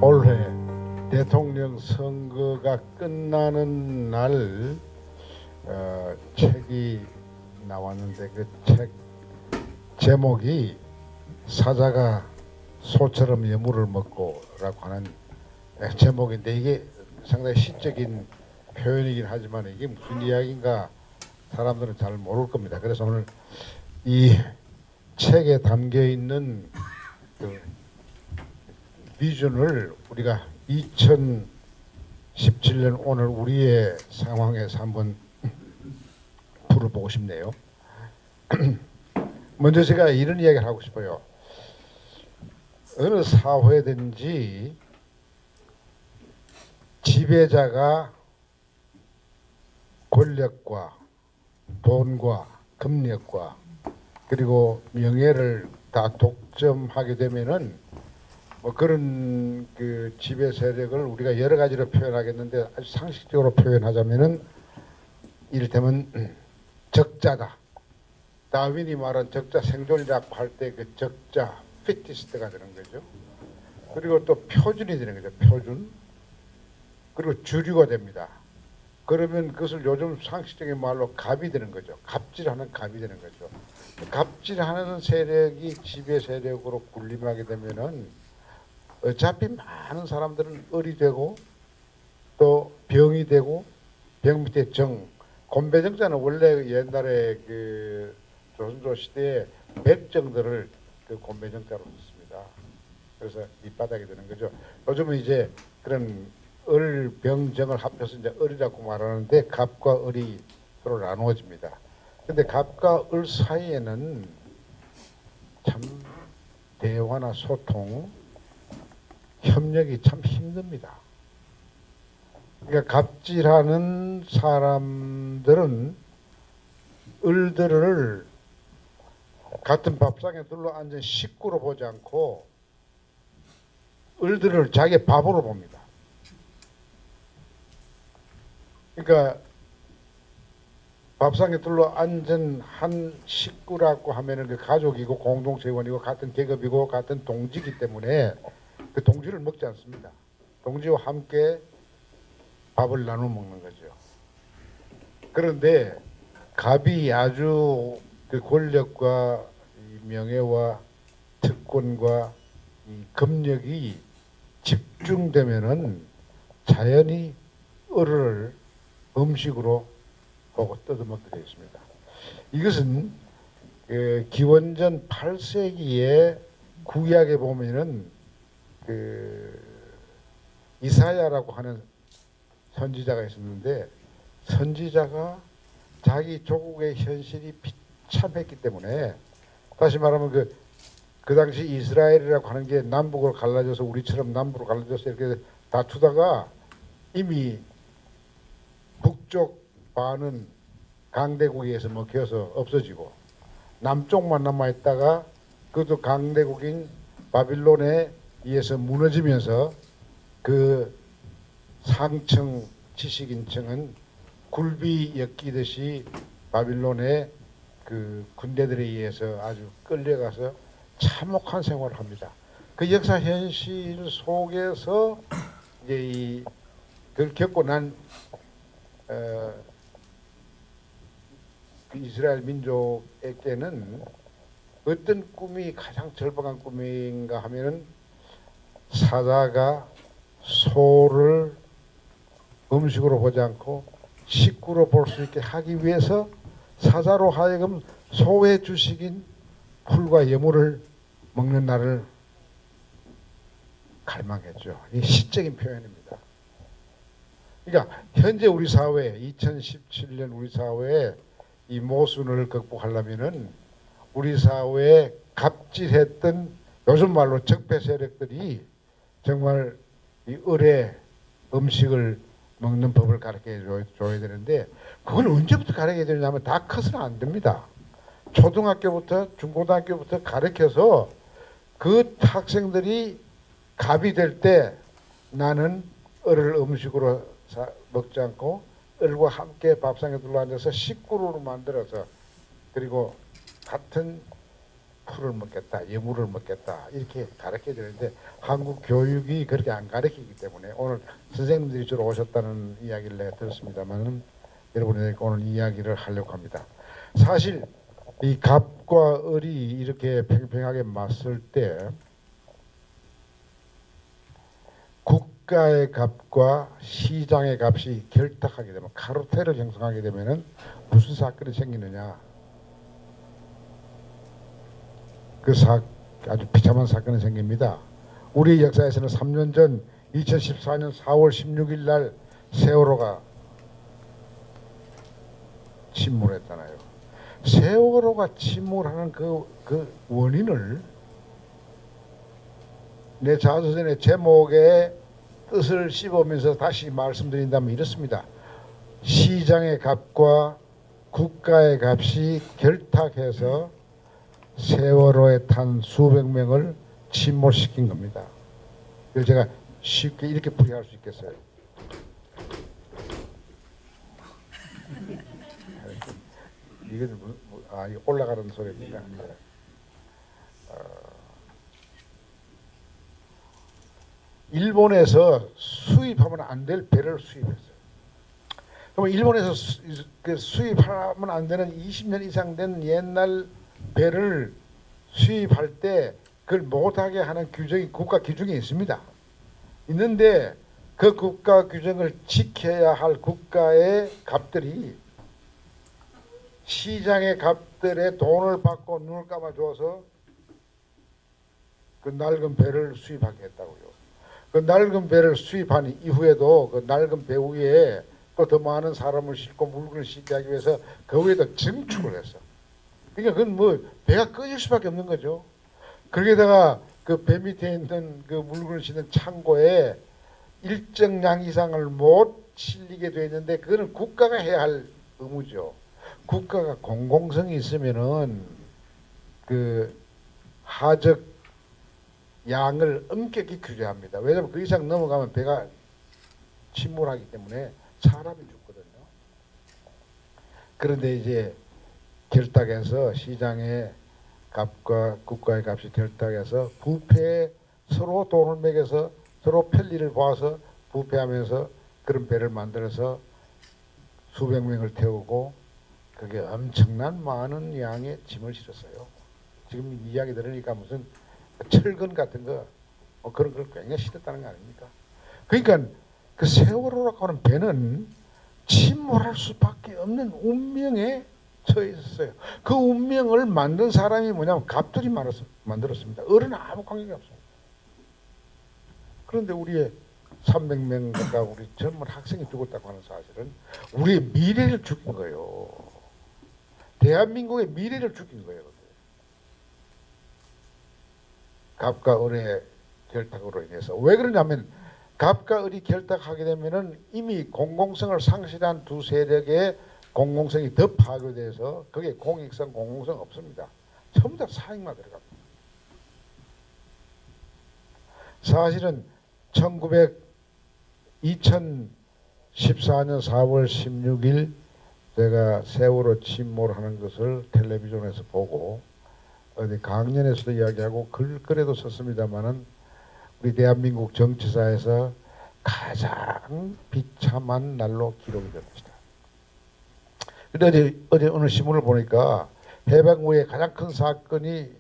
올해 대통령 선거가 끝나는 날 책이 나왔는데 그 책 제목이 사자가 소처럼 여물을 먹고라고 하는 제목인데 이게 상당히 시적인 표현이긴 하지만 이게 무슨 이야기인가 사람들은 잘 모를 겁니다. 그래서 오늘 이 책에 담겨 있는 그 비전을 우리가 2017년 오늘 우리의 상황에서 한번 풀어보고 싶네요. 먼저 제가 이런 이야기를 하고 싶어요. 어느 사회든지 지배자가 권력과 돈과 금력과 그리고 명예를 다 독점하게 되면은 뭐 그런 그 지배 세력을 우리가 여러 가지로 표현하겠는데 아주 상식적으로 표현하자면은 이를테면 적자다. 다윈이 말한 적자 생존이라고 할 때 그 적자 피티스트가 되는 거죠. 그리고 또 표준이 되는 거죠. 표준. 그리고 주류가 됩니다. 그러면 그것을 요즘 상식적인 말로 갑이 되는 거죠. 갑질하는 갑이 되는 거죠. 갑질하는 세력이 지배 세력으로 군림하게 되면은 어차피 많은 사람들은 을이 되고 또 병이 되고 병 밑에 정, 곤배정자는 원래 옛날에 그 조선조 시대에 백정들을 그 곤배정자로 썼습니다. 그래서 밑바닥이 되는 거죠. 요즘은 이제 그런 을, 병, 정을 합해서 이제 을이라고 말하는데 갑과 을이 서로 나누어집니다. 근데 갑과 을 사이에는 참 대화나 소통, 협력이 참 힘듭니다. 그러니까 갑질하는 사람들은 을들을 같은 밥상에 둘러앉은 식구로 보지 않고 을들을 자기 밥으로 봅니다. 그러니까 밥상에 둘러앉은 한 식구라고 하면은 그 가족이고 공동체원이고 같은 계급이고 같은 동지이기 때문에 그 동지를 먹지 않습니다. 동지와 함께 밥을 나눠 먹는 거죠. 그런데 갑이 아주 그 권력과 이 명예와 특권과 이 금력이 집중되면은 자연히 을을 음식으로 보고 뜯어먹게 되어 있습니다. 이것은 기원전 8세기에 구약에 보면은 그 이사야라고 하는 선지자가 있었는데 선지자가 자기 조국의 현실이 비참했기 때문에 다시 말하면 그 당시 이스라엘이라고 하는 게 남북으로 갈라져서 우리처럼 남북으로 갈라져서 이렇게 다투다가 이미 북쪽 반은 강대국에 의해서 먹혀서 없어지고 남쪽만 남아있다가 그것도 강대국인 바빌론에 의해서 무너지면서 그 상층 지식인층은 굴비 엮이듯이 바빌론의 그 군대들에 의해서 아주 끌려가서 참혹한 생활을 합니다. 그 역사 현실 속에서 이제 그걸 겪고 난 그 이스라엘 민족에게는 어떤 꿈이 가장 절박한 꿈인가 하면은 사자가 소를 음식으로 보지 않고 식구로 볼 수 있게 하기 위해서 사자로 하여금 소의 주식인 풀과 여물을 먹는 날을 갈망했죠. 이 시적인 표현입니다. 그러니까 현재 우리 사회 2017년 우리 사회에 이 모순을 극복하려면은 우리 사회에 갑질했던 요즘 말로 적폐 세력들이 정말 이 을의 음식을 먹는 법을 가르쳐 줘야 되는데 그걸 언제부터 가르쳐야 되냐면 다 커서는 안 됩니다. 초등학교부터 중고등학교부터 가르쳐서 그 학생들이 갑이 될 때 나는 을을 음식으로 먹지 않고 을과 함께 밥상에 둘러앉아서 식구로 만들어서 그리고 같은 풀을 먹겠다, 여물을 먹겠다 이렇게 가르쳐야 되는데 한국 교육이 그렇게 안 가르치기 때문에 오늘 선생님들이 주로 오셨다는 이야기를 내가 들었습니다만은 여러분에게 오늘 이야기를 하려고 합니다. 사실 이 갑과 을이 이렇게 팽팽하게 맞설 때 국가의 값과 시장의 값이 결탁하게 되면 카르텔을 형성하게 되면은 무슨 사건이 생기느냐? 아주 비참한 사건이 생깁니다. 우리 역사에서는 3년 전 2014년 4월 16일 날 세월호가 침몰했잖아요. 세월호가 침몰하는 그 원인을 내 자서전의 제목에 뜻을 씹으면서 다시 말씀드린다면 이렇습니다. 시장의 값과 국가의 값이 결탁해서 세월호에 탄 수백 명을 침몰시킨 겁니다. 그래서 제가 쉽게 이렇게 풀이할 수 있겠어요. 이건 이거 올라가는 소리입니까? 일본에서 수입하면 안 될 배를 수입했어요. 그럼 일본에서 수입하면 안 되는 20년 이상 된 옛날 배를 수입할 때 그걸 못하게 하는 규정이 국가 규정이 있습니다. 있는데 그 국가 규정을 지켜야 할 국가의 값들이 시장의 값들에 돈을 받고 눈을 감아줘서 그 낡은 배를 수입하게 했다고요. 그 낡은 배를 수입한 이후에도 그 낡은 배 위에 또 더 많은 사람을 싣고 물건을 싣게 하기 위해서 그 위에다 증축을 했어. 그러니까 그건 뭐 배가 꺼질 수밖에 없는 거죠. 거기다가 그 배 밑에 있는 그 물건을 싣는 창고에 일정량 이상을 못 실리게 돼 있는데 그거는 국가가 해야 할 의무죠. 국가가 공공성이 있으면은 그 하적 양을 엄격히 규제합니다. 왜냐하면 그 이상 넘어가면 배가 침몰하기 때문에 사람이 죽거든요. 그런데 이제 결탁해서 시장의 값과 국가의 값이 결탁해서 부패에 서로 돈을 매겨서 서로 편리를 봐서 부패하면서 그런 배를 만들어서 수백 명을 태우고 그게 엄청난 많은 양의 짐을 실었어요. 지금 이야기 들으니까 무슨 철근 같은 거 그런 걸 굉장히 실었다는 거 아닙니까? 그러니까 그 세월호라고 하는 배는 침몰할 수밖에 없는 운명에 처해 있었어요. 그 운명을 만든 사람이 뭐냐면 갑들이 만들었습니다. 어른은 아무 관계가 없습니다. 그런데 우리의 300명 가까이 우리 젊은 학생이 죽었다고 하는 사실은 우리의 미래를 죽인 거예요. 대한민국의 미래를 죽인 거예요. 갑과 을의 결탁으로 인해서. 왜 그러냐면 갑과 을이 결탁하게 되면은 이미 공공성을 상실한 두 세력의 공공성이 더 파괴돼서 그게 공익성, 공공성 없습니다. 전부 다 사익만 들어갑니다. 사실은 2014년 4월 16일 제가 세월호 침몰하는 것을 텔레비전에서 보고 어디 강연에서도 이야기하고 글에도 썼습니다마는 우리 대한민국 정치사에서 가장 비참한 날로 기록이 됩니다. 근데 어제 오늘 신문을 보니까 해방 후에 가장 큰 사건이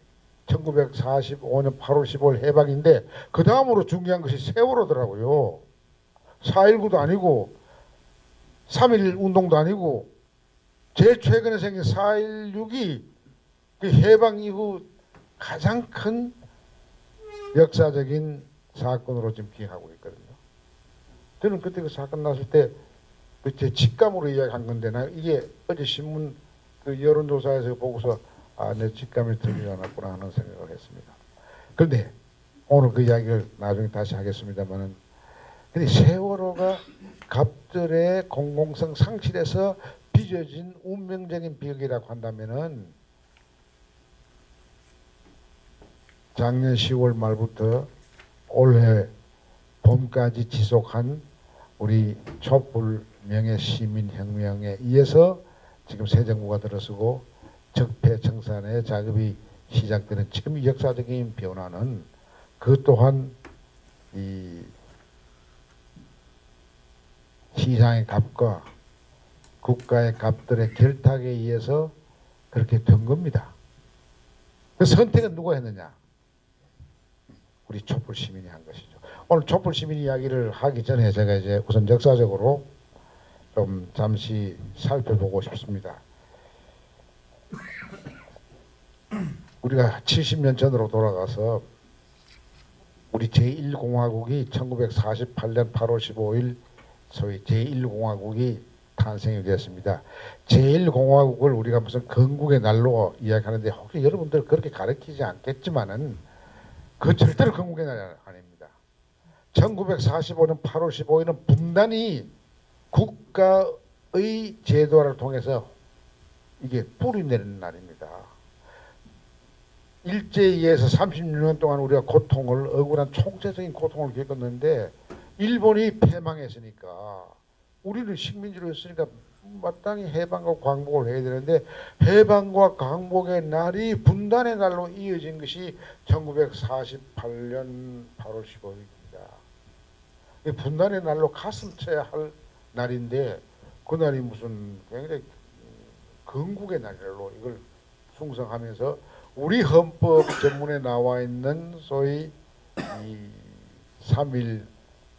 1945년 8월 15일 해방인데 그 다음으로 중요한 것이 세월호더라고요. 4.19도 아니고 3.1 운동도 아니고 제일 최근에 생긴 4.16이 그 해방 이후 가장 큰 역사적인 사건으로 지금 기억하고 있거든요. 저는 그때 그 사건 났을 때 제 직감으로 이야기한 건데 나 이게 어제 신문 그 여론조사에서 보고서 내 직감이 들리지 않았구나 하는 생각을 했습니다. 그런데 오늘 그 이야기를 나중에 다시 하겠습니다만은 근데 세월호가 갑들의 공공성 상실에서 빚어진 운명적인 비극이라고 한다면은 작년 10월 말부터 올해 봄까지 지속한 우리 촛불 명예 시민혁명에 의해서 지금 새 정부가 들어서고 적폐청산의 작업이 시작되는 지금 이 역사적인 변화는 그 또한 이 시장의 값과 국가의 값들의 결탁에 의해서 그렇게 된 겁니다. 그 선택은 누가 했느냐? 우리 촛불 시민이 한 것이죠. 오늘 촛불 시민 이야기를 하기 전에 제가 이제 우선 역사적으로 좀 잠시 살펴보고 싶습니다. 우리가 70년 전으로 돌아가서 우리 제1공화국이 1948년 8월 15일 소위 제1공화국이 탄생이 되었습니다. 제1공화국을 우리가 무슨 건국의 날로 이야기하는데 혹시 여러분들 그렇게 가르치지 않겠지만은 그 절대로 건국의 날이 아닙니다. 1945년 8월 15일은 분단이 국가의 제도화를 통해서 이게 뿌리 내리는 날입니다. 일제에 의해서 36년 동안 우리가 고통을 억울한 총체적인 고통을 겪었는데 일본이 패망했으니까 우리는 식민지로 했으니까 마땅히 해방과 광복을 해야 되는데 해방과 광복의 날이 분단의 날로 이어진 것이 1948년 8월 15일입니다. 분단의 날로 가슴 쳐야 할 날인데 그날이 무슨 굉장히 건국의 날로 이걸 숭상하면서 우리 헌법 전문에 나와 있는 소위 이 3.1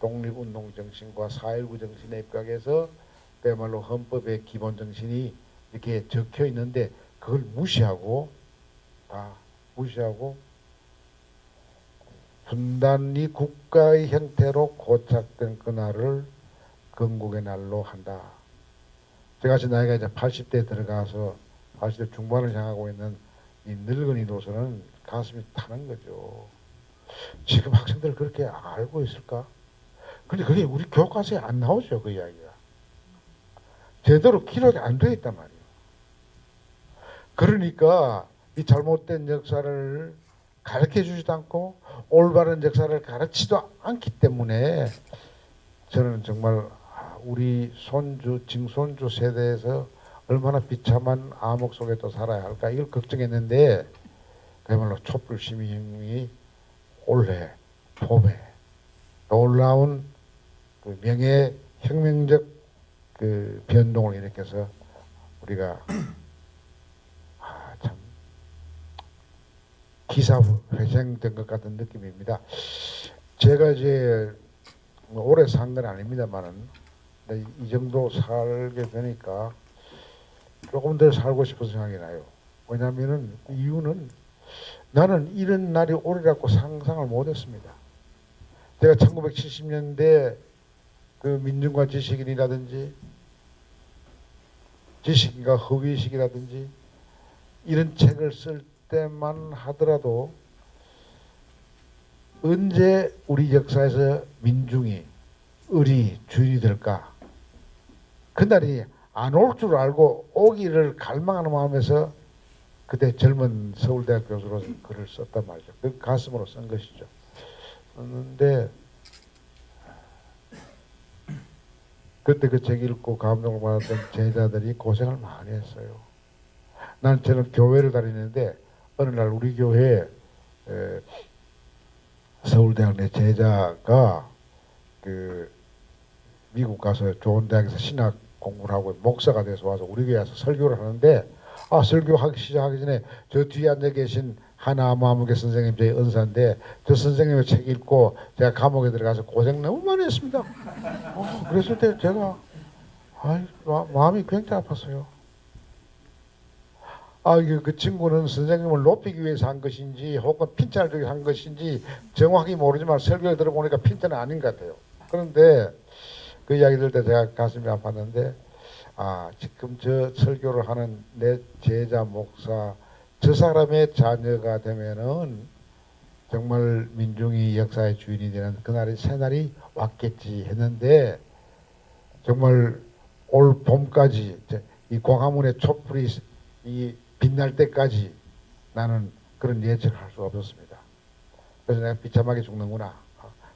독립운동 정신과 4.19 정신에 입각해서 그야말로 헌법의 기본 정신이 이렇게 적혀 있는데 그걸 무시하고 분단이 국가의 형태로 고착된 그날을 건국의 날로 한다. 제가 지금 나이가 이제 80대 들어가서 80대 중반을 향하고 있는 이 늙은이로서는 가슴이 타는 거죠. 지금 학생들 그렇게 알고 있을까? 근데 그게 우리 교과서에 안 나오죠, 그 이야기가. 제대로 기록이 안 되어 있단 말이에요. 그러니까 이 잘못된 역사를 가르쳐 주지도 않고 올바른 역사를 가르치지도 않기 때문에 저는 정말 우리 손주, 증손주 세대에서 얼마나 비참한 암흑 속에 또 살아야 할까 이걸 걱정했는데 그야말로 촛불 시민혁명이 올해 봄에 놀라운 그 명예 혁명적 그 변동을 일으켜서 우리가 참 기사 회생된 것 같은 느낌입니다. 제가 이제 오래 산 건 아닙니다만은 이 정도 살게 되니까 조금 더 살고 싶은 생각이 나요. 왜냐하면은 이유는 나는 이런 날이 오리라고 상상을 못했습니다. 제가 1970년대 그 민중과 지식인이라든지 지식인과 허위의식이라든지 이런 책을 쓸 때만 하더라도 언제 우리 역사에서 민중이 을이 주인이 될까? 그날이 안 올 줄 알고 오기를 갈망하는 마음에서 그때 젊은 서울대학 교수로 글을 썼단 말이죠. 그 가슴으로 쓴 것이죠. 썼는데 그때 그 책 읽고 감동을 받았던 제자들이 고생을 많이 했어요. 저는 교회를 다니는데 어느 날 우리 교회에 서울대학 내 제자가 그 미국 가서 좋은 대학에서 신학 공부를 하고 목사가 돼서 와서 우리 교회 와서 설교를 하는데 설교하기 시작하기 전에 저 뒤에 앉아 계신 하나마무개 선생님 저희 은사인데 저 선생님의 책 읽고 제가 감옥에 들어가서 고생 너무 많이 했습니다. 그랬을 때 제가 마음이 굉장히 아팠어요. 그 친구는 선생님을 높이기 위해서 한 것인지 혹은 핀잔을 주기 위해서 한 것인지 정확히 모르지만 설교를 들어보니까 핀잔은 아닌 것 같아요. 그런데 그 이야기 들을 때 제가 가슴이 아팠는데 지금 저 설교를 하는 내 제자 목사 저 사람의 자녀가 되면은 정말 민중이 역사의 주인이 되는 그날이 새날이 왔겠지 했는데 정말 올 봄까지 이 광화문의 촛불이 이 빛날 때까지 나는 그런 예측을 할 수가 없었습니다. 그래서 내가 비참하게 죽는구나,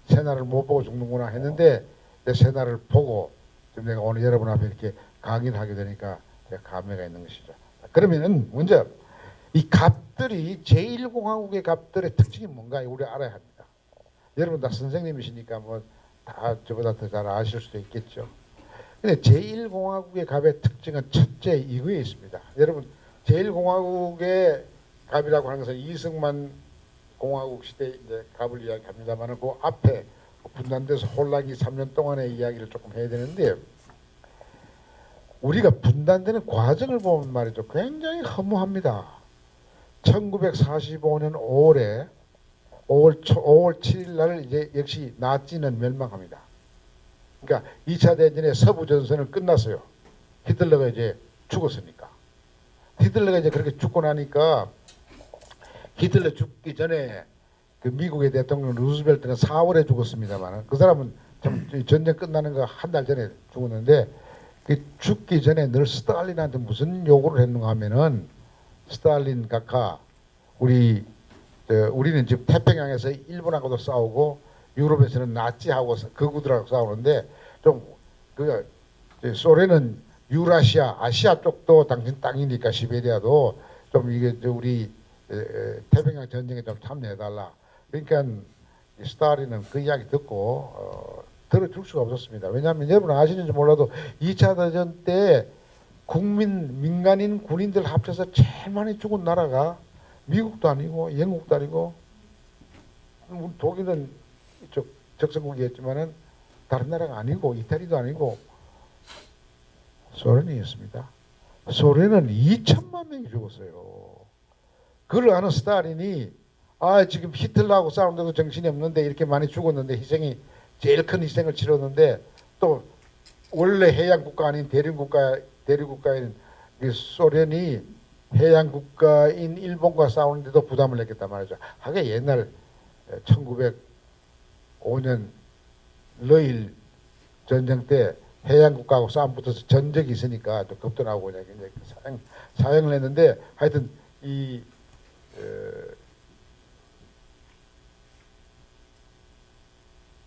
새날을 못 보고 죽는구나 했는데 내 새날을 보고 지금 내가 오늘 여러분 앞에 이렇게 강의를 하게 되니까 제가 감회가 있는 것이죠. 그러면은 먼저 이 갑들이 제1공화국의 갑들의 특징이 뭔가 우리 알아야 합니다. 여러분 다 선생님이시니까 뭐 다 저보다 더 잘 아실 수도 있겠죠. 근데 제1공화국의 갑의 특징은 첫째 이거에 있습니다. 여러분 제1공화국의 갑이라고 하는 것은 이승만 공화국 시대 이제 갑을 이야기합니다만 그 앞에 분단돼서 혼란기 3년 동안의 이야기를 조금 해야 되는데 우리가 분단되는 과정을 보면 말이죠. 굉장히 허무합니다. 1945년 5월 7일 날 이제 역시 나치는 멸망합니다. 그러니까 2차 대전의 서부 전선은 끝났어요. 히틀러가 이제 죽었으니까. 히틀러가 이제 그렇게 죽고 나니까 히틀러 죽기 전에 그 미국의 대통령 루즈벨트는 4월에 죽었습니다만 그 사람은 좀 전쟁 끝나는 거 한 달 전에 죽었는데 그 죽기 전에 늘 스탈린한테 무슨 요구를 했는가 하면은 스탈린 각하 우리는 지금 태평양에서 일본하고도 싸우고 유럽에서는 나치하고 극우들하고 싸우는데 좀 그 소련은 유라시아 아시아 쪽도 당신 땅이니까 시베리아도 좀 이게 우리 태평양 전쟁에 좀 참여해달라. 그러니까 스탈린은 그 이야기 듣고 들어줄 수가 없었습니다. 왜냐하면 여러분 아시는지 몰라도 2차 대전 때 민간인 군인들 합쳐서 제일 많이 죽은 나라가 미국도 아니고 영국도 아니고 독일은 이쪽 적성국이었지만은 다른 나라가 아니고 이태리도 아니고 소련이었습니다. 소련은 2천만 명이 죽었어요. 그걸 아는 스탈린이 지금 히틀러하고 싸우는데도 정신이 없는데 이렇게 많이 죽었는데 희생이 제일 큰 희생을 치렀는데 또 원래 해양 국가 아닌 대륙국가인 소련이 해양 국가인 일본과 싸우는데도 부담을 냈겠단 말이죠. 하게 옛날 1905년 러일 전쟁 때 해양 국가하고 싸움 붙어서 전적이 있으니까 또 겁도 나고 그냥 사형을 했는데 하여튼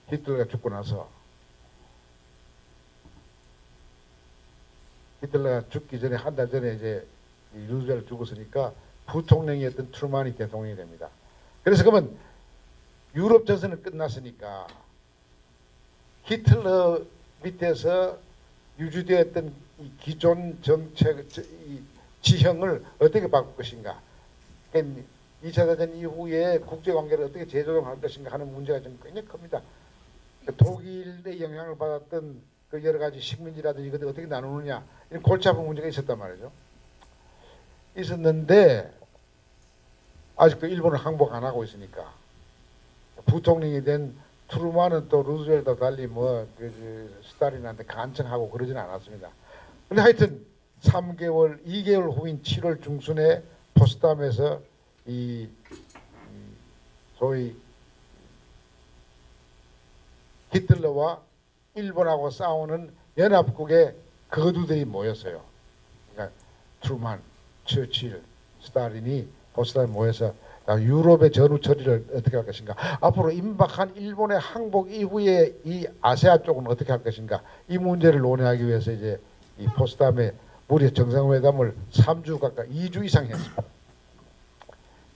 히틀러가 죽고 나서 히틀러가 죽기 전에 한 달 전에 이제 루즈벨트 죽었으니까 부통령이었던 트루만이 대통령이 됩니다. 그래서 그러면 유럽 전선은 끝났으니까 히틀러 밑에서 유지되었던 이 기존 정책 이 지형을 어떻게 바꿀 것인가, 그러니까 2차 대전 이후에 국제관계를 어떻게 재조정할 것인가 하는 문제가 좀 굉장히 큽니다. 독일의 영향을 받았던 그 여러 가지 식민지라든지 이것들 어떻게 나누느냐 이런 골치 아픈 문제가 있었단 말이죠. 있었는데 아직도 일본은 항복 안 하고 있으니까 부통령이 된 트루만은 또 루즈벨트와 달리 스탈린한테 간청하고 그러지는 않았습니다. 근데 하여튼 2개월 후인 7월 중순에 포츠담에서 소위 히틀러와 일본하고 싸우는 연합국의 거두들이 모였어요. 그러니까 트루만, 처칠, 스탈린이 포츠담에 모여서 유럽의 전후 처리를 어떻게 할 것인가, 앞으로 임박한 일본의 항복 이후에 이 아세아 쪽은 어떻게 할 것인가, 이 문제를 논의하기 위해서 이제 이 포츠담에 무려 정상회담을 3주 가까이 2주 이상 했습니다.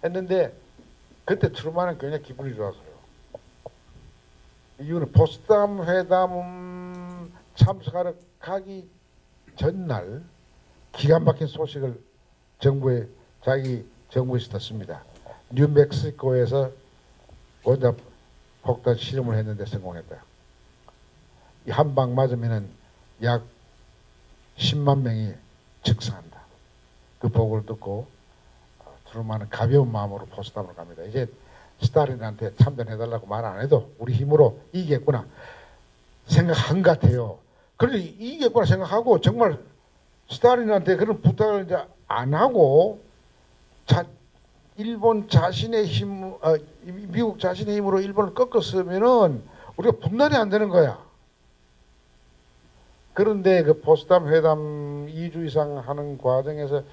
했는데 그때 트루만은 굉장히 기분이 좋았어요. 이유는 포츠담 회담 참석하러 가기 전날 기가 막힌 소식을 자기 정부에서 듣습니다. 뉴멕시코에서 원자 폭탄 실험을 했는데 성공했다. 이 한 방 맞으면은 약 10만 명이 즉사한다. 그 보고를 듣고 트루만은 가벼운 마음으로 포츠담으로 갑니다. 이제 스탈린한테 참전해달라고 말 안 해도 우리 힘으로 이기겠구나 생각한 것 같아요. 그런데 이기겠구나 생각하고 정말 스탈린한테 그런 부탁을 이제 안 하고 일본 자신의 미국 자신의 힘으로 일본을 꺾었으면은 우리가 분단이 안 되는 거야. 그런데 그 포츠담 회담 2주 이상 하는 과정에서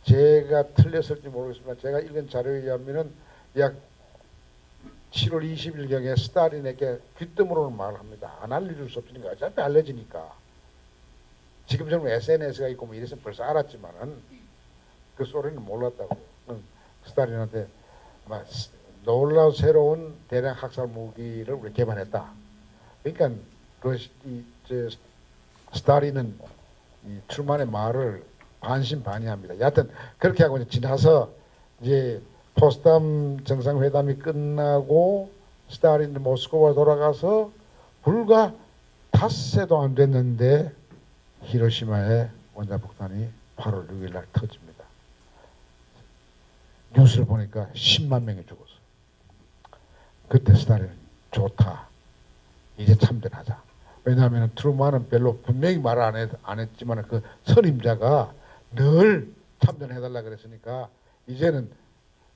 제가 틀렸을지 모르겠지만 제가 읽은 자료에 의하면은 약 7월 20일경에 스탈린에게 귀뜸으로는 말을 합니다. 안 알려줄 수 없으니까 어차피 알려지니까. 지금처럼 SNS가 있고 뭐 이래서 벌써 알았지만은 그 소리는 몰랐다고. 스탈린한테 막 놀라운 새로운 대량 학살 무기를 우리 개발했다. 그러니까 스탈린은 이 트루만의 말을 반신반의합니다. 여하튼 그렇게 하고 이제 지나서 이제 포스담 정상회담이 끝나고 스탈린이 모스크바 돌아가서 불과 닷새도 안 됐는데 히로시마의 원자폭탄이 8월 6일 날 터집니다. 뉴스를 보니까 10만 명이 죽었어요. 그때 스탈린은 좋다. 이제 참전하자. 왜냐하면 트루만은 별로 분명히 말을 안 했지만 그 선임자가 늘 참전해달라 그랬으니까 이제는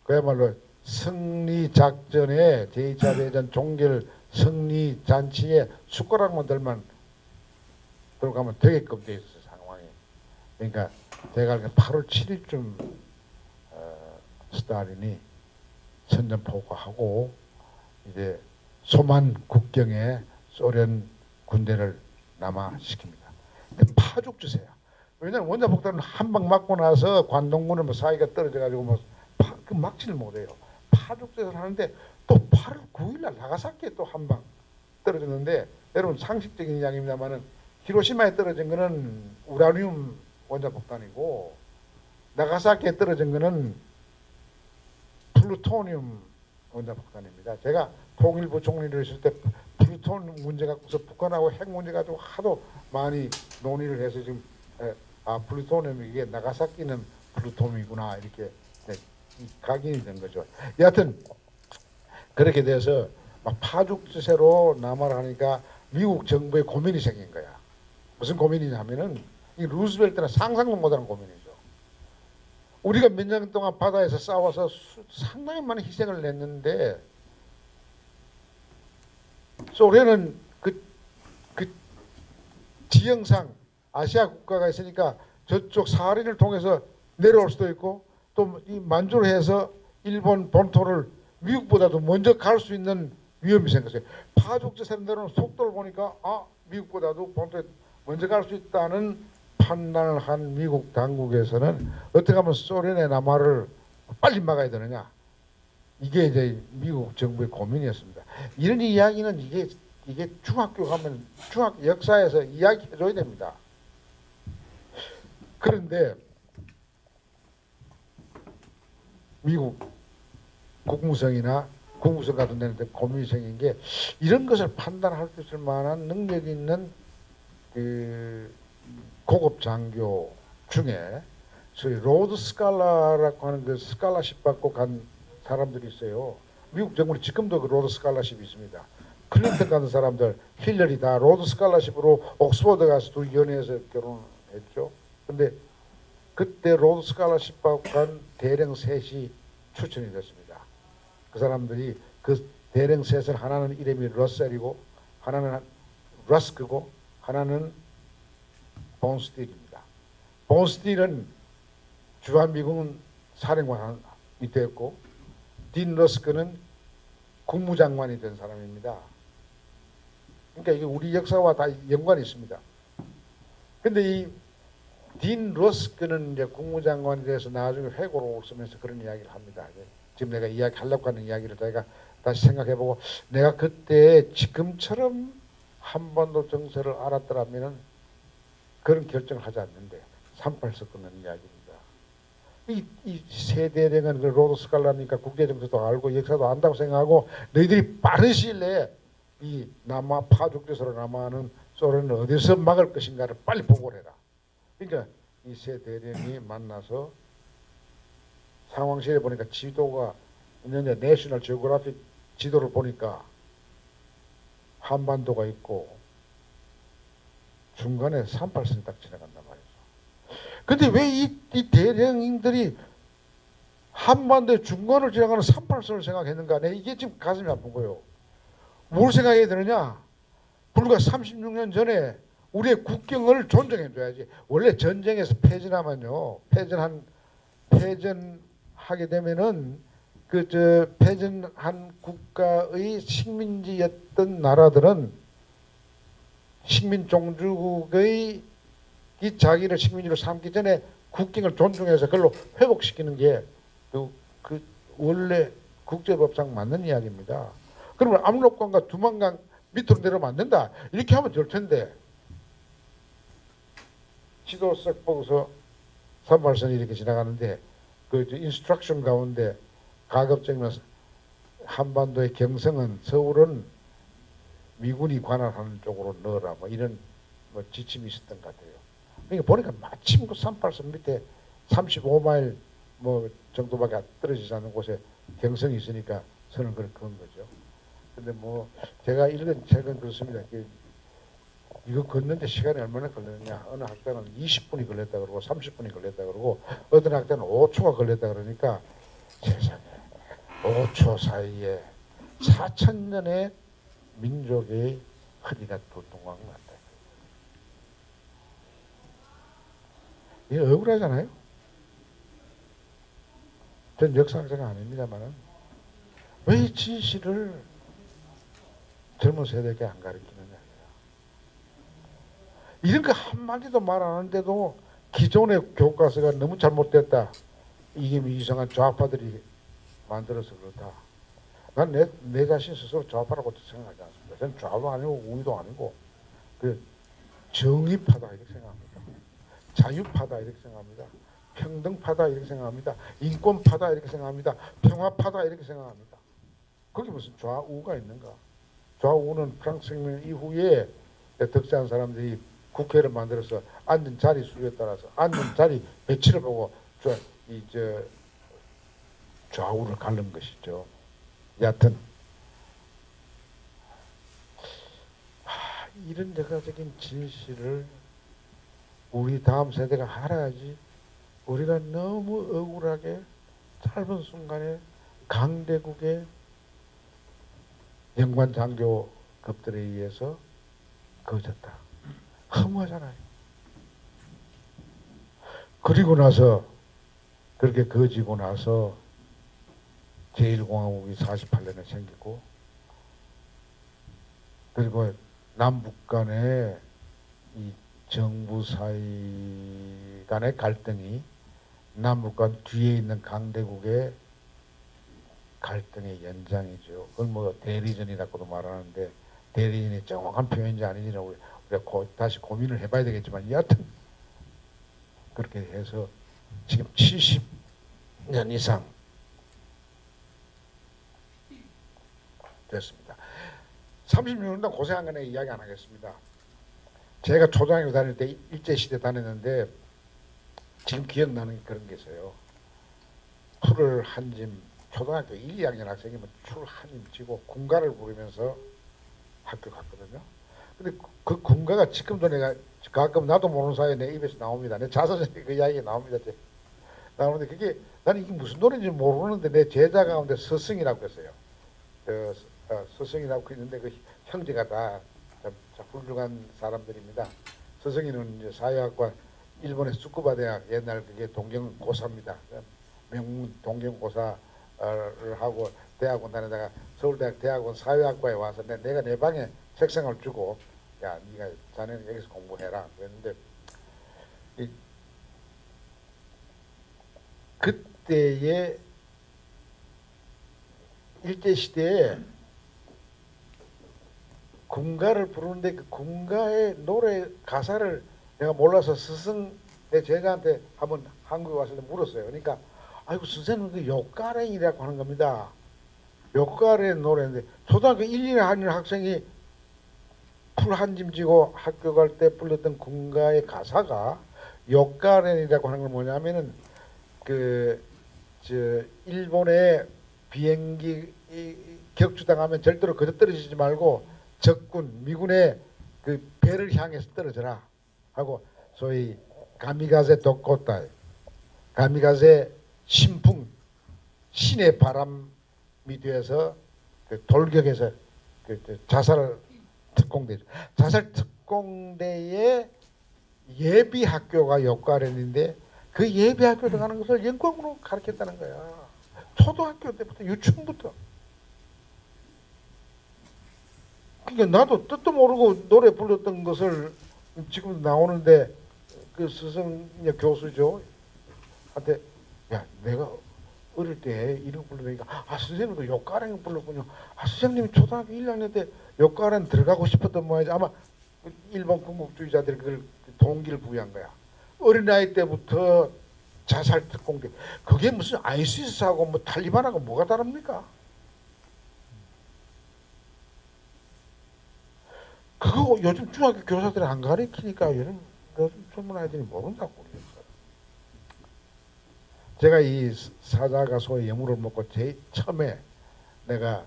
그야말로 승리 작전에 제2차 대전 종결 승리 잔치에 숟가락만 들어가면 되게끔 돼 있었어요, 상황이. 그러니까 제가 알기로 8월 7일쯤 스탈린이 선전포고하고 이제 소만 국경에 소련 군대를 남하시킵니다. 근데 파죽지세요. 왜냐하면 원자폭탄을 한 방 맞고 나서 관동군은 뭐 사이가 떨어져가지고 뭐 막지를 못해요. 파죽지세를 하는데 또 8월 9일 날 나가사키에 또 한 방 떨어졌는데, 여러분 상식적인 이야기입니다만은 히로시마에 떨어진 거는 우라늄 원자폭탄이고 나가사키에 떨어진 거는 플루토늄 원자폭탄입니다. 제가 통일부 총리를 했을 때 플루토늄 문제 갖고서 북한하고 핵 문제 가지고 하도 많이 논의를 해서 지금 플루토늄 이게 나가사키는 플루토늄이구나 이렇게 각인이 된 거죠. 여하튼 그렇게 돼서 막 파죽지세로 남하를 하니까 미국 정부에 고민이 생긴 거야. 무슨 고민이냐면은 이 루즈벨트는 상상도 못하는 고민이죠. 우리가 몇 년 동안 바다에서 싸워서 상당히 많은 희생을 냈는데 소련은 그 지형상 아시아 국가가 있으니까 저쪽 사하린을 통해서 내려올 수도 있고 또 이 만주를 해서 일본 본토를 미국보다도 먼저 갈 수 있는 위험이 생겼어요. 파죽지세로 내려오는 속도를 보니까 미국보다도 본토에 먼저 갈 수 있다는 판단을 한 미국 당국에서는 어떻게 하면 소련의 남하를 빨리 막아야 되느냐, 이게 이제 미국 정부의 고민이었습니다. 이런 이야기는 이게 중학교 가면 중학 역사에서 이야기해줘야 됩니다. 그런데 미국 국무성이나 국무성 같은 데는 고민이 생긴 게 이런 것을 판단할 수 있을 만한 능력이 있는 그 고급 장교 중에 소위 로드 스칼라라고 하는 그 스칼라십 받고 간 사람들이 있어요. 미국 정부는 지금도 그 로드 스칼라십이 있습니다. 클린턴 같은 사람들, 힐러리 다 로드 스칼라십으로 옥스퍼드 가서 둘이 연애해서 결혼했죠. 근데 그때 로드 스칼라십 받고 간 대령 셋이 추천이 됐습니다. 그 사람들이 그 대령 셋은 하나는 이름이 러셀이고 하나는 러스크고 하나는 본스틸입니다. 본스틸은 주한미군 사령관이 됐고 딘 러스크는 국무장관이 된 사람입니다. 그러니까 이게 우리 역사와 다 연관이 있습니다. 근데 이 딘 러스크는 이제 국무장관이 돼서 나중에 회고로 쓰면서 그런 이야기를 합니다. 지금 내가 이야기하려고 하는 이야기를 제가 다시 생각해보고 내가 그때 지금처럼 한반도 정세를 알았더라면은 그런 결정을 하지 않는데 38서 끊는 이야기입니다. 이 세대령은 그 로드 스칼라니까 국제정세도 알고 역사도 안다고 생각하고 너희들이 빠른 시일 내에 이 남아 파죽지세로 남아는 소련을 어디서 막을 것인가를 빨리 보고를 해라. 그러니까 이 세 대령이 만나서 상황실에 보니까 지도가 있는데 내셔널 지오그래픽 지도를 보니까 한반도가 있고 중간에 38선이 딱 지나간단 말이죠. 근데 왜 이 대령인들이 한반도의 중간을 지나가는 38선을 생각했는가? 내 이게 지금 가슴이 아픈 거예요. 뭘 생각해야 되느냐? 불과 36년 전에 우리의 국경을 존중해줘야지. 원래 전쟁에서 패전하면요, 패전하게 되면은 패전한 국가의 식민지였던 나라들은 식민 종주국의 이 자기를 식민지로 삼기 전에 국경을 존중해서 그걸로 회복시키는 게 그 원래 국제법상 맞는 이야기입니다. 그러면 압록강과 두만강 밑으로 내려오면 안 된다. 이렇게 하면 될 텐데 지도 쓱 보고서 38선이 이렇게 지나가는데 그 인스트럭션 가운데 가급적이면 한반도의 경성은 서울은 미군이 관할하는 쪽으로 넣어라 뭐 이런 뭐 지침이 있었던 것 같아요. 그러니까 보니까 마침 그 38선 밑에 35마일 뭐 정도밖에 떨어지지 않는 곳에 경성이 있으니까 선을 그런 거죠. 근데 뭐 제가 읽은 책은 그렇습니다. 이거 걷는데 시간이 얼마나 걸렸느냐. 어느 학자는 20분이 걸렸다 그러고 30분이 걸렸다 그러고 어떤 학자는 5초가 걸렸다 그러니까 세상에 5초 사이에 4,000년의 민족의 허리가 도통한 것 같아요. 이게 억울하잖아요. 전 역사학자가 아닙니다만은 왜 진실을 젊은 세대에게 안 가르치느냐. 이런 거 한마디도 말 안 하는데도 기존의 교과서가 너무 잘못됐다. 이게 이상한 좌파들이 만들어서 그렇다. 난 내 자신 스스로 좌파라고 생각하지 않습니다. 저는 좌도 아니고 우위도 아니고 그 정의파다 이렇게 생각합니다. 자유파다 이렇게 생각합니다. 평등파다 이렇게 생각합니다. 인권파다 이렇게 생각합니다. 평화파다 이렇게 생각합니다. 거기 무슨 좌우가 있는가? 좌우는 프랑스 혁명 이후에 득세한 사람들이 국회를 만들어서 앉은 자리 수에 따라서 앉은 자리 배치를 보고 좌우를 가른 것이죠. 여하튼 이런 역사적인 진실을 우리 다음 세대가 알아야지. 우리가 너무 억울하게 짧은 순간에 강대국의 영관 장교급들에 의해서 거졌다. 허무하잖아요. 그리고 나서 그렇게 거지고 나서 제1공화국이 48년에 생기고 그리고 남북 간의 이 정부 사이 간의 갈등이 남북 간 뒤에 있는 강대국의 갈등의 연장이죠. 그걸 뭐 대리전이라고도 말하는데 대리전이 정확한 표현인지 아닌지는 우리가 다시 고민을 해봐야 되겠지만 여하튼 그렇게 해서 지금 70년 이상 됐습니다. 36년 동안 고생한 거는 이야기 안 하겠습니다. 제가 초등학교 다닐 때 일제시대 다녔는데 지금 기억나는 그런 게 있어요. 풀을 한 짐, 초등학교 1, 2학년 학생이면 풀을 한 짐 쥐고 군가를 부르면서 학교 갔거든요. 근데 그 군가가 지금도 내가 가끔 나도 모르는 사이에 내 입에서 나옵니다. 내 자서전에 그 이야기가 나옵니다. 나오는데 그게 나는 이게 무슨 노래인지 모르는데 내 제자 가운데 스승이라고 했어요. 스승이라고 했는데 그 형제가 다 훌륭한 사람들입니다. 스승이는 이제 사회학과 일본의 스쿠바 대학 옛날 그게 동경고사입니다. 명문 동경고사를 하고 대학원 다니다가 서울대학 대학원 사회학과에 와서 내가 내 방에 책상을 주고 야 네가 자네는 여기서 공부해라 그랬는데 그때의 일제시대에 군가를 부르는데 그 군가의 노래 가사를 내가 몰라서 스승 내 제자한테 한번 한국에 왔을 때 물었어요. 그러니까 아이고 선생님 그 욕가랭이라고 하는 겁니다. 욕가랭 노래인데 초등학교 1, 2학년 하는 학생이 풀 한 짐 지고 학교 갈 때 불렀던 군가의 가사가 욕가랭이라고 하는 건 뭐냐면은 일본의 비행기 격추당하면 절대로 거저 떨어지지 말고 적군 미군의 그 배를 향해서 떨어져라 하고 소위 가미가세 도코타 가미가세 신풍 신의 바람이 되어서 그 돌격해서 자살 특공대의 예비 학교가 역과련인데 그 예비 학교 들어가는 것을 영광으로 가르쳤다는 거야. 초등학교 때부터 유치원부터. 그러니까 나도 뜻도 모르고 노래 불렀던 것을 지금 나오는데 그 스승 교수죠 한테 야 내가 어릴 때 이름 부르니까 아 선생님도 요가랑 불렀군요. 아 선생님이 초등학교 1학년 때 요가랑 들어가고 싶었던 모양이지. 아마 일본 군국주의자들이 그걸 동기를 부여한 거야. 어린 나이 때부터 자살 특공대. 그게 무슨 아이시스하고 뭐 탈리반하고 뭐가 다릅니까? 그거 요즘 중학교 교사들이 안 가르치니까 요즘 젊은 아이들이 모른다고 그러겠어요. 제가 이 사자가 소의 예물을 먹고 제일 처음에 내가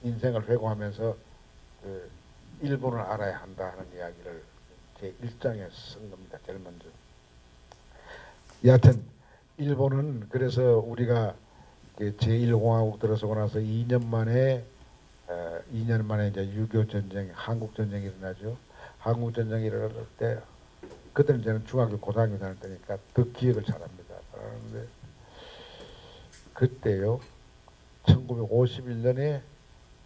인생을 회고하면서 그 일본을 알아야 한다 하는 이야기를 제 일장에 쓴 겁니다. 제일 먼저. 여하튼 일본은 그래서 우리가 제1공화국 들어서고 나서 2년 만에 이제 6.25 전쟁, 한국 전쟁이 일어나죠. 한국 전쟁이 일어날 때 그때는 저는 중학교 고등학교 다닐 때니까 더 기억을 잘합니다. 그런데 그때요 1951년에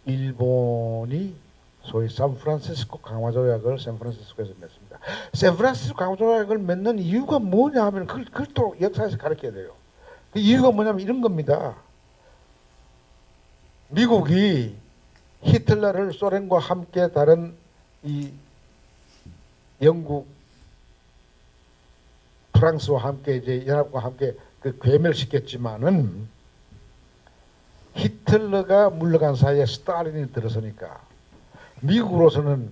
일본이 소위 샌프란시스코 강화조약을 샌프란시스코에서 맺습니다. 샌프란시스코 강화조약을 맺는 이유가 뭐냐 하면 그걸 또 역사에서 가르쳐야 돼요. 그 이유가 뭐냐면 이런 겁니다. 미국이 히틀러를 소련과 함께 다른 이 영국, 프랑스와 함께 이제 연합과 함께 그 괴멸시켰지만은 히틀러가 물러간 사이에 스탈린이 들어서니까 미국으로서는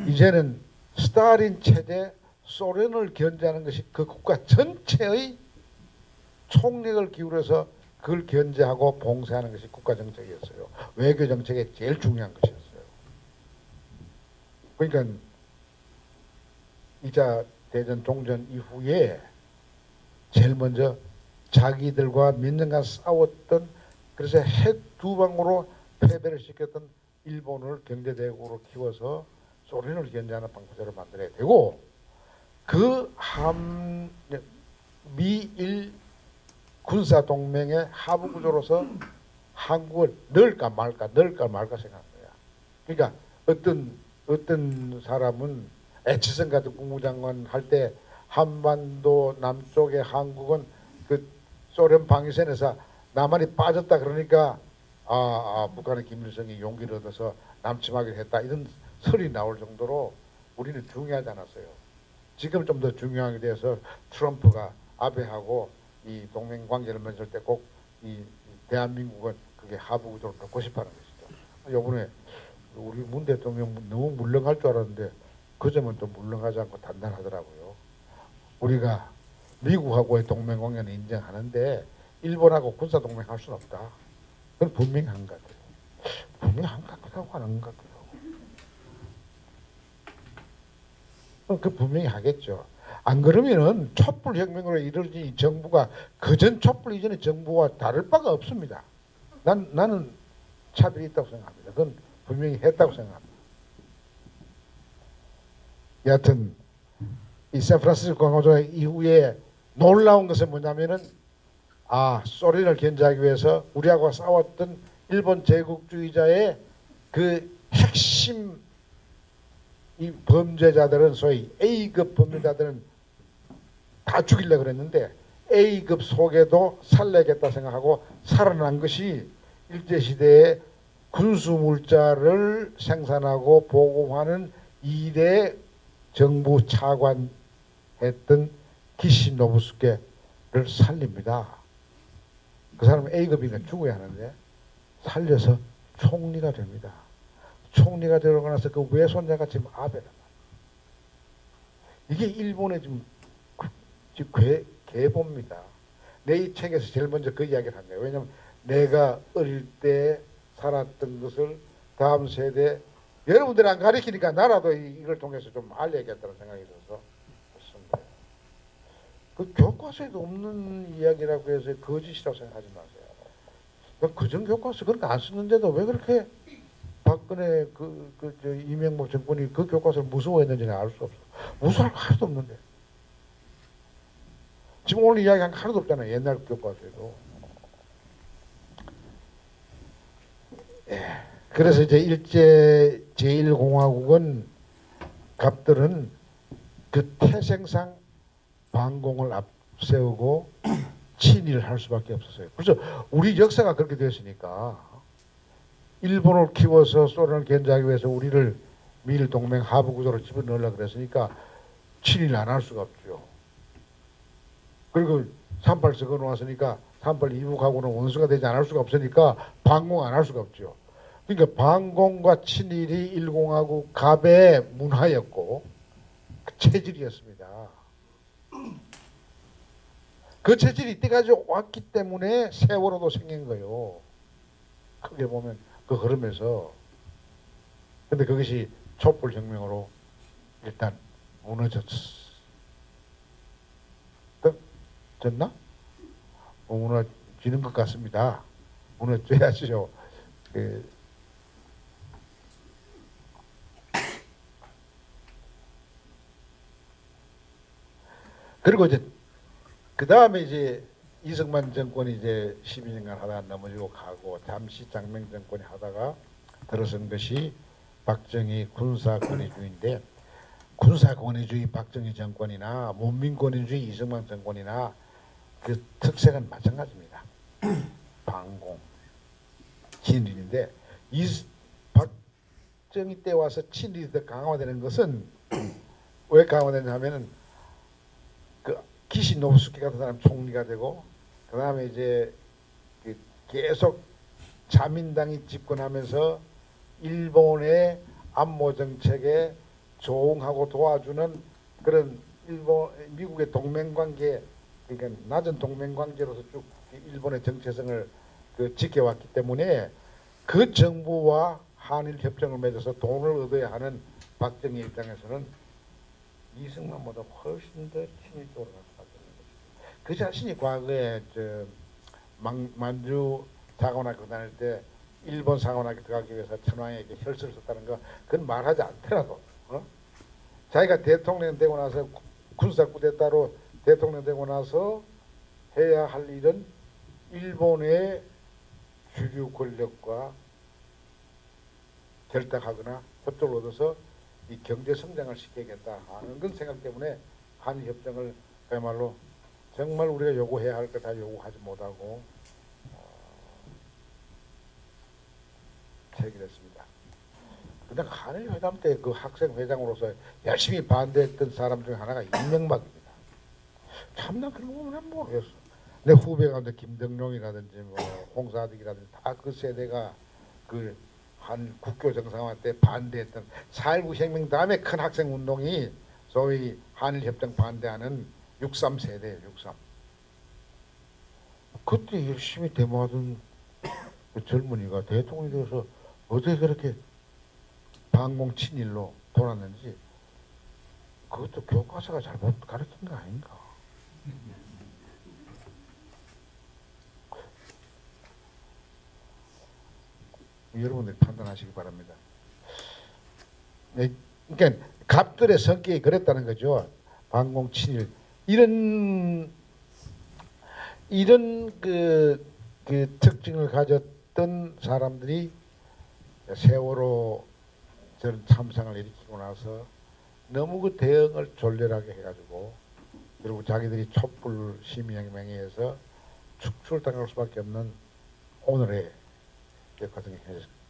이제는 스탈린 체제 소련을 견제하는 것이 그 국가 전체의 총력을 기울여서 그걸 견제하고 봉쇄하는 것이 국가 정책이었어요. 외교 정책의 제일 중요한 것이었어요. 그러니까 2차 대전 종전 이후에 제일 먼저 자기들과 몇 년간 싸웠던 그래서 핵 두 방으로 패배를 시켰던 일본을 경제대국으로 키워서 소련을 견제하는 방패제로 만들어야 되고 그 미일 군사동맹의 하부구조로서 한국을 넣을까 말까 생각한 거야. 그러니까 어떤 사람은 에치슨 같은 국무장관 할 때 한반도 남쪽의 한국은 그 소련 방위선에서 남한이 빠졌다 그러니까 북한의 김일성이 용기를 얻어서 남침하기로 했다 이런 설이 나올 정도로 우리는 중요하지 않았어요. 지금 좀 더 중요하게 돼서 트럼프가 아베하고 이 동맹 관계를 맺을 때 꼭 이 대한민국은 그게 하부구조로 넣고 싶어하는 것이죠. 이번에 우리 문 대통령 너무 물렁할 줄 알았는데 그 점은 또 물렁하지 않고 단단하더라고요. 우리가 미국하고의 동맹 관계는 인정하는데 일본하고 군사 동맹 할 수는 없다. 그건 분명히 한 것 같아요. 분명히 한 것 같기도 하고 안 한 것 같기도 하고. 그 분명히 하겠죠. 안 그러면은 촛불혁명으로 이루어진 이 정부가 그전 촛불 이전의 정부와 다를 바가 없습니다. 나는 차별이 있다고 생각합니다. 그건 분명히 했다고 생각합니다. 여하튼 이 샌프란시스코 강화조약 이후에 놀라운 것은 뭐냐면은 소련을 견제하기 위해서 우리하고 싸웠던 일본 제국주의자의 그 핵심 이 범죄자들은 소위 A급 범죄자들은 다 죽이려고 그랬는데 A급 속에도 살려야겠다 생각하고 살아난 것이 일제시대에 군수물자를 생산하고 보급하는 2대 정부 차관 했던 기시노부스케를 살립니다. 그 사람은 A급이니까 죽어야 하는데 살려서 총리가 됩니다. 총리가 되고 나서 그 외손자가 지금 아베라. 이게 일본의 지금 계보입니다. 내 이 책에서 제일 먼저 그 이야기를 한 거예요. 왜냐하면 내가 어릴 때 살았던 것을 다음 세대 여러분들이 안 가르치니까 나라도 이걸 통해서 좀 알려야겠다는 생각이 들어서 그렇습니다. 그 교과서에도 없는 이야기라고 해서 거짓이라고 생각하지 마세요. 그전 교과서 그렇게 안 쓰는데도 왜 그렇게 박근혜 이명박 정권이 그 교과서를 무서워했는지는 알 수 없어. 무서워할 거 하나도 없는데. 지금 오늘 이야기한 거 하나도 없잖아요. 옛날 교과서에도. 그래서 이제 일제 제1공화국은 갑들은 그 태생상 반공을 앞세우고 친일을 할 수밖에 없었어요. 그래서 우리 역사가 그렇게 됐으니까 일본을 키워서 소련을 견제하기 위해서 우리를 미일 동맹 하부 구조로 집어넣으려고 그랬으니까 친일 안 할 수가 없죠. 그리고 38 적어 놓았으니까 38 이북하고는 원수가 되지 않을 수가 없으니까 반공 안 할 수가 없죠. 그러니까 반공과 친일이 일공하고 갑의 문화였고 그 체질이었습니다. 그 체질이 이때까지 왔기 때문에 세월호도 생긴 거예요. 크게 보면 그 흐름에서. 근데 그것이 촛불혁명으로 일단 무너졌어. 졌나? 무너지는 것 같습니다. 무너져야죠. 그리고 이제 그 다음에 이제 이승만 정권이 이제 12년간 하다가 넘어지고 가고 잠시 장명 정권이 하다가 들어선 것이 박정희 군사권위주의인데 군사권위주의 박정희 정권이나 문민권위주의 이승만 정권이나 그 특색은 마찬가지입니다. 반공, 친일인데 박정희 때 와서 친일이 더 강화되는 것은 왜 강화되냐면은 그 기시노부스키 같은 사람 총리가 되고 그 다음에 이제 계속 자민당이 집권하면서 일본의 안보 정책에 조응하고 도와주는 그런 미국의 동맹관계, 그러니까 낮은 동맹관계로서 쭉 일본의 정체성을 지켜왔기 때문에 그 정부와 한일 협정을 맺어서 돈을 얻어야 하는 박정희 입장에서는 이승만보다 훨씬 더 친일적으로 갈 수밖에 없는 것이죠. 그 자신이 과거에 만주 사관학교 다닐 때 일본 사관학교 들어가기 위해서 천황에게 혈서를 썼다는 거 그건 말하지 않더라도 자기가 대통령 되고 나서 군사 쿠데타로 대통령 되고 나서 해야 할 일은 일본의 주류 권력과 결탁하거나 협조를 얻어서 이 경제 성장을 시켜야겠다 하는 건 생각 때문에 한일 협정을 그야말로 정말 우리가 요구해야 할 거 다 요구하지 못하고 체결했습니다. 그냥 한일 회담 때 그 학생 회장으로서 열심히 반대했던 사람 중에 하나가 이명박입니다. 참나 그런 거 보면 모르겠어. 내 후배 가운데 김덕룡이라든지 뭐 홍사득이라든지 다 그 세대가 그 한 국교 정상화 때 반대했던 4.19 혁명 다음에 큰 학생 운동이 소위 한일협정 반대하는 63 세대예요. 63. 그때 열심히 데모하던 그 젊은이가 대통령이 되어서 어떻게 그렇게 반공 친일로 돌았는지 그것도 교과서가 잘못 가르친 거 아닌가. 여러분들이 판단하시기 바랍니다. 네, 그러니까 갑들의 성격이 그랬다는 거죠. 반공 친일 이런 그 특징을 가졌던 사람들이 세월호 저런 참상을 일으키고 나서 너무 그 대응을 졸렬하게 해가지고 그리고 자기들이 촛불 시민혁명에 의해서 축출당할 수밖에 없는 오늘의 과정에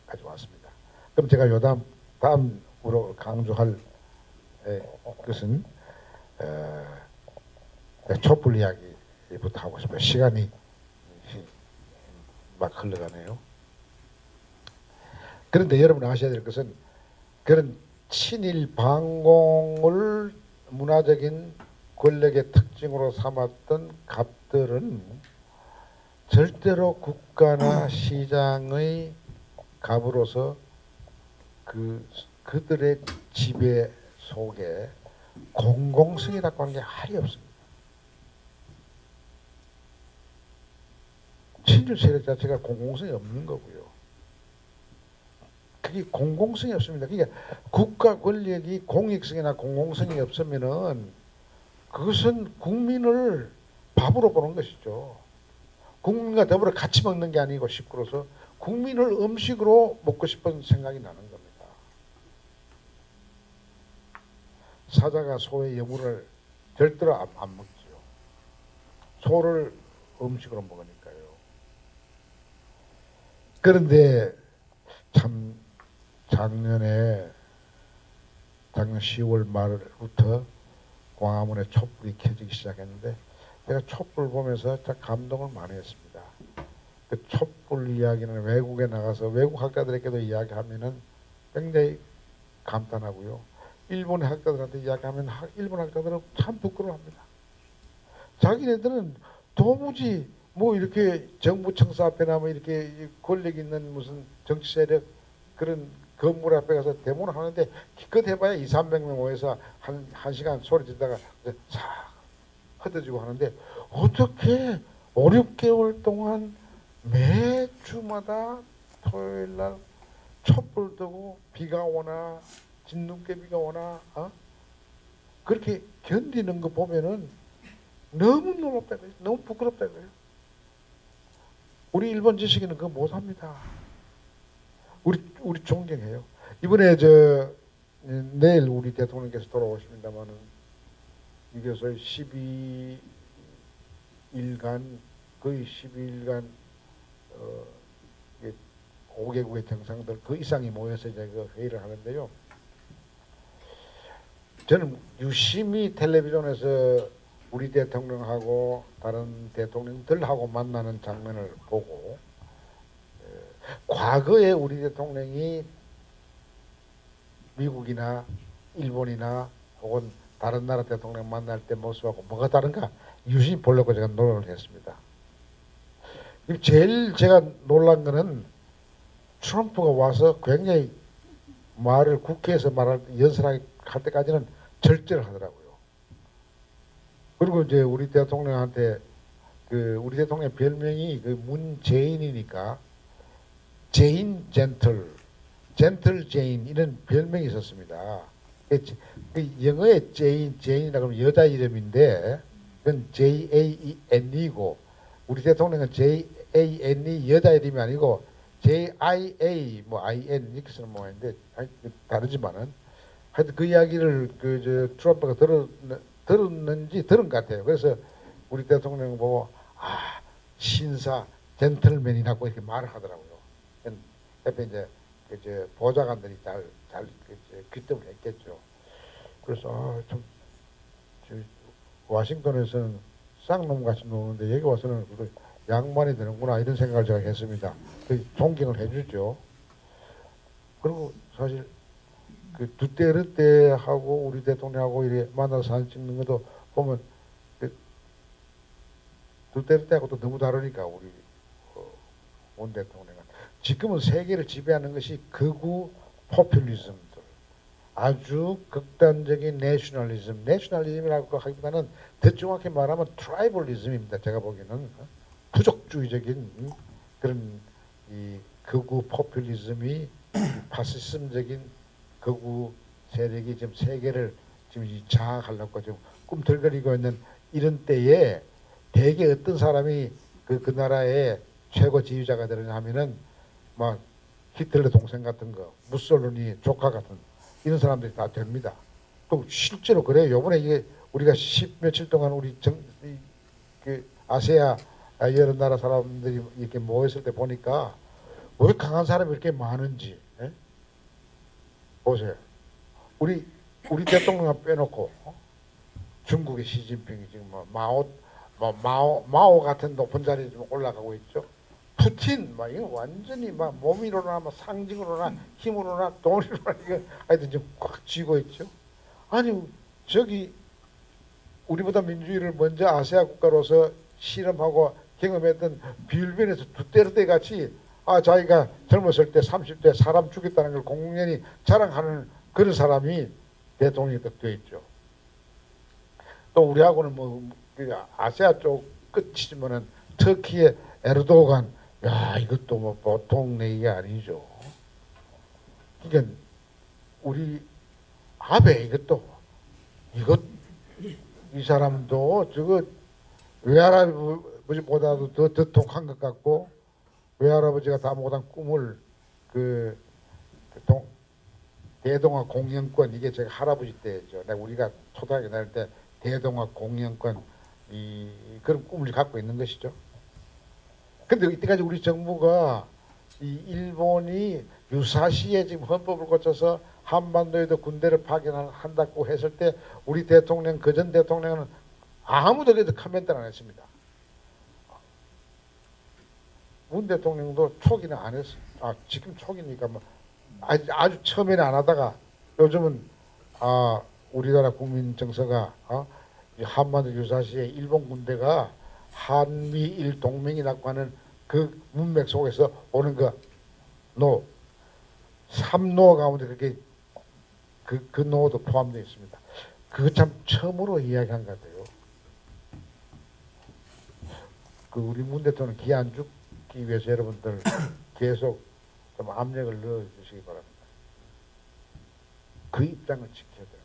가져왔습니다. 그럼 제가 다음으로 강조할 것은 촛불 이야기부터 하고 싶어요. 시간이 막 흘러가네요. 그런데 여러분 아셔야 될 것은 그런 친일 반공을 문화적인 권력의 특징으로 삼았던 갑들은 절대로 국가나 시장의 갑으로서 그들의 지배 속에 공공성이라고 하는 게 할이 없습니다. 친일 세력 자체가 공공성이 없는 거고요. 그게 공공성이 없습니다. 그러니까 국가 권력이 공익성이나 공공성이 없으면은 그것은 국민을 밥으로 보는 것이죠. 국민과 더불어 같이 먹는 게 아니고 시끄러워서 국민을 음식으로 먹고 싶은 생각이 나는 겁니다. 사자가 소의 여물을 절대로 안 먹지요. 소를 음식으로 먹으니까요. 그런데 참 작년 10월 말부터 광화문에 촛불이 켜지기 시작했는데 제가 촛불 보면서 참 감동을 많이 했습니다. 그 촛불 이야기는 외국에 나가서 외국 학자들에게도 이야기하면은 굉장히 감탄하고요. 일본 학자들한테 이야기하면 일본 학자들은 참 부끄러워합니다. 자기네들은 도무지 뭐 이렇게 정부 청사 앞에나 뭐 이렇게 권력 있는 무슨 정치 세력 그런 건물 앞에 가서 데모를 하는데 기껏 해봐야 200~300명 모여서 한 시간 소리 지르다가 싹 흩어지고 하는데 어떻게 5~6개월 동안 매주마다 토요일날 촛불 뜨고 비가 오나 진눈깨비가 오나 그렇게 견디는 거 보면은 너무 놀랍다고요. 너무 부끄럽다고요. 우리 일본 지식인은 그거 못합니다. 우리 존경해요. 이번에 내일 우리 대통령께서 돌아오십니다만은 이게 소위 12일간 거의 12일간 5개국의 정상들 그 이상이 모여서 이제 그 회의를 하는데요. 저는 유심히 텔레비전에서 우리 대통령하고 다른 대통령들하고 만나는 장면을 보고 과거에 우리 대통령이 미국이나 일본이나 혹은 다른 나라 대통령 만날 때 모습하고 뭐가 다른가 유심히 보려고 제가 노력을 했습니다. 제일 제가 놀란 거는 트럼프가 와서 굉장히 말을 국회에서 연설할 때까지는 절제를 하더라고요. 그리고 이제 우리 대통령한테 우리 대통령 별명이 문재인이니까 제인 젠틀 제인 이런 별명이 있었습니다. 영어의 제인이라고 하면 여자 이름인데 그건 JAN이고 우리 대통령은 JAN이 여자 이름이 아니고 JIA 뭐 IN 이렇게 쓰는 모양인데 다르지만은 하여튼 그 이야기를 트럼프가 들었는지 들은 것 같아요. 그래서 우리 대통령 보고 신사 젠틀맨이라고 이렇게 말을 하더라고요. 옆에 이제 보좌관들이 잘 귀뜸을 했겠죠. 그래서 좀 워싱턴에서는 쌍놈같이 노는데 여기 와서는 양반이 되는구나 이런 생각을 제가 했습니다. 존경을 해주죠. 그리고 사실 두테르테하고 우리 대통령하고 이렇게 만나서 사진 찍는 것도 보면 두테르테하고 또 너무 다르니까 우리 문 대통령은 지금은 세계를 지배하는 것이 극우 포퓰리즘들 아주 극단적인 내셔널리즘이라고 하기보다는 더 정확히 말하면 트라이벌리즘입니다. 제가 보기에는 부족주의적인 그런 이 극우 포퓰리즘이 파시즘적인 극우 세력이 지금 세계를 지금 장악하려고 지금 꿈틀거리고 있는 이런 때에 대개 어떤 사람이 그 나라의 최고 지휘자가 되느냐 하면은 막 히틀러 동생 같은 거, 무솔리니 조카 같은 이런 사람들이 다 됩니다. 또 실제로 그래요. 요번에 이게 우리가 10며칠 동안 우리 아시아 여러 나라 사람들이 이렇게 모였을 때 보니까 왜 강한 사람이 이렇게 많은지 보세요. 우리 대통령 빼놓고 중국의 시진핑이 지금 마오 같은 높은 자리에 좀 올라가고 있죠. 푸틴 이거 완전히 몸으로나 상징으로나 힘으로나 돈으로나 이거 하여튼 지금 꽉 쥐고 있죠. 아니 저기 우리보다 민주주의를 먼저 아시아 국가로서 실험하고 경험했던 빌빈에서 두테르테 같이 자기가 젊었을 때 30대 사람 죽였다는 걸 공연히 자랑하는 그런 사람이 대통령이 되어 있죠. 또 우리하고는 아시아 쪽 끝이지만은 터키의 에르도간 이것도 보통 얘기가 아니죠. 그러니까 우리 아베 이 사람도 외할아버지보다도 더 독한 것 같고 외할아버지가 다 못한 꿈을 대동아 공영권 이게 제가 할아버지 때죠. 우리가 초등학교 다닐 때 대동아 공영권 그런 꿈을 갖고 있는 것이죠. 근데 이때까지 우리 정부가 이 일본이 유사시에 지금 헌법을 고쳐서 한반도에도 군대를 파견한다고 했을 때 우리 대통령, 그전 대통령은 아무도 그래도 커멘트를 안 했습니다. 문 대통령도 초기는 안 했어. 지금 초기니까 뭐 아주 처음에는 안 하다가 요즘은 우리나라 국민 정서가 한반도 유사시에 일본 군대가 한미일 동맹이라고 하는 그 문맥 속에서 오는 거 노, 3노 가운데 그렇게 그 노도 포함되어 있습니다. 그거 참 처음으로 이야기한 것 같아요. 그 우리 문 대통령 기 안 죽기 위해서 여러분들 계속 좀 압력을 넣어주시기 바랍니다. 그 입장을 지켜야 되는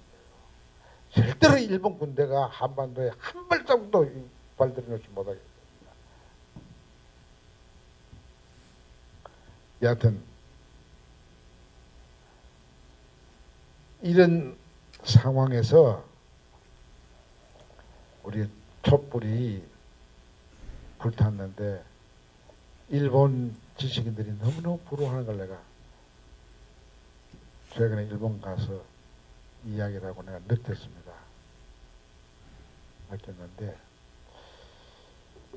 거예요. 절대로 일본 군대가 한반도에 한 발자국도 발들여놓지 못하겠습니다. 여하튼 이런 상황에서 우리 촛불이 불탔는데 일본 지식인들이 너무너무 부러워하는 걸 내가 최근에 일본 가서 이야기를 하고 내가 느꼈습니다. 느꼈는데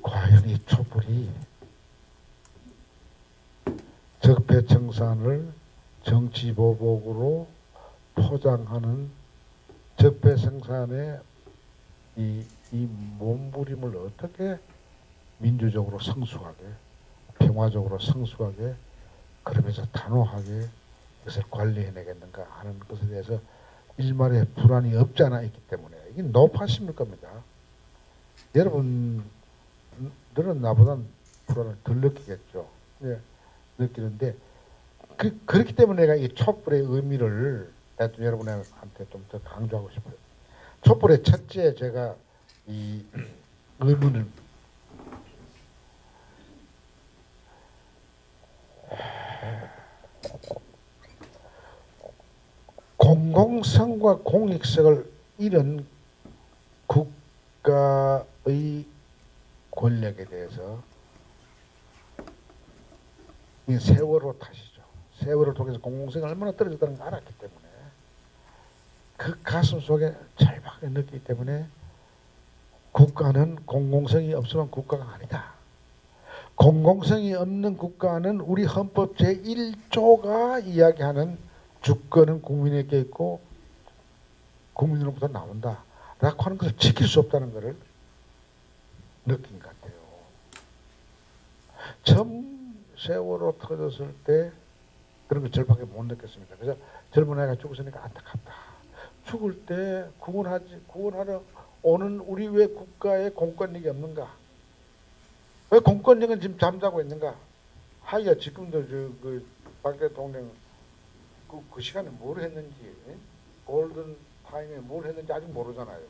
과연 이 촛불이 적폐청산을 정치보복으로 포장하는 적폐청산의 이 몸부림을 어떻게 민주적으로 성숙하게, 평화적으로 성숙하게, 그러면서 단호하게 이것을 관리해내겠는가 하는 것에 대해서 일말의 불안이 없지 않아 있기 때문에 이게 높아심일 겁니다. 여러분들은 나보다 불안을 덜 느끼겠죠. 예, 느끼는데 그렇기 때문에 내가 이 촛불의 의미를 여러분한테 좀 더 강조하고 싶어요. 촛불의 첫째 제가 이 의문을 공공성과 공익성을 잃은 국가의 권력에 대해서 이 세월호 탓이죠. 세월호를 통해서 공공성이 얼마나 떨어졌다는 걸 알았기 때문에 그 가슴 속에 절박하게 느끼기 때문에 국가는 공공성이 없으면 국가가 아니다. 공공성이 없는 국가는 우리 헌법 제1조가 이야기하는 주권은 국민에게 있고 국민으로부터 나온다 라고 하는 것을 지킬 수 없다는 것을 느낀 것 같아요. 처음 세월호 터졌을 때 그런 걸 절박하게 못 느꼈습니다. 그래서 젊은 아이가 죽었으니까 안타깝다. 죽을 때 구원하러 오는 우리 왜 국가에 공권력이 없는가? 왜 공권력은 지금 잠자고 있는가? 하여 지금도 박 대통령 그 시간에 뭘 했는지, 골든 타임에 뭘 했는지 아직 모르잖아요.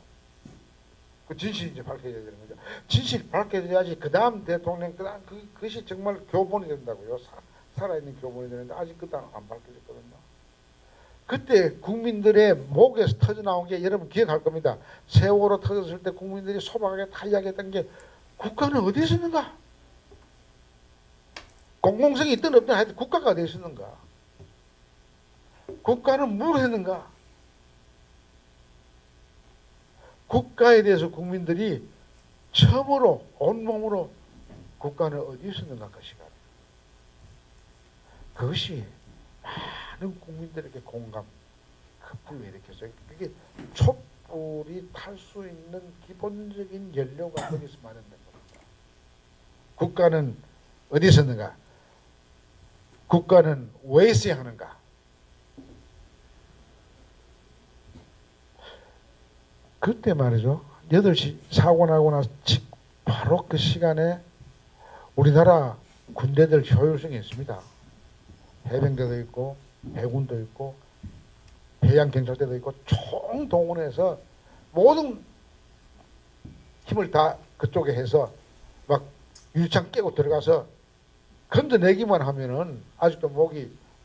그 진실이 이제 밝혀져야 되는 거죠. 진실이 밝혀져야지 그 다음 대통령, 그것이 정말 교본이 된다고요. 살아있는 교본이 되는데 아직 그 다음 안 밝혀졌거든요. 그때 국민들의 목에서 터져나온 게 여러분 기억할 겁니다. 세월호 터졌을 때 국민들이 소박하게 다 이야기했던 게 국가는 어디에 있었는가? 공공성이 있든 없든 하여튼 국가가 어디에 있었는가? 국가는 뭘 했는가? 국가에 대해서 국민들이 처음으로 온몸으로 국가는 어디에 있었는가 그 시간. 그것이 많은 국민들에게 공감, 그 불로 일으켰어요. 그게 촛불이 탈 수 있는 기본적인 연료가 거기서 마련된 겁니다. 국가는 어디 있었는가? 국가는 왜 있어야 하는가? 그때 말이죠. 8시 사고 나고 나서 바로 그 시간에 우리나라 군대들 효율성이 있습니다. 해병대도 있고 해군도 있고 해양경찰대도 있고 총동원해서 모든 힘을 다 그쪽에 해서 막 유리창 깨고 들어가서 건져내기만 하면은 아직도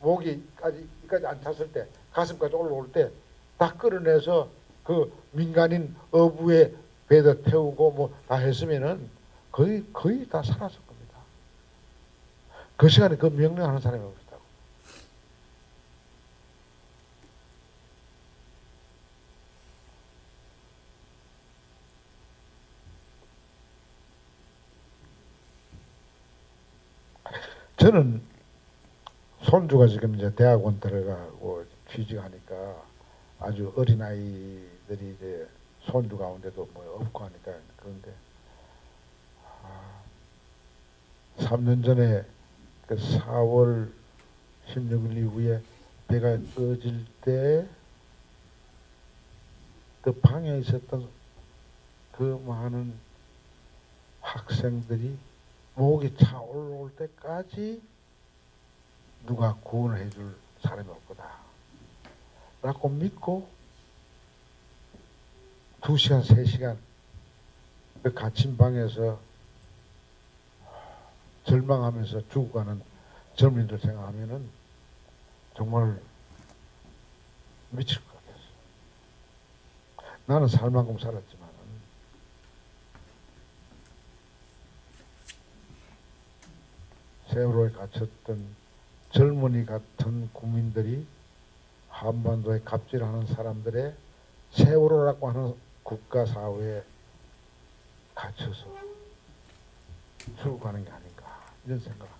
목이까지 안 찼을 때 가슴까지 올라올 때 다 끌어내서 그 민간인 어부의 배에다 태우고 뭐 다 했으면은 거의 다 살았을 겁니다. 그 시간에 그 명령하는 사람이 없었다고. 저는 손주가 지금 이제 대학원 들어가고 취직하니까 아주 어린 아이들이 이제 손주 가운데도 뭐 없고 하니까 그런데 3년 전에 그 4월 16일 이후에 배가 꺼질 때 그 방에 있었던 그 많은 학생들이 목이 차올라올 때까지 누가 구원을 해줄 사람이 없구나 라고 믿고 2시간 3시간 그 갇힌 방에서 절망하면서 죽어가는 젊은이들 생각하면은 정말 미칠 것 같았어. 나는 살 만큼 살았지만 세월호에 갇혔던 젊은이 같은 국민들이 한반도에 갑질하는 사람들의 세월호라고 하는 국가 사회에 갇혀서 죽어가는 게 아닌가 이런 생각합니다.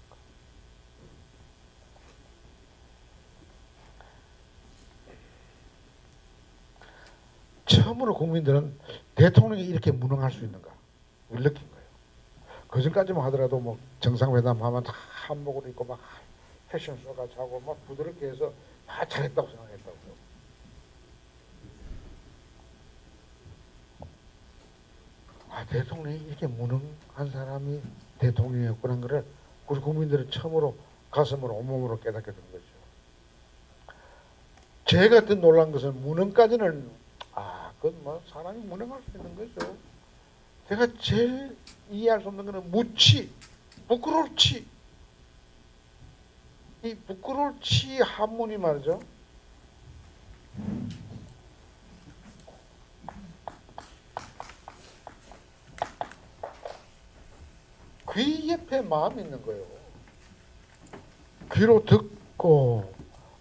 처음으로 국민들은 대통령이 이렇게 무능할 수 있는가 이걸 느낀 거예요. 그전까지만 하더라도 뭐 정상회담 하면 다 한복을 입고 막 패션쇼가 자고 막 부드럽게 해서 다 잘했다고 생각했다고요. 대통령이 이렇게 무능한 사람이 대통령이었구나 거를 우리 국민들은 처음으로 가슴으로 온몸으로 깨닫게 된 거죠. 제 같은 놀란 것은 무능까지는 그건 뭐 사람이 무능할 수 있는 거죠. 제가 제일 이해할 수 없는 것은 무치, 부끄러울 치. 이 부끄러울 치 한문이 말이죠. 귀 옆에 마음이 있는 거예요. 귀로 듣고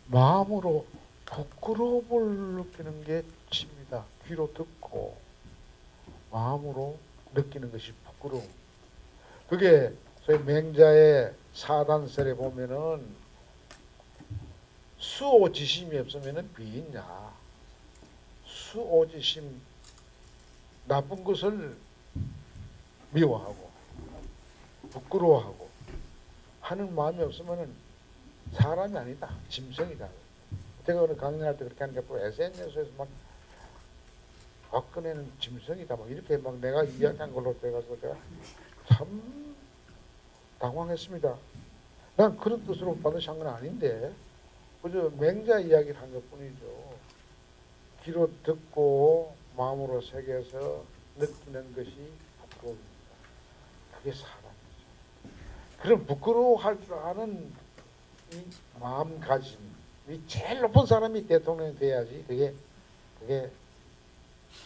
마음으로 부끄러움을 느끼는 게 치입니다. 귀로 듣고 마음으로 느끼는 것이 부끄러움. 그게 저희 맹자의 사단설에 보면은 수오지심이 없으면은 비인냐. 수오지심 나쁜 것을 미워하고 부끄러워하고 하는 마음이 없으면은 사람이 아니다. 짐승이다. 제가 오늘 강연할 때 그렇게 하니까 또 SNS에서 막 박근혜는 짐승이다. 막 이렇게 막 내가 이야기한 걸로 돼가지고 제가 참 당황했습니다. 난 그런 뜻으로 반드시 한 건 아닌데 그저 맹자 이야기를 한 것뿐이죠. 귀로 듣고 마음으로 새겨서 느끼는 것이 부끄러움입니다. 그게 사람이죠. 그런 부끄러워할 줄 아는 이 마음가짐이 제일 높은 사람이 대통령이 돼야지 그게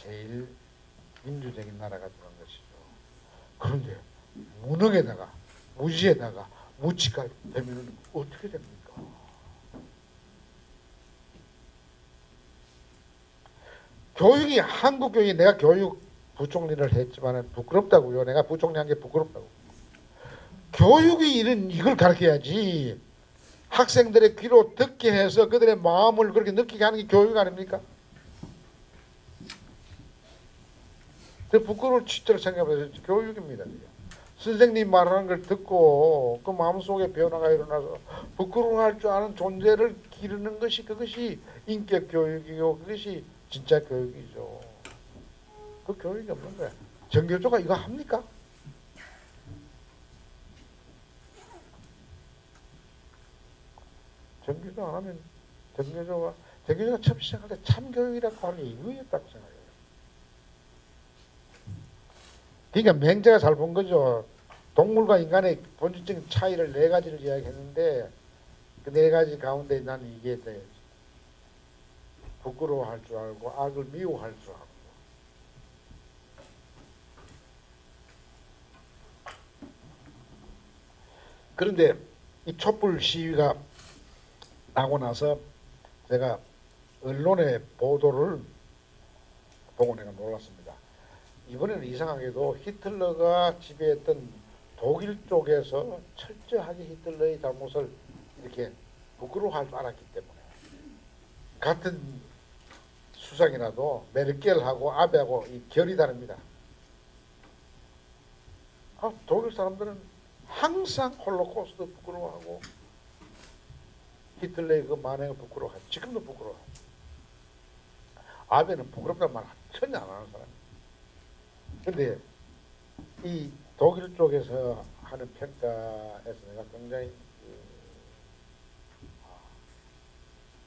제일 민주적인 나라가 되는 것이죠. 그런데 무능에다가 무지에다가 무치가 되면 어떻게 됩니까? 교육이 한국 교육이 내가 교육 부총리를 했지만 부끄럽다고요. 내가 부총리한 게 부끄럽다고. 교육이 이걸 가르쳐야지. 학생들의 귀로 듣게 해서 그들의 마음을 그렇게 느끼게 하는 게 교육 아닙니까? 그 부끄러울 치자를 생각해서 교육입니다. 선생님 말하는 걸 듣고 그 마음속에 변화가 일어나서 부끄러워할 줄 아는 존재를 기르는 것이 그것이 인격 교육이고 그것이 진짜 교육이죠. 그 교육이 없는 거야. 정교조가 이거 합니까? 정교조 안 하면 정교조가 처음 시작할 때 참교육이라고 하는 게 이거였다고 생각해요. 그러니까 맹자가 잘 본 거죠. 동물과 인간의 본질적인 차이를 4가지를 이야기했는데 그 4가지 가운데 나는 이게 부끄러워할 줄 알고 악을 미워할 줄 알고 그런데 이 촛불 시위가 나고 나서 제가 언론의 보도를 보고 내가 놀랐습니다. 이번에는 이상하게도 히틀러가 지배했던 독일 쪽에서 철저하게 히틀러의 잘못을 이렇게 부끄러워할 줄 알았기 때문에, 같은 수상이라도 메르켈하고 아베하고 이 결이 다릅니다. 독일 사람들은 항상 홀로코스트 부끄러워하고 히틀러의 그 만행을 부끄러워하죠. 지금도 부끄러워하죠. 아베는 부끄럽다는 말 전혀 안 하는 사람이에요. 근데 이 독일 쪽에서 하는 평가에서 내가 굉장히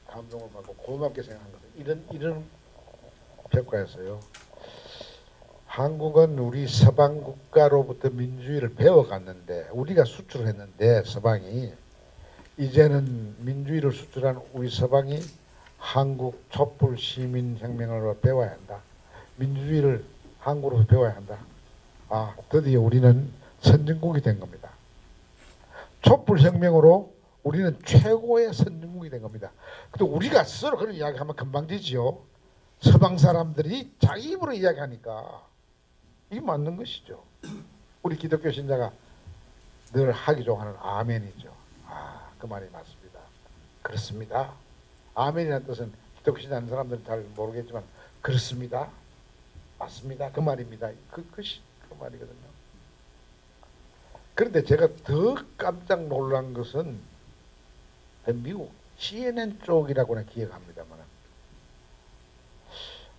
감동을 받고 고맙게 생각한 것은 이런 평가였어요. 한국은 우리 서방 국가로부터 민주주의를 배워갔는데, 우리가 수출했는데 서방이, 이제는 민주주의를 수출한 우리 서방이 한국 촛불 시민혁명으로 배워야 한다. 민주주의를 한국으로서 배워야 한다. 드디어 우리는 선진국이 된 겁니다. 촛불혁명으로 우리는 최고의 선진국이 된 겁니다. 근데 우리가 스스로 그런 이야기하면 금방 되지요. 서방 사람들이 자기 입으로 이야기하니까 이게 맞는 것이죠. 우리 기독교 신자가 늘 하기 좋아하는 아멘이죠. 그 말이 맞습니다. 그렇습니다. 아멘이라는 뜻은 기독교 신자 아는 사람들은 잘 모르겠지만 그렇습니다. 맞습니다. 그 말입니다. 그 말이거든요. 그런데 제가 더 깜짝 놀란 것은 미국 CNN 쪽이라고는 기억합니다만,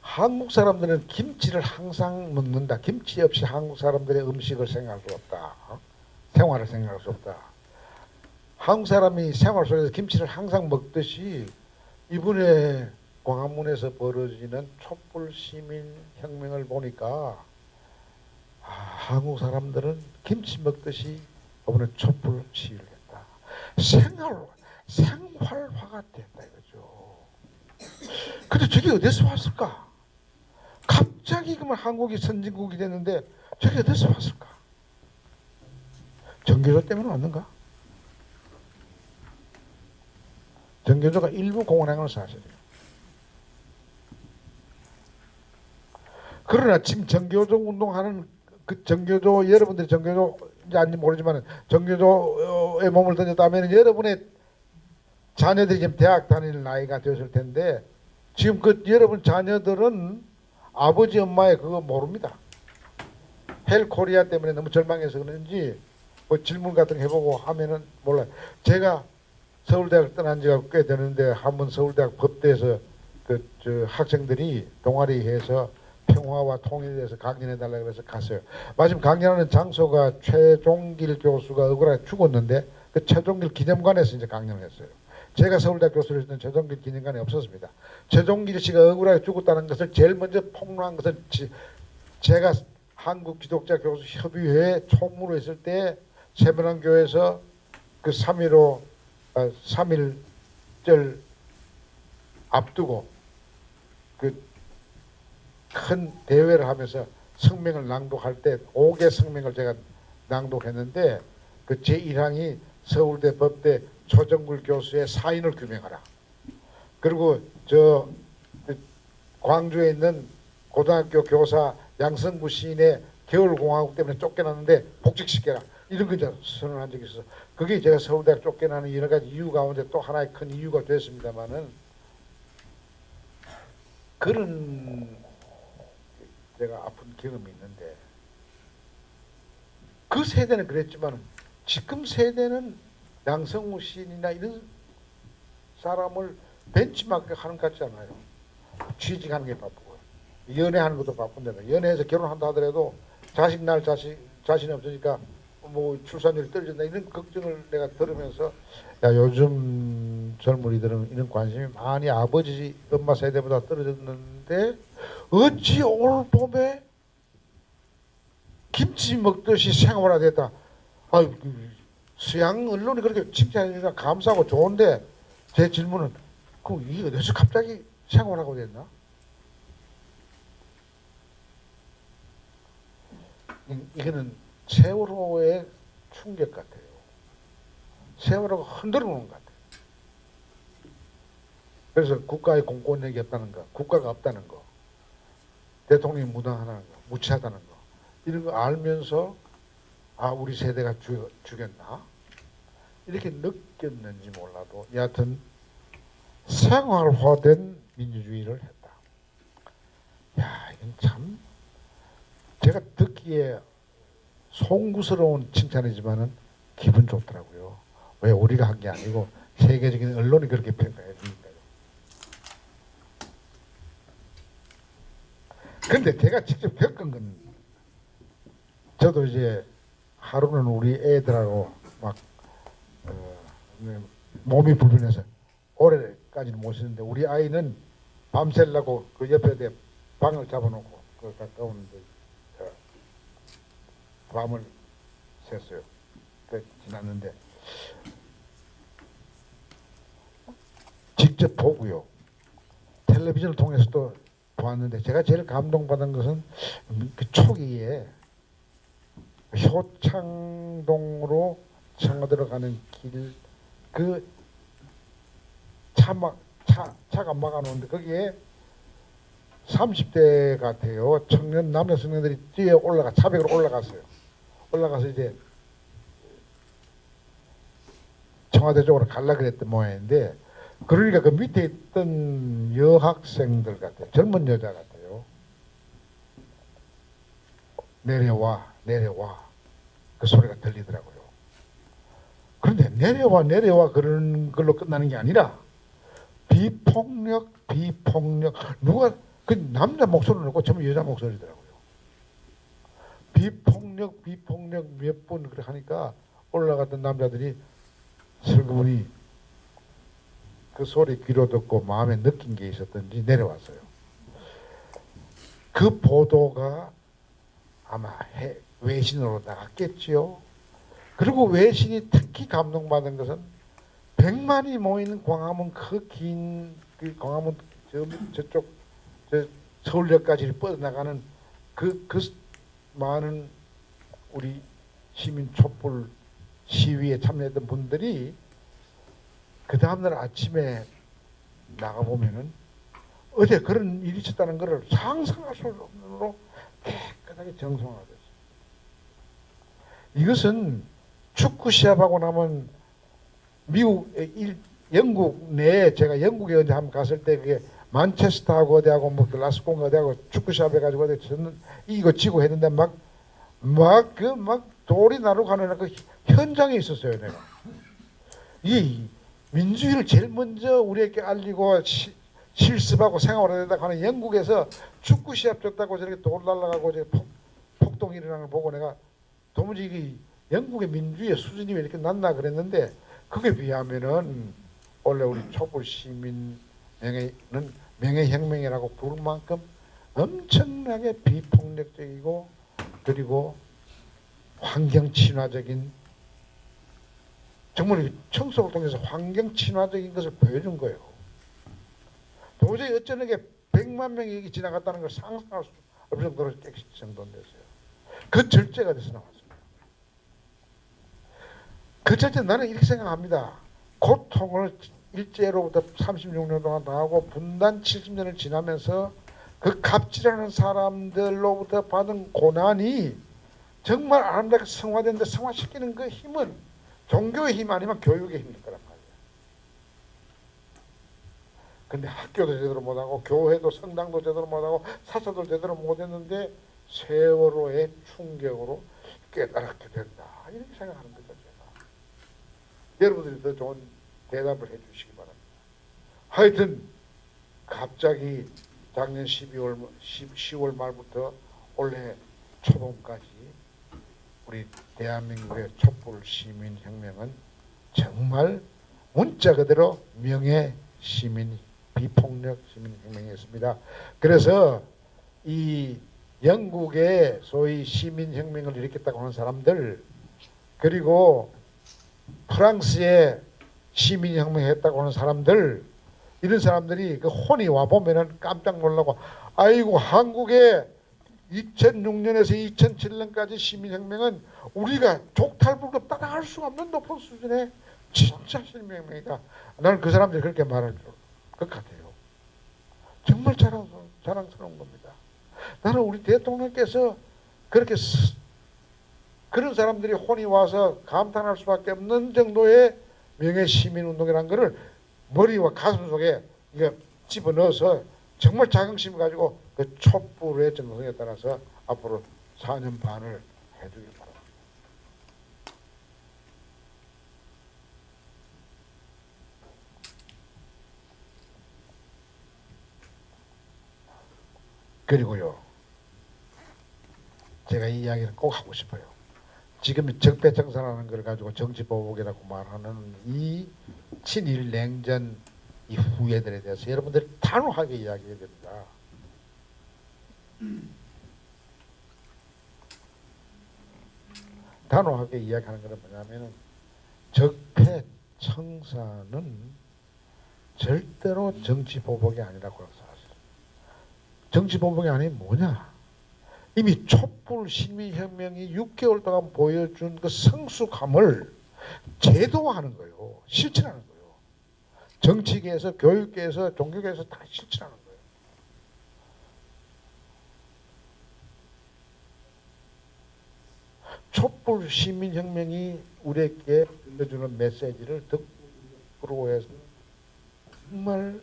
한국 사람들은 김치를 항상 먹는다. 김치 없이 한국 사람들의 음식을 생각할 수 없다. 생활을 생각할 수 없다. 한국 사람이 생활 속에서 김치를 항상 먹듯이 이번에 광화문에서 벌어지는 촛불 시민 혁명을 보니까 한국 사람들은 김치 먹듯이 이번에 촛불 시위를 했다. 생활화가 됐다 이거죠. 근데 저게 어디서 왔을까? 갑자기 그러면 한국이 선진국이 됐는데 저게 어디서 왔을까? 정교조 때문에 왔는가? 정교조가 일부 공헌한 건 사실이에요. 그러나 지금 정교조 운동하는 그 정교조, 여러분들이 정교조인지 아닌지 모르지만 정교조에 몸을 던졌다면 여러분의 자녀들이 지금 대학 다닐 나이가 되었을 텐데, 지금 그 여러분 자녀들은 아버지 엄마의 그거 모릅니다. 헬코리아 때문에 너무 절망해서 그런지 뭐 질문 같은 거 해보고 하면은 몰라요. 제가 서울대학 떠난 지가 꽤 되는데 한번 서울대학 법대에서 저 학생들이 동아리해서 평화와 통일에 대해서 강연해달라고 해서 갔어요. 마침 강연하는 장소가 최종길 교수가 억울하게 죽었는데 그 최종길 기념관에서 이제 강연을 했어요. 제가 서울대학 교수를 했던 최종길 기념관이 없었습니다. 최종길 씨가 억울하게 죽었다는 것을 제일 먼저 폭로한 것은 제가 한국 기독자 교수 협의회 총무로 있을 때 세면안교에서 그 3.1절 앞두고 그 큰 대회를 하면서 성명을 낭독할 때 5개 성명을 제가 낭독했는데 그 제1항이 서울대 법대 조정굴 교수의 사인을 규명하라. 그리고 저 광주에 있는 고등학교 교사 양성구 시인의 겨울공화국 때문에 쫓겨났는데 복직시켜라. 이런 거 선언한 적이 있어서 그게 제가 서울대학 쫓겨나는 여러 가지 이유 가운데 또 하나의 큰 이유가 됐습니다만은, 그런 제가 아픈 경험이 있는데, 그 세대는 그랬지만 지금 세대는 양성우 시인이나 이런 사람을 벤치마크 하는 것 같지 않아요. 취직하는 게 바쁘고 연애하는 것도 바쁜데, 연애해서 결혼한다 하더라도 자식 낳을 자신이 없으니까 뭐 출산율이 떨어진다 이런 걱정을 내가 들으면서, 요즘 젊은이들은 이런 관심이 많이 아버지 엄마 세대보다 떨어졌는데 어찌 올 봄에 김치 먹듯이 생활화됐다. 서양 언론이 그렇게 칭찬해주니까 감사하고 좋은데, 제 질문은 그럼 이게 어디서 갑자기 생활하고 됐나? 이거는 세월호의 충격 같아요. 세월호가 흔들어 놓은 것 같아요. 그래서 국가의 공권력이 없다는 거, 국가가 없다는 거, 대통령이 무당하다는 거, 무치하다는 거, 이런 거 알면서 아 우리 세대가 죽였나? 이렇게 느꼈는지 몰라도 여하튼 생활화된 민주주의를 했다. 야 이건 참 제가 듣기에 송구스러운 칭찬이지만은 기분 좋더라고요. 왜 우리가 한 게 아니고 세계적인 언론이 그렇게 평가해 주니까요. 근데 제가 직접 겪은 건 저도 이제 하루는 우리 애들하고 막 몸이 불편해서 올해까지는 못 쉬는데 우리 아이는 밤새려고 그 옆에 방을 잡아놓고 그 가까운 밤을 샜어요. 그 지났는데 직접 보고요. 텔레비전을 통해서도 보았는데 제가 제일 감동받은 것은 그 초기에 효창동으로 청와대로 가는 길 그 차가 막아놓는데 거기에 30대 같아요. 남자 청년들이 뒤에 차벽으로 올라갔어요. 올라가서 이제 청와대 쪽으로 가려고 그랬던 모양인데 그러니까 그 밑에 있던 여학생들 같아요. 젊은 여자 같아요. 내려와 그 소리가 들리더라고요. 그런데 내려와 그런 걸로 끝나는 게 아니라 비폭력 누가 그 남자 목소리를 넣고 전부 여자 목소리더라고요. 비폭력 몇 번 그렇게 하니까 올라갔던 남자들이 슬그머니 그 소리 귀로 듣고 마음에 느낀 게 있었던지 내려왔어요. 그 보도가 아마 외신으로 나갔겠지요. 그리고 외신이 특히 감동받은 것은 100만이 모이는 광화문 그 광화문 저쪽 서울역까지 뻗어나가는 그 많은 우리 시민 촛불 시위에 참여했던 분들이 그 다음날 아침에 나가보면은 어제 그런 일이 있었다는 것을 상상할 수 없는 정도로 깨끗하게 정성화가 됐어요. 이것은 축구 시합하고 나면 영국 내에 제가 영국에 언제 한번 갔을 때 그게 만체스터하고 어디하고 뭐 글라스고인가 어디하고 축구 시합 해가지고 어디 이거 지고 했는데 막 돌이 나르고 하는 그 현장에 있었어요. 내가 이 민주주의를 제일 먼저 우리에게 알리고 실습하고 생활하다 하는 영국에서 축구 시합 졌다고 저렇게 돌 날아가고 폭동이 일어나는 걸 보고 내가 도무지 이게 영국의 민주주의의 수준이 왜 이렇게 낮나 그랬는데 그게 비하면은 원래 우리 촛불 시민 명예혁명이라고 부를 만큼 엄청나게 비폭력적이고 그리고 환경 친화적인 정말 청소를 통해서 환경 친화적인 것을 보여준 거예요. 도저히 어쩌는 게 100만 명이 지나갔다는 걸 상상할 수 없을 정도로 깨끗이 정돈됐어요. 그 절제가 돼서 나왔습니다. 그 절제 나는 이렇게 생각합니다. 고통을 일제로부터 36년 동안 당하고 분단 70년을 지나면서 그 갑질하는 사람들로부터 받은 고난이 정말 아름답게 성화되는데 성화시키는 그 힘은 종교의 힘 아니면 교육의 힘일 거란 말이에요. 근데 학교도 제대로 못하고 교회도 성당도 제대로 못하고 사서도 제대로 못했는데 세월호의 충격으로 깨달았게 된다. 이렇게 생각하는 거죠. 제가. 여러분들이 더 좋은 대답을 해주시기 바랍니다. 하여튼 갑자기 작년 10월 말부터 올해 초봄까지 우리 대한민국의 촛불 시민혁명은 정말 문자 그대로 명예 시민 비폭력 시민혁명이었습니다. 그래서 이 영국의 소위 시민혁명을 일으켰다고 하는 사람들 그리고 프랑스의 시민혁명을 했다고 하는 사람들 이런 사람들이 그 혼이 와보면은 깜짝 놀라고 아이고 한국의 2006년에서 2007년까지 시민혁명은 우리가 족탈불급 따라갈 수 없는 높은 수준의 진짜 실명명이다. 나는 그 사람들이 그렇게 말할 것 같아요. 정말 자랑스러운 겁니다. 나는 우리 대통령께서 그렇게 그런 사람들이 혼이 와서 감탄할 수밖에 없는 정도의 명예 시민운동이라는 것을 머리와 가슴 속에 이거 집어넣어서 정말 자긍심을 가지고 그 촛불의 정성에 따라서 앞으로 4년 반을 해주길 바랍니다. 그리고요, 제가 이 이야기를 꼭 하고 싶어요. 지금 적폐청산하는 걸 가지고 정치보복이라고 말하는 이 친일 냉전 이 후예들에 대해서 여러분들이 단호하게 이야기해야 됩니다. 단호하게 이야기하는 것은 뭐냐면은 적폐청산은 절대로 정치보복이 아니라고 생각합니다. 정치보복이 아니면 뭐냐? 이미 촛불 시민혁명이 6개월 동안 보여준 그 성숙함을 제도화하는 거예요. 실천하는 거예요. 정치계에서, 교육계에서, 종교계에서 다 실천하는 거예요. 촛불 시민혁명이 우리에게 들려주는 메시지를 듣고 해서 정말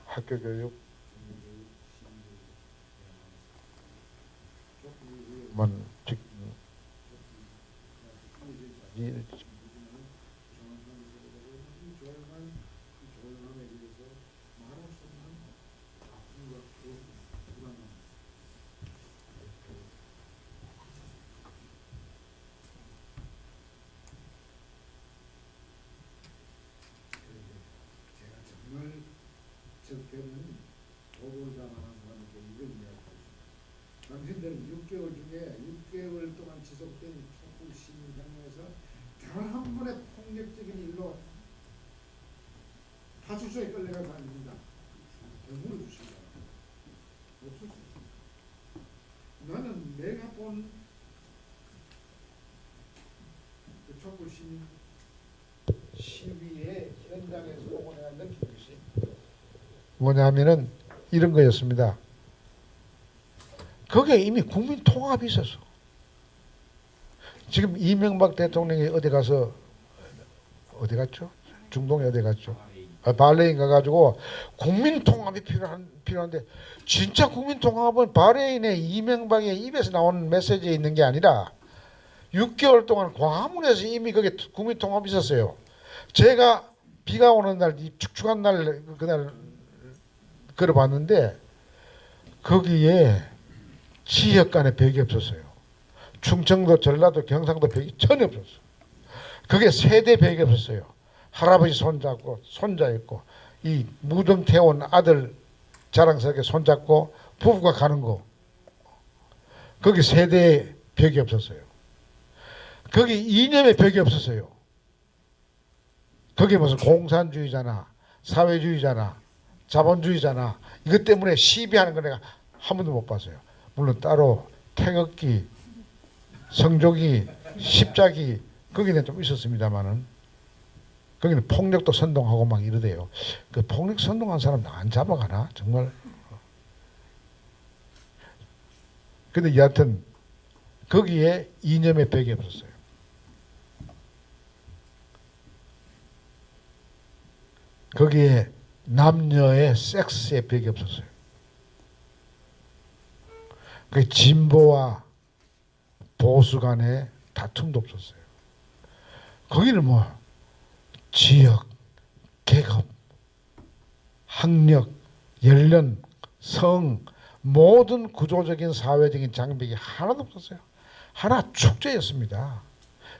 학교교육 적폐는 보고자만한 사람에게 이걸 이야기하고 당신들은 6개월 중에 6개월 동안 지속된 촛불 시민혁명에서 단 한 번의 폭력적인 일로 파출소에 끌려가서 아닙니다. 병으로 주시다. 없을 수 있습니다. 나는 내가 본 그 촛불 시위의 현장에서 보고 내가 느낀 것이 뭐냐면은 이런 거였습니다. 거기에 이미 국민 통합이 있었어. 지금 이명박 대통령이 어디 가서 어디 갔죠? 중동에 어디 갔죠? 바레인 가가지고 국민 통합이 필요한데 진짜 국민 통합은 바레인의 이명박의 입에서 나오는 메시지에 있는 게 아니라 6개월 동안 광화문에서 이미 그게 국민 통합이 있었어요. 제가 비가 오는 날, 이 축축한 날 그날 걸어봤는데 거기에 지역 간에 벽이 없었어요. 충청도, 전라도, 경상도 벽이 전혀 없었어요. 그게 세대 벽이 없었어요. 할아버지 손잡고 손자 있고 이 무등 태운 아들 자랑스럽게 손잡고 부부가 가는 거. 거기 세대 벽이 없었어요. 거기 이념의 벽이 없었어요. 거기 무슨 공산주의자나 사회주의자나 자본주의자나 이것 때문에 시비하는 거 내가 한 번도 못 봤어요. 물론 따로 태극기, 성조기, 십자기 거기는 좀 있었습니다만은 거기는 폭력도 선동하고 막 이러대요. 그 폭력 선동한 사람 안 잡아가나 정말. 근데 여하튼 거기에 이념의 벽이 없었어요. 거기에 남녀의 섹스의 벽이 없었어요. 그 진보와 보수 간의 다툼도 없었어요. 거기는 뭐 지역, 계급, 학력, 연령, 성 모든 구조적인 사회적인 장벽이 하나도 없었어요. 하나 축제였습니다.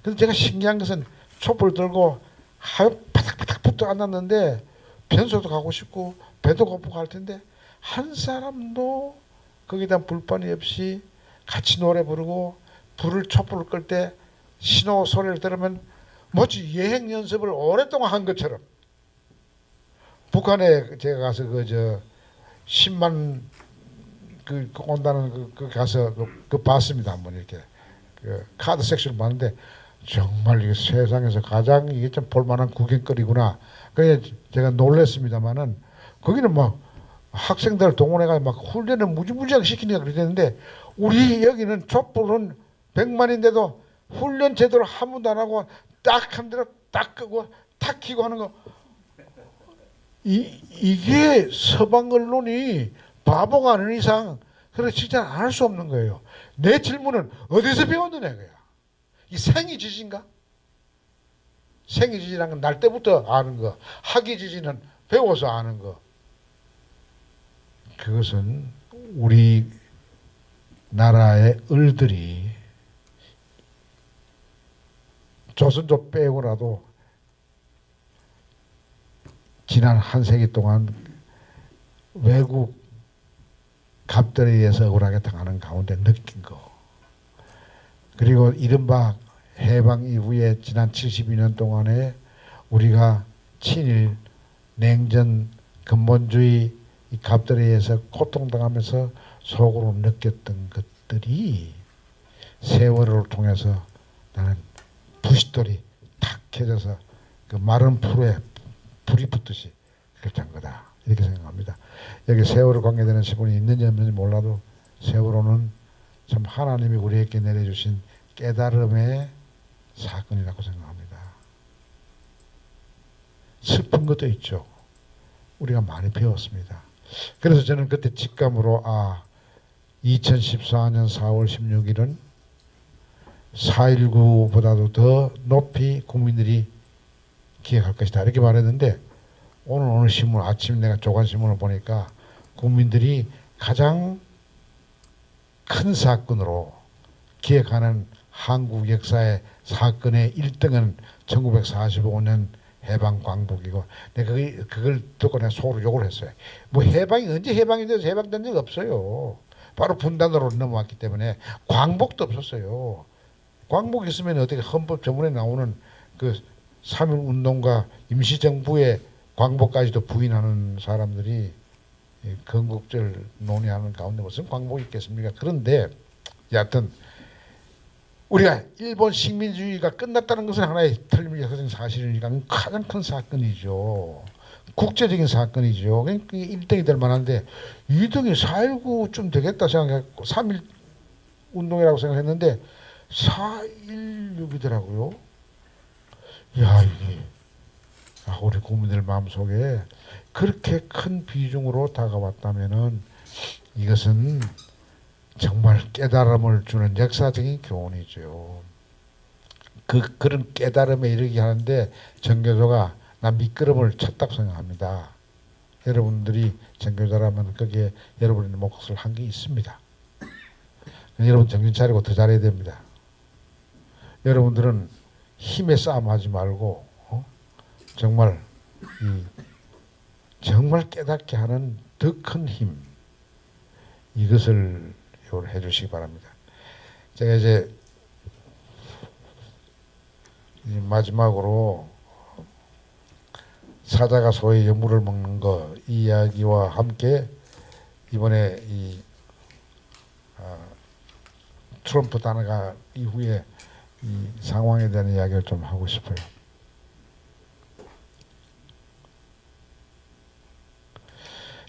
그래서 제가 신기한 것은 촛불 들고 하여 바닥바닥 붙어 앉았는데 변소도 가고 싶고 배도 고프고 할 텐데 한 사람도 거기에 대한 불만이 없이 같이 노래 부르고 불을 촛불을 끌 때 신호 소리를 들으면 마치 예행 연습을 오랫동안 한 것처럼 북한에 제가 가서 그 10만 그 온다는 그 가서 그 봤습니다. 한번 이렇게 그 카드 섹션을 봤는데 정말 이게 세상에서 가장 이게 좀 볼만한 구경거리구나. 그래 제가 놀랐습니다만은 거기는 막 학생들 동원해가 막 훈련을 무지무지하게 시키니까 그랬는데 우리 여기는 촛불은 100만인데도 훈련 제대로 한 번도 안 하고 딱 한 대로 딱 끄고 탁 켜고 하는 거. 이게 서방 언론이 바보가 아닌 이상 그래 진짜 안 할 수 없는 거예요. 내 질문은 어디서 배웠느냐 이거야. 이 생이지진가? 생이지진이라는 건 날 때부터 아는 거. 학이지진은 배워서 아는 거. 그것은 우리 나라의 을들이 조선족 빼고라도 지난 한 세기 동안 외국 갑들에 의해서 억울하게 당하는 가운데 느낀 거. 그리고 이른바 해방 이후에 지난 72년 동안에 우리가 친일, 냉전, 근본주의 이 갑들에 의해서 고통당하면서 속으로 느꼈던 것들이 세월을 통해서 나는 부싯돌이 탁 켜져서 그 마른 풀에 불이 붙듯이 그렇게 한 거다. 이렇게 생각합니다. 여기 세월호 관계되는 지분이 있는지 없는지 몰라도 세월호는 참 하나님이 우리에게 내려주신 깨달음의 사건이라고 생각합니다. 슬픈 것도 있죠. 우리가 많이 배웠습니다. 그래서 저는 그때 직감으로 2014년 4월 16일은 4.19보다도 더 높이 국민들이 기억할 것이다 이렇게 말했는데 오늘 신문 아침 내가 조간신문을 보니까 국민들이 가장 큰 사건으로 기억하는 한국 역사의 사건의 1등은 1945년 해방 광복이고 내가 그걸 듣고 내가 속으로 욕을 했어요. 뭐 해방이 언제 해방이 돼서 해방된 적 없어요. 바로 분단으로 넘어왔기 때문에 광복도 없었어요. 광복 있으면 어떻게 헌법 전문에 나오는 그 3.1 운동과 임시정부의 광복까지도 부인하는 사람들이 건국절 논의하는 가운데 무슨 광복이 있겠습니까? 그런데 여하튼 우리가 일본 식민주의가 끝났다는 것은 하나의 틀림없는 역사적인 사실이니까 가장 큰 사건이죠. 국제적인 사건이죠. 그러니까 1등이 될 만한데 2등이 4.19쯤 되겠다 생각했고 3.1 운동이라고 생각했는데 4.16이더라고요. 야 이게 우리 국민들 마음속에 그렇게 큰 비중으로 다가왔다면은 이것은 정말 깨달음을 주는 역사적인 교훈이죠. 그런 깨달음에 이르게 하는데 정교조가 난 밑거름을 쳤다고 생각합니다. 여러분들이 정교조라면 거기에 여러분의 몫을 한 게 있습니다. 여러분 정신 차리고 더 잘해야 됩니다. 여러분들은 힘의 싸움하지 말고 정말 정말 깨닫게 하는 더 큰 힘 이것을 해주시기 바랍니다. 제가 이제 마지막으로 사자가 소의 여물을 먹는 거 이 이야기와 함께 이번에 이 트럼프 단어가 이후에 이 상황에 대한 이야기를 좀 하고 싶어요.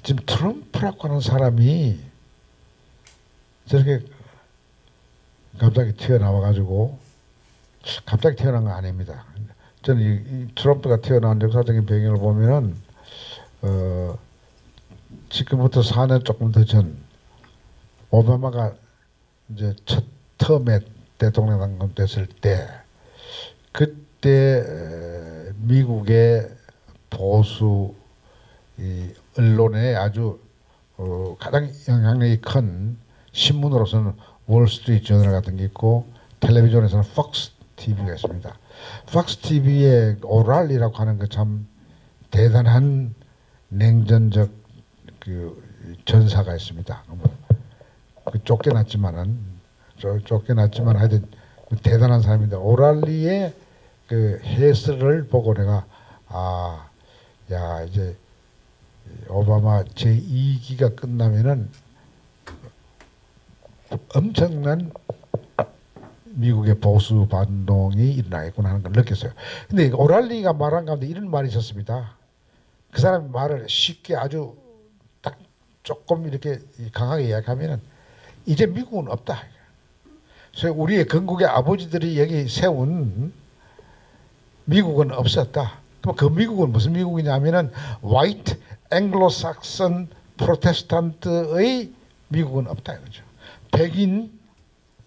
지금 트럼프라고 하는 사람이 저렇게 갑자기 튀어나와가지고 갑자기 태어난 거 아닙니다. 저는 이 트럼프가 태어난 역사적인 배경을 보면은 지금부터 4년 조금 더 전 오바마가 이제 첫 텀에 대통령 당선됐을 때 그때 미국의 보수 이 언론에 아주 가장 영향력이 큰 신문으로서는 월스트리트 저널 같은 게 있고 텔레비전에서는 폭스 TV가 있습니다. 폭스 TV의 오랄리라고 하는 그 참 대단한 냉전적 그 전사가 있습니다. 그 쫓겨났지만 하여튼 대단한 사람인데 오랄리의 그 해설을 보고 내가 야 이제 오바마 미국의 보수 반동이 일어나겠구나 하는 걸 느꼈어요. 근데 오랄리가 말한 가운데 이런 말이 있었습니다. 그 사람이 말을 쉽게 아주 딱 조금 이렇게 강하게 이야기하면은 이제 미국은 없다. 그래서 우리의 건국의 아버지들이 여기 세운 미국은 없었다. 그럼 그 미국은 무슨 미국이냐면은 화이트 앵글로삭슨 프로테스탄트의 미국은 없다 이거죠. 백인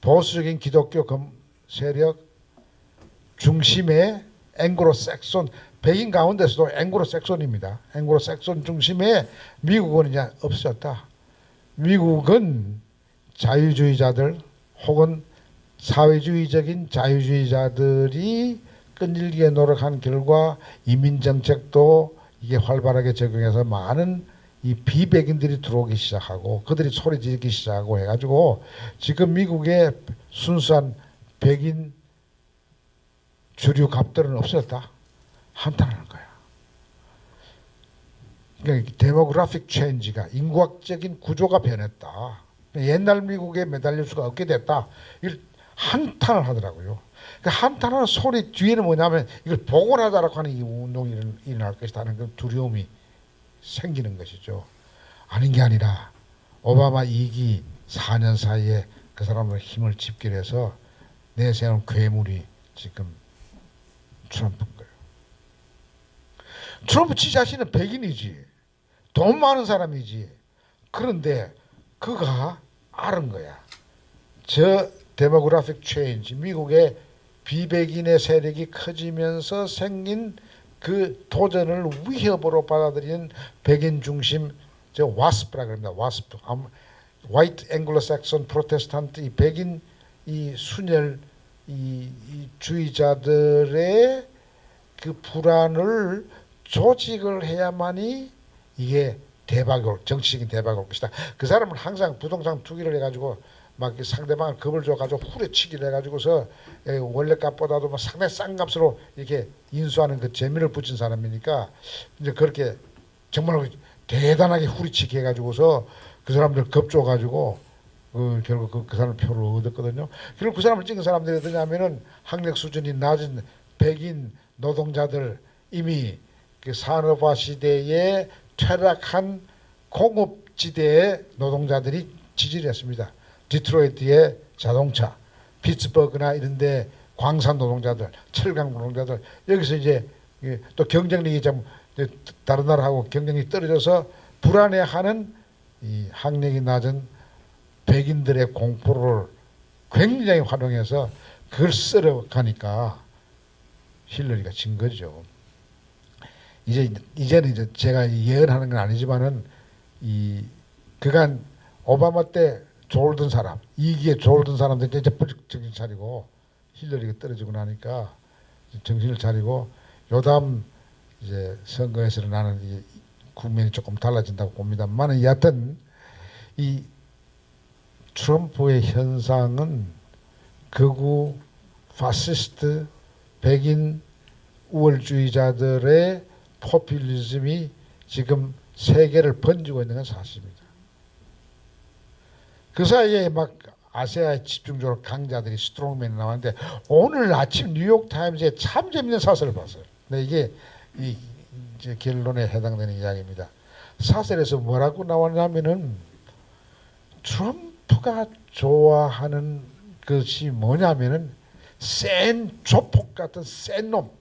보수적인 기독교 세력 중심의 앵글로삭슨 백인 가운데서도 앵글로삭슨입니다. 앵글로삭슨 중심의 미국은 이제 없었다. 미국은 자유주의자들 혹은 사회주의적인 자유주의자들이 끈질기게 노력한 결과 이민 정책도 이게 활발하게 적용해서 많은 이 비백인들이 들어오기 시작하고 그들이 소리 지르기 시작하고 해가지고 지금 미국의 순수한 백인 주류 갑들은 없었다. 한탄하는 거야. 그러니까 데모그래픽 체인지가 인구학적인 구조가 변했다. 옛날 미국에 매달릴 수가 없게 됐다. 이걸 한탄을 하더라고요. 그 한탄하는 소리 뒤에는 뭐냐면 이걸 복원하자라고 하는 이 운동이 일어날 것이라는 그 두려움이 생기는 것이죠. 아닌 게 아니라 오바마 2기 4년 사이에 그 사람을 힘을 집결해서 내세운 괴물이 지금 트럼프인 거예요. 트럼프 지 자신은 백인이지. 돈 많은 사람이지. 그런데 그가 아는 거야. 저 데모그래픽 체인지 미국의 비백인의 세력이 커지면서 생긴 그 도전을 위협으로 받아들이는 백인 중심 저 와스프라 그럽니다. 와스프, 화이트 앵글로삭슨 프로테스탄트 이 백인 이 순혈 이 주의자들의 그 불안을 조직을 해야만이 이게 정치적인 대박이 올 것이다. 그 사람은 항상 부동산 투기를 해가지고 막 상대방을 겁을 줘가지고 후려치기를 해가지고서 원래 값보다도 막 상당히 싼 값으로 이렇게 인수하는 그 재미를 붙인 사람이니까 이제 그렇게 정말 대단하게 후리치기 해가지고서 그 사람들 겁줘가지고 결국 그 사람 표를 얻었거든요. 결국 그 사람을 찍은 사람들이 어떠냐면은 학력 수준이 낮은 백인 노동자들 이미 그 산업화 시대에 퇴락한 공업지대의 노동자들이 지지를 했습니다. 디트로이트의 자동차, 피츠버그나 이런데 광산 노동자들, 철강 노동자들 여기서 이제 또 경쟁력이 좀 다른 나라하고 경쟁력이 떨어져서 불안해하는 이 학력이 낮은 백인들의 공포를 굉장히 활용해서 그걸 쓸어가니까 힐러리가 진 거죠. 이제는 이제 제가 예언하는 건 아니지만은 이 그간 오바마 때 졸던 사람, 2기에 졸던 사람들 이제 정신 차리고 힐러리가 떨어지고 나니까 정신을 차리고 요담 이제 선거에서는 나는 이 국면이 조금 달라진다고 봅니다만은 여하튼 이 트럼프의 현상은 극우 파시스트 백인 우월주의자들의 포퓰리즘이 지금 세계를 번지고 있는 건 사실입니다. 그 사이에 막 아시아에 집중적으로 강자들이 스트롱맨이 나왔는데 오늘 아침 뉴욕타임즈에 참 재밌는 사설을 봤어요. 근데 이게 이제 결론에 해당되는 이야기입니다. 사설에서 뭐라고 나왔냐면은 트럼프가 좋아하는 것이 뭐냐면은 센 조폭 같은 센 놈,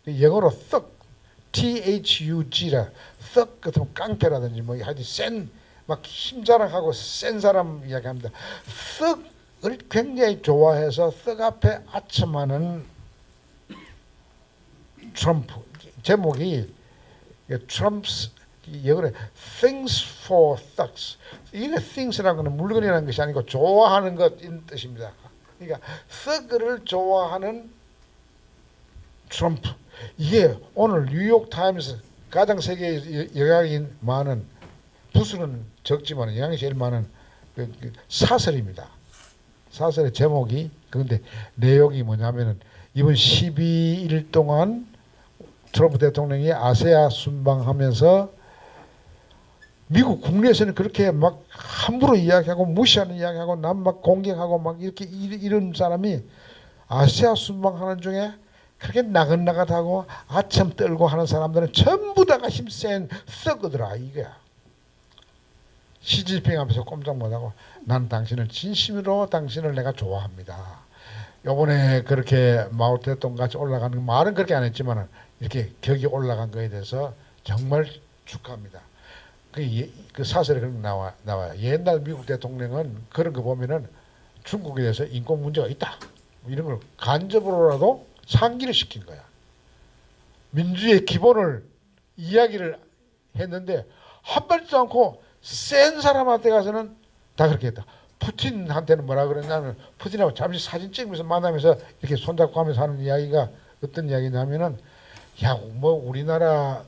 영어로 thug, THUG라 thug 같은 깡패라든지 뭐 하여튼 센 막 힘자랑하고 센 사람 이야기합니다. thug을 굉장히 좋아해서 thug 앞에 아첨하는 트럼프. 제목이 트럼프's 영어로 things for thugs. 이게 things라는 것은 물건이라는 것이 아니고 좋아하는 것인 뜻입니다. 그러니까 thug를 좋아하는 트럼프. 이게 오늘 뉴욕 타임스 가장 세계에 영향이 많은 부수는 적지만 영향이 제일 많은 그 사설입니다. 사설의 제목이 그런데 내용이 뭐냐면은 이번 12일 동안 트럼프 대통령이 아세아 순방하면서 미국 국내에서는 그렇게 막 함부로 이야기하고 무시하는 이야기하고 남 막 공격하고 막 이렇게 이런 사람이 아시아 순방하는 중에 그렇게 나긋나긋하고 아첨 떨고 하는 사람들은 전부 다가 힘센 썩어들아 이거야. 시진핑 앞에서 꼼짝 못하고 난 당신을 진심으로 당신을 내가 좋아합니다. 요번에 그렇게 마오 대통령 같이 올라가는 거 말은 그렇게 안 했지만 이렇게 격이 올라간 거에 대해서 정말 축하합니다. 그 사설에 그런 거 나와요. 옛날 미국 대통령은 그런 거 보면은 중국에 대해서 인권 문제가 있다. 이런 걸 간접으로라도 상기를 시킨 거야. 민주의 기본을 이야기를 했는데 한발도 않고 센 사람한테 가서는 다 그렇게 했다. 푸틴한테는 뭐라 그랬냐면 푸틴하고 잠시 사진 찍으면서 만나면서 이렇게 손잡고 하면서 하는 이야기가 어떤 이야기냐면은 야, 뭐 우리나라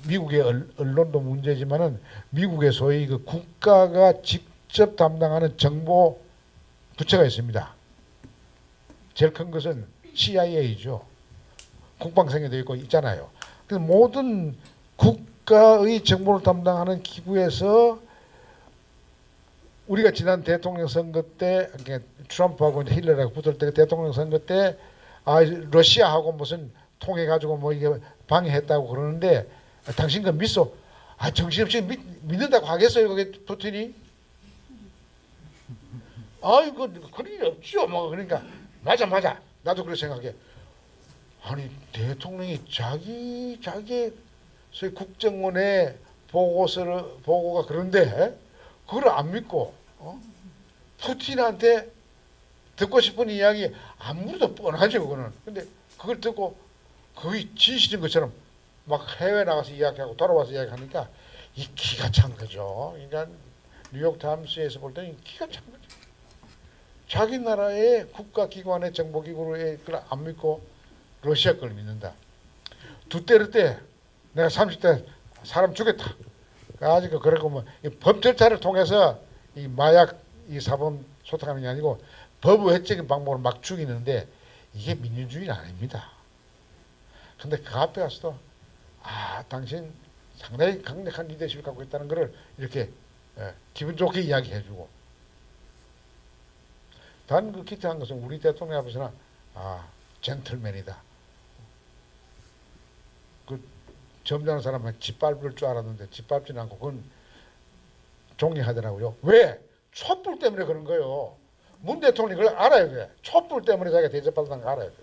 미국의 언론도 문제지만은 미국의 소위 그 국가가 직접 담당하는 정보 부처가 있습니다. 제일 큰 것은 CIA죠. 국방성에도 있고 있잖아요. 그래서 모든 국가의 정보를 담당하는 기구에서 우리가 지난 대통령 선거 때 트럼프하고 힐러리하고 붙을 때 대통령 선거 때 러시아하고 무슨 통해 가지고 뭐 이게 방해했다고 그러는데 당신 그 믿어? 정신없이 믿는다고 하겠어요 그게 푸틴이? 아이고 그런 일 없죠 뭐. 그러니까 맞아 나도 그렇게 생각해. 아니 대통령이 자기의 소위 국정원의 보고가 그런데 그걸 안 믿고 푸틴한테 듣고 싶은 이야기 아무래도 뻔하죠 그거는. 근데 그걸 듣고 거의 진실인 것처럼 막 해외 나가서 이야기하고 돌아와서 이야기하니까 이 기가 찬 거죠. 그러니까 뉴욕타임스에서 볼 때는 기가 찬 거죠. 자기 나라의 국가기관의 정보기구를 안 믿고 러시아 걸 믿는다. 두테르테 내가 30대 사람 죽였다. 아직 그러고 뭐 법 절차를 통해서 이 마약 이 사범 소탕하는 게 아니고 법의회적인 방법으로 막 죽이는데 이게 민주주의는 아닙니다. 근데 그 앞에 가서도 당신 상당히 강력한 리더십을 갖고 있다는 것을 이렇게 기분 좋게 이야기해주고 단 그 기특한 것은 우리 대통령 앞에서는 젠틀맨이다. 그 점잖은 사람은 짓밟을 줄 알았는데 짓밟지는 않고 그건 종이하더라고요. 왜? 촛불 때문에 그런 거예요. 문 대통령이 그걸 알아야 돼. 촛불 때문에 자기가 대접받았다는 거 알아야 돼.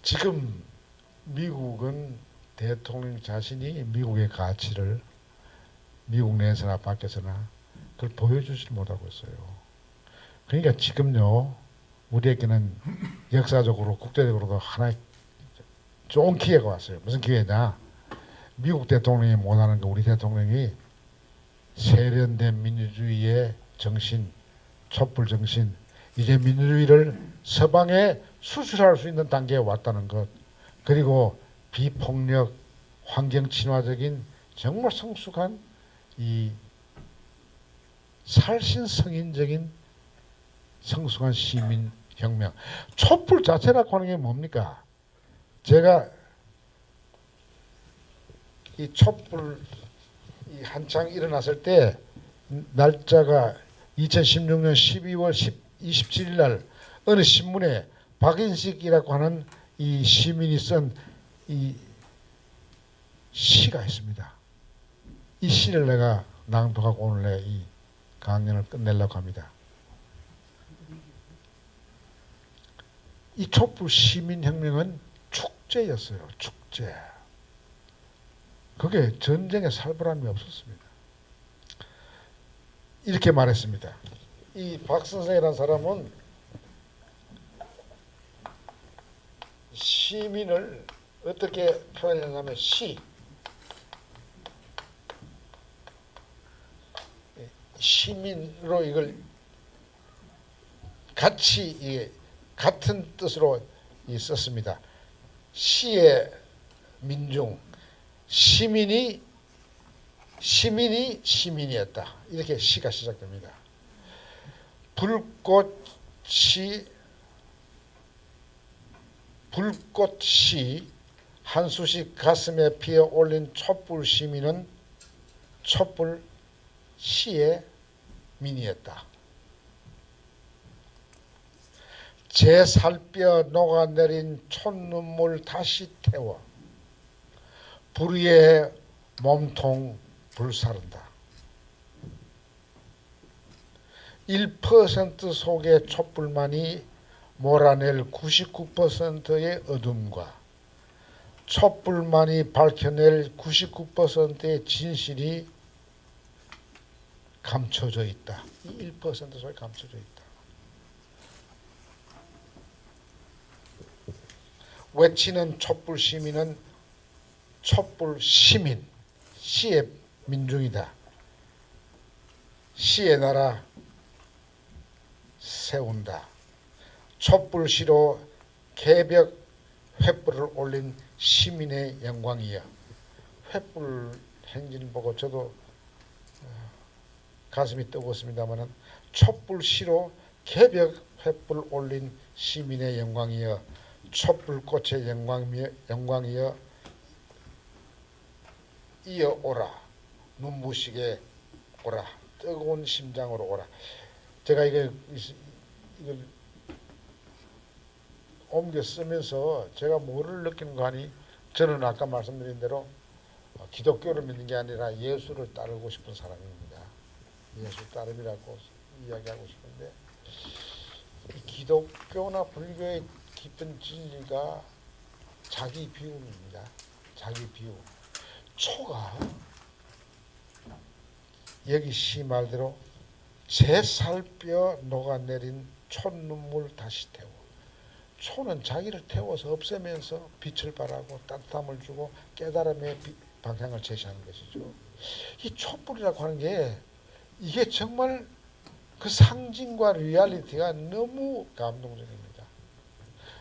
지금 미국은 대통령 자신이 미국의 가치를 미국 내에서나 밖에서나 그걸 보여주지 못하고 있어요. 그러니까 지금요 우리에게는 역사적으로 국제적으로도 하나의 좋은 기회가 왔어요. 무슨 기회냐? 미국 대통령이 못하는 거 우리 대통령이 세련된 민주주의의 정신, 촛불 정신, 이제 민주주의를 서방에 수출할 수 있는 단계에 왔다는 것, 그리고 비폭력, 환경 친화적인 정말 성숙한 이 살신성인적인 성숙한 시민 혁명. 촛불 자체라고 하는 게 뭡니까? 제가 이 촛불 한창 일어났을 때 날짜가 2016년 12월 27일 날 어느 신문에 박인식이라고 하는 이 시민이 쓴 이 시가 있습니다. 이 시를 내가 낭독하고 오늘 이 강연을 끝내려고 합니다. 이 촛불 시민혁명은 축제였어요. 축제. 그게 전쟁에 살벌함이 없었습니다. 이렇게 말했습니다. 이 박선생이라는 사람은 시민을 어떻게 표현했냐면 시민으로 이걸 같이 같은 뜻으로 썼습니다. 시의 민중, 시민이 시민이었다. 이렇게 시가 시작됩니다. 불꽃이 한수씩 가슴에 피어 올린 촛불 시민은 촛불 시의 민이었다. 제 살뼈 녹아내린 촛눈물 다시 태워 불의의 몸통 불사른다. 1% 속의 촛불만이 몰아낼 99%의 어둠과 촛불만이 밝혀낼 99%의 진실이 감춰져 있다. 이 1% 속에 감춰져 있다. 외치는 촛불 시민은 촛불 시민, 시의 민중이다. 시의 나라 세운다. 촛불시로 개벽 횃불을 올린 시민의 영광이여. 횃불 행진을 보고 저도 가슴이 뜨거웠습니다마는 촛불시로 개벽 횃불 올린 시민의 영광이여. 촛불꽃의 영광이여 이어오라. 눈부시게 오라. 뜨거운 심장으로 오라. 제가 이걸 옮겨 쓰면서 제가 뭐를 느끼는가 하니 저는 아까 말씀드린 대로 기독교를 믿는 게 아니라 예수를 따르고 싶은 사람입니다. 예수 따름이라고 이야기하고 싶은데 이 기독교나 불교의 깊은 진리가 자기 비움입니다. 자기 비움. 초가 여기 시 말대로 제 살뼈 녹아내린 촛눈물 다시 태워. 초는 자기를 태워서 없애면서 빛을 발하고 따뜻함을 주고 깨달음의 방향을 제시하는 것이죠. 이 촛불이라고 하는 게 이게 정말 그 상징과 리얼리티가 너무 감동적입니다.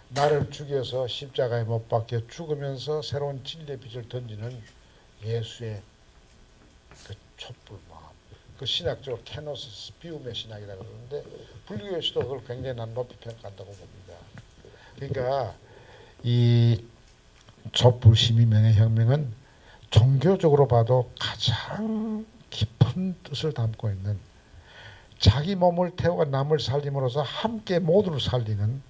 나를 죽여서 십자가에 못 박혀 죽으면서 새로운 진리의 빛을 던지는 예수의 그 촛불 마음. 그 신학적으로 케노시스, 비움의 신학이라고 그러는데 불교에서도 그걸 굉장히 난 높이 평가한다고 봅니다. 그러니까 이 촛불 시민명예혁명은 종교적으로 봐도 가장 깊은 뜻을 담고 있는 자기 몸을 태워 남을 살림으로써 함께 모두를 살리는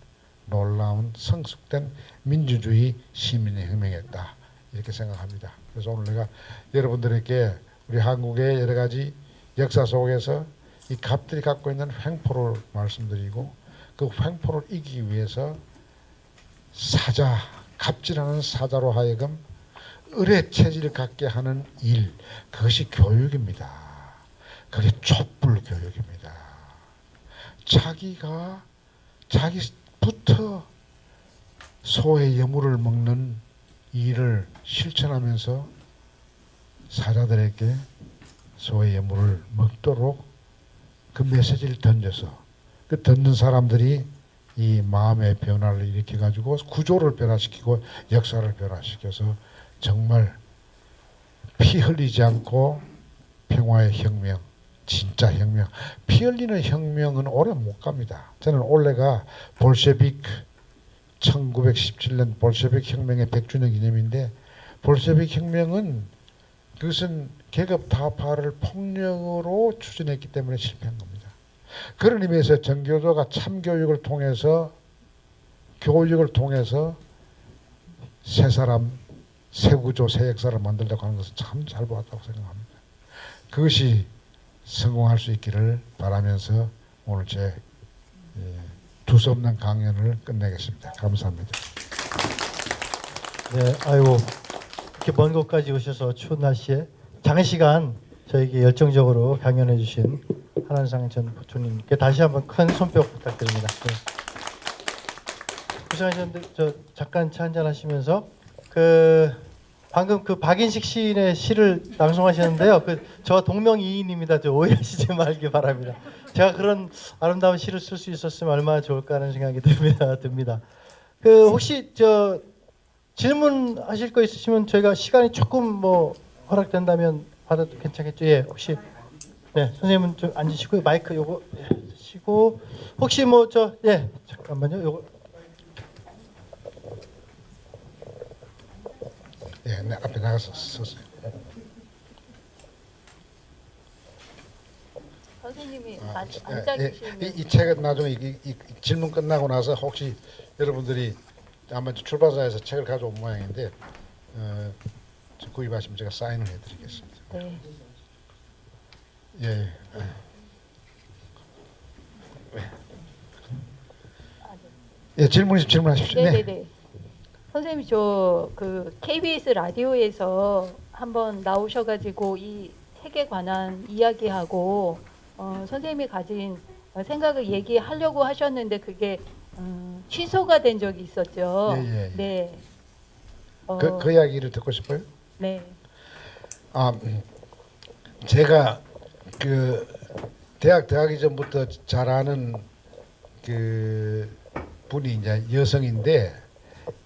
놀라운 성숙된 민주주의 시민의 혁명이었다. 이렇게 생각합니다. 그래서 오늘 내가 여러분들에게 우리 한국의 여러 가지 역사 속에서 이 갑들이 갖고 있는 횡포를 말씀드리고 그 횡포를 이기기 위해서 사자, 갑질하는 사자로 하여금 의뢰 체질을 갖게 하는 일, 그것이 교육입니다. 그게 촛불 교육입니다. 자기부터 소의 여물을 먹는 일을 실천하면서 사자들에게 소의 여물을 먹도록 그 메시지를 던져서 그 듣는 사람들이 이 마음의 변화를 일으켜 가지고 구조를 변화시키고 역사를 변화시켜서 정말 피 흘리지 않고 평화의 혁명, 진짜 혁명. 피 흘리는 혁명은 오래 못 갑니다. 저는 올해가 볼셰빅 1917년 볼셰빅 혁명의 100주년 기념인데 볼셰빅 혁명은 그것은 계급 타파를 폭력으로 추진했기 때문에 실패한 겁니다. 그런 의미에서 정교조가 참교육을 통해서 교육을 통해서 새 사람, 새 구조, 새 역사를 만들려고 하는 것은 참 잘 보았다고 생각합니다. 그것이 성공할 수 있기를 바라면서 오늘 제 두서없는 강연을 끝내겠습니다. 감사합니다. 네, 아이고 이렇게 먼 곳까지 오셔서 추운 날씨에 장시간 저에게 열정적으로 강연해 주신 한한상 전 부총님께 다시 한번 큰 손뼉 부탁드립니다. 네. 고생하셨는데 저 잠깐 차 한잔 하시면서 방금 그 박인식 시인의 시를 낭송하셨는데요. 저와 동명이인입니다. 저 오해하시지 말기 바랍니다. 제가 그런 아름다운 시를 쓸 수 있었으면 얼마나 좋을까 하는 생각이 듭니다. 혹시 저 질문하실 거 있으시면 저희가 시간이 조금 뭐 허락된다면 받아도 괜찮겠죠? 예, 혹시 네 선생님은 좀 앉으시고 마이크 요거 쓰시고 혹시 뭐 잠깐만요. 요거 네, 앞에 나가서 썼어요. 선생님이 아, 앉아 예, 계시면 이 책은 나중에 이 질문 끝나고 나서 혹시 여러분들이 아마 출판사에서 책을 가져온 모양인데 구입하시면 제가 사인을 해드리겠습니다. 네. 예. 예, 질문하십시오. 네네네. 선생님 저 그 KBS 라디오에서 한번 나오셔가지고 이 책에 관한 이야기하고 선생님이 가진 생각을 얘기하려고 하셨는데 그게 취소가 된 적이 있었죠. 예, 예. 네. 그 이야기를 듣고 싶어요? 네. 아, 제가 그 대학 들어가기 전부터 잘 아는 그 분이 이제 여성인데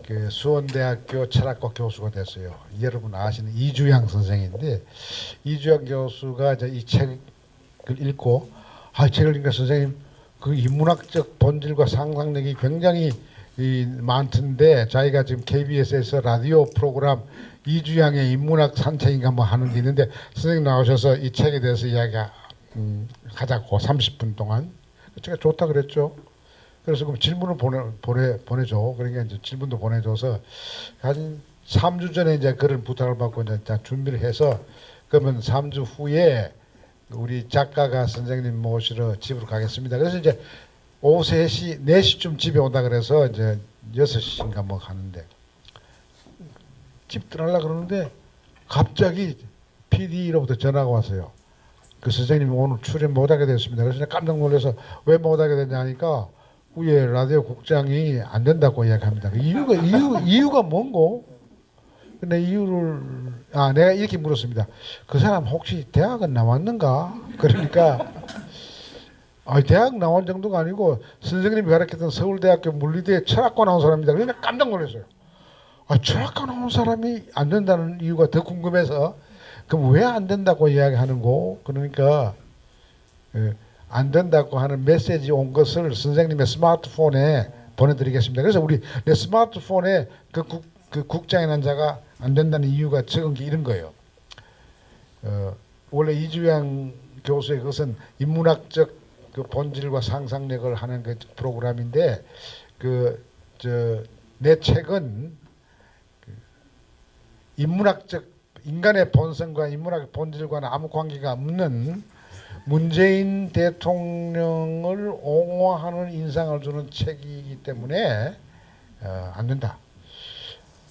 그 수원대학교 철학과 교수가 됐어요. 여러분 아시는 이주양 선생인데 이주양 교수가 이제 이 책을 읽고 책을 읽으니까 선생님 그 인문학적 본질과 상상력이 굉장히 많던데 자기가 지금 KBS에서 라디오 프로그램 이주양의 인문학 산책인가 뭐 하는 게 있는데 선생님 나오셔서 이 책에 대해서 하자고 30분 동안 제가 좋다 그랬죠. 그래서 그럼 질문을 보내줘. 그러니까 이제 질문도 보내줘서 한 3주 전에 이제 그런 부탁을 받고 이제 준비를 해서 그러면 3주 후에 우리 작가가 선생님 모시러 집으로 가겠습니다. 그래서 이제 오후 3시, 4시쯤 집에 온다 그래서 이제 6시인가 뭐 가는데 집 들어가려고 그러는데 갑자기 PD로부터 전화가 왔어요. 그 선생님이 오늘 출연 못하게 됐습니다. 그래서 내가 깜짝 놀라서 왜 못하게 됐냐 하니까 위에 라디오 국장이 안 된다고 이야기합니다. 이유가 뭔고? 근데 내가 이렇게 물었습니다. 그 사람 혹시 대학은 나왔는가? 그러니까 대학 나온 정도가 아니고 선생님이 가르쳤던 서울대학교 물리대 철학과 나온 사람입니다. 그러니까 깜짝 놀랐어요. 철학과 나온 사람이 안 된다는 이유가 더 궁금해서 그럼 왜 안 된다고 이야기하는고? 그러니까 안 된다고 하는 메시지 온 것을 선생님의 스마트폰에 보내드리겠습니다. 그래서 내 스마트폰에 그 국장이라는 자가 안 된다는 이유가 적은 게 이런 거예요. 원래 이주양 교수의 그것은 인문학적 그 본질과 상상력을 하는 그 프로그램인데 내 책은 인간의 본성과 인문학의 본질과는 아무 관계가 없는 문재인 대통령을 옹호하는 인상을 주는 책이기 때문에 안 된다.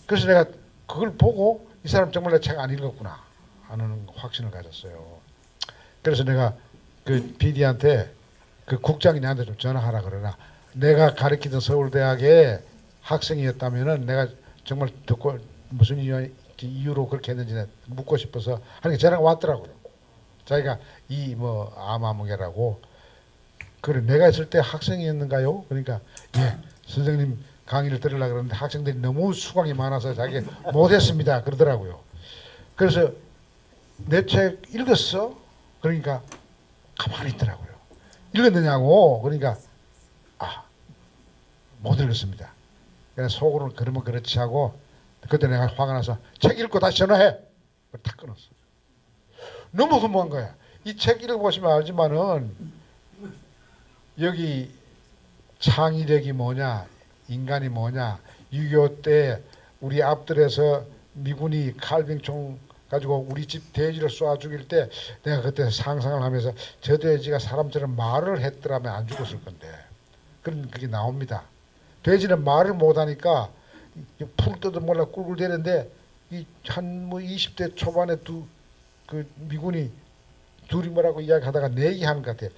그래서 내가 그걸 보고 이 사람 정말 내 책 안 읽었구나 하는 확신을 가졌어요. 그래서 내가 그 PD한테 그 국장이 나한테 좀 전화하라 그러나 내가 가르치던 서울대학의 학생이었다면은 내가 정말 듣고 무슨 이유로 그렇게 했는지 묻고 싶어서 하니까 전화가 왔더라고요. 자기가 아마무게라고 그래 내가 있을 때 학생이었는가요? 그러니까 예 선생님 강의를 들으려고 그러는데 학생들이 너무 수강이 많아서 자기 못했습니다 그러더라고요. 그래서 내 책 읽었어? 그러니까 가만히 있더라고요. 읽었느냐고 그러니까 못 읽었습니다. 그래서 속으로는 그러면 그렇지 하고 그때 내가 화가 나서 책 읽고 다시 전화해. 탁 끊었어. 너무 허무한 거야. 이 책 읽어보시면 알지만은 여기 창의력이 뭐냐, 인간이 뭐냐, 6.25 때 우리 앞들에서 미군이 칼빙총 가지고 우리 집 돼지를 쏴 죽일 때 내가 그때 상상을 하면서 저 돼지가 사람처럼 말을 했더라면 안 죽었을 건데 그런 그게 나옵니다. 돼지는 말을 못하니까 풀 뜯어 몰라 꿀꿀대는데 한 20대 초반에 그 미군이 둘이 뭐라고 이야기하다가 내기하는 것 같아요.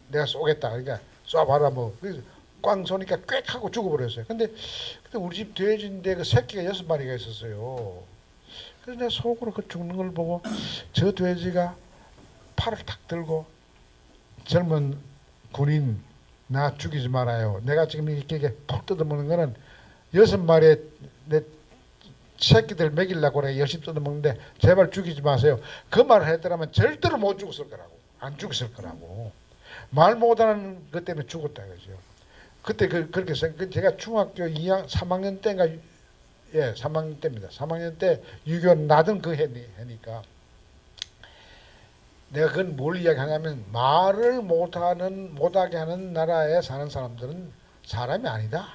내가 쏘겠다. 그러니까 쏴봐라 뭐. 그래서 꽝 쏘니까 꽥 하고 죽어버렸어요. 근데 우리 집 돼지인데 그 새끼가 6마리가 있었어요. 그래서 내가 속으로 그 죽는 걸 보고 저 돼지가 팔을 탁 들고 젊은 군인 나 죽이지 말아요. 내가 지금 이렇게 푹 뜯어먹는 거는 6마리의 내 새끼들 먹이려고 내가 열심히 뜯어먹는데 제발 죽이지 마세요. 그 말을 했더라면 절대로 못 죽었을 거라고. 안 죽었을 거라고. 말 못하는 것 때문에 죽었다 이거죠. 그때 그렇게 제가 중학교 3학년 때인가 3학년 때입니다. 3학년 때 6.25 나던 그 해니까 내가 그건 뭘 이야기하냐면 말을 못하게 하는 나라에 사는 사람들은 사람이 아니다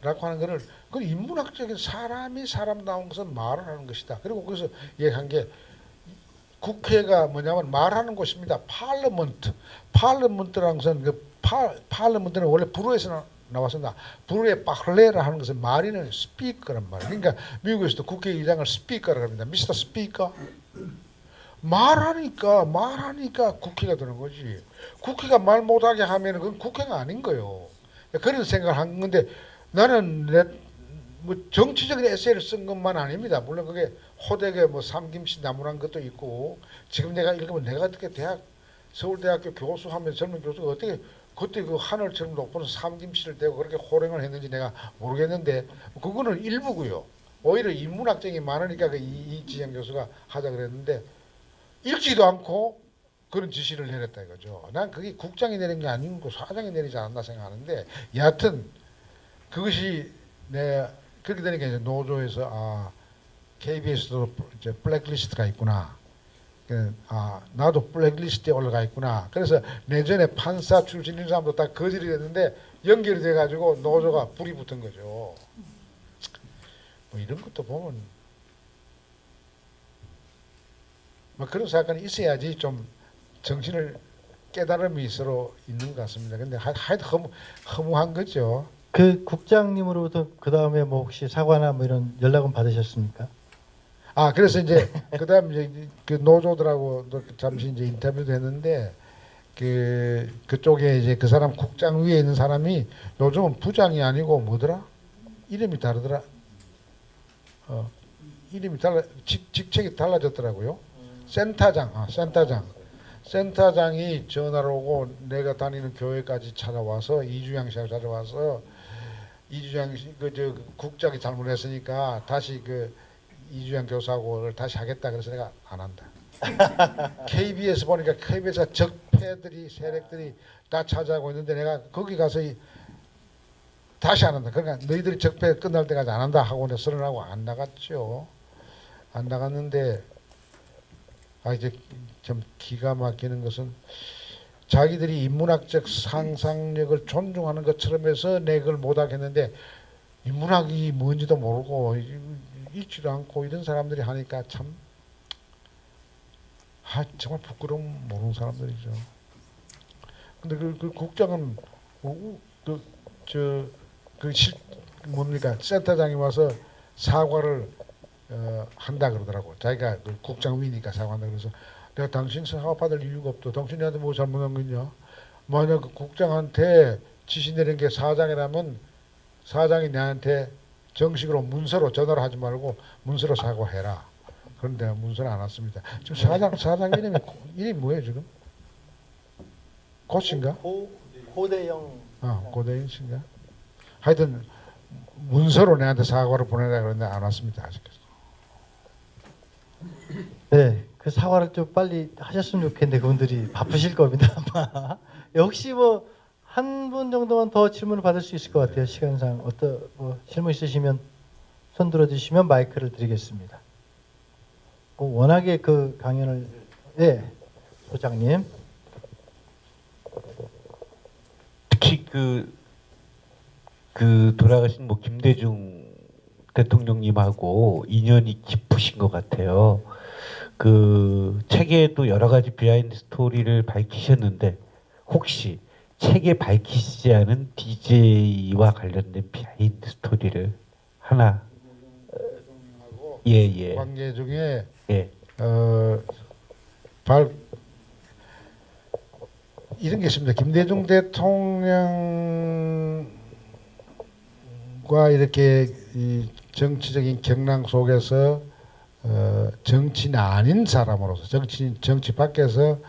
라고 하는 거를 그 인문학적인 사람이 사람다운 것은 말을 하는 것이다. 그리고 거기서 얘기한 게 국회가 뭐냐면 말하는 곳입니다. 파르먼트라는 것은 파르먼트는 원래 불어에서 나왔습니다. 불어의 파르레라 하는 것은 말이는 스피커란 말이에요. 그러니까 미국에서도 국회의장을 스피커라고 합니다. 미스터 스피커. 말하니까 국회가 되는 거지. 국회가 말 못하게 하면 그건 국회가 아닌 거예요. 그런 생각을 한 건데 나는 뭐 정치적인 에세이를 쓴 것만 아닙니다. 물론 그게 호되게 뭐 삼김씨 나무란 것도 있고 지금 내가 읽으면 내가 어떻게 서울대학교 교수하면 젊은 교수가 어떻게 그때 그 하늘처럼 높은 삼김씨를 대고 그렇게 호령을 했는지 내가 모르겠는데 그거는 일부고요. 오히려 인문학적인 많으니까 그 이지영 교수가 하자 그랬는데 읽지도 않고 그런 지시를 내렸다 이거죠. 난 그게 국장이 내린 게 아니고 사장이 내리지 않았나 생각하는데 여하튼 그것이 그렇게 되니까 이제 노조에서 KBS도 이제 블랙리스트가 있구나. 나도 블랙리스트에 올라가 있구나. 그래서 내전에 판사 출신인 사람도 다 거절이 됐는데 연결이 돼가지고 노조가 불이 붙은 거죠. 뭐 이런 것도 보면 뭐 그런 사건이 있어야지 좀 정신을 깨달음이 서로 있는 것 같습니다. 근데 하여튼 허무한 거죠. 그 국장님으로부터 그 다음에 뭐 혹시 사과나 뭐 이런 연락은 받으셨습니까? 그래서 이제 그다음 이제 그 노조들하고 잠시 이제 인터뷰도 했는데 그쪽에 이제 그 사람 국장 위에 있는 사람이 요즘은 부장이 아니고 뭐더라? 이름이 다르더라. 이름이 직책이 달라졌더라고요. 센터장이 전화를 오고 내가 다니는 교회까지 찾아와서 이주양 씨하고 찾아와서 이주양 씨 저 국장이 잘못했으니까 다시 그 이주양 교수하고 다시 하겠다 그래서 내가 안 한다. KBS 보니까 KBS가 적폐들이 세력들이 다 차지하고 있는데 내가 거기 가서 다시 안 한다. 그러니까 너희들이 적폐 끝날 때까지 안 한다 하고 내가 선언하고 안 나갔죠. 안 나갔는데 이제 좀 기가 막히는 것은 자기들이 인문학적 상상력을 존중하는 것처럼 해서 내 그걸 못하겠는데 인문학이 뭔지도 모르고 읽지도 않고 이런 사람들이 하니까 참 정말 부끄러움 모르는 사람들이죠. 근데 그 국장은 뭡니까 센터장이 와서 사과를 한다 그러더라고. 자기가 그 국장 위니까 사과한다 그래서 내가 당신 사과 받을 이유가 없다. 당신한테 뭐 잘못한 거냐? 만약 그 국장한테 지시 내린 게 사장이라면 사장이 나한테 정식으로 문서로 전화를 하지 말고 문서로 사과해라. 그런데 내가 문서를 안 왔습니다. 지금 사장 이름이 뭐예요 지금? 고씨인가? 고대영. 고대영 씨인가? 하여튼 문서로 내한테 사과를 보내라 그랬는데 안 왔습니다 아직까지. 네, 그 사과를 좀 빨리 하셨으면 좋겠는데 그분들이 바쁘실 겁니다 아마. 혹시 뭐 한 분 정도만 더 질문을 받을 수 있을 것 같아요. 시간상 뭐 질문 있으시면 손 들어주시면 마이크를 드리겠습니다. 워낙에 그 강연을 소장님. 특히 그 돌아가신 뭐 김대중 대통령님하고 인연이 깊으신 것 같아요. 그 책에도 여러 가지 비하인드 스토리를 밝히셨는데 혹시 책에 밝히시지 않은 DJ와 관련된 비하인드 스토리를 하나 관계 중에 이런 게 있습니다. 김대중 대통령과 이렇게 이 정치적인 경랑 속에서 정치인 아닌 사람으로서 정치 밖에서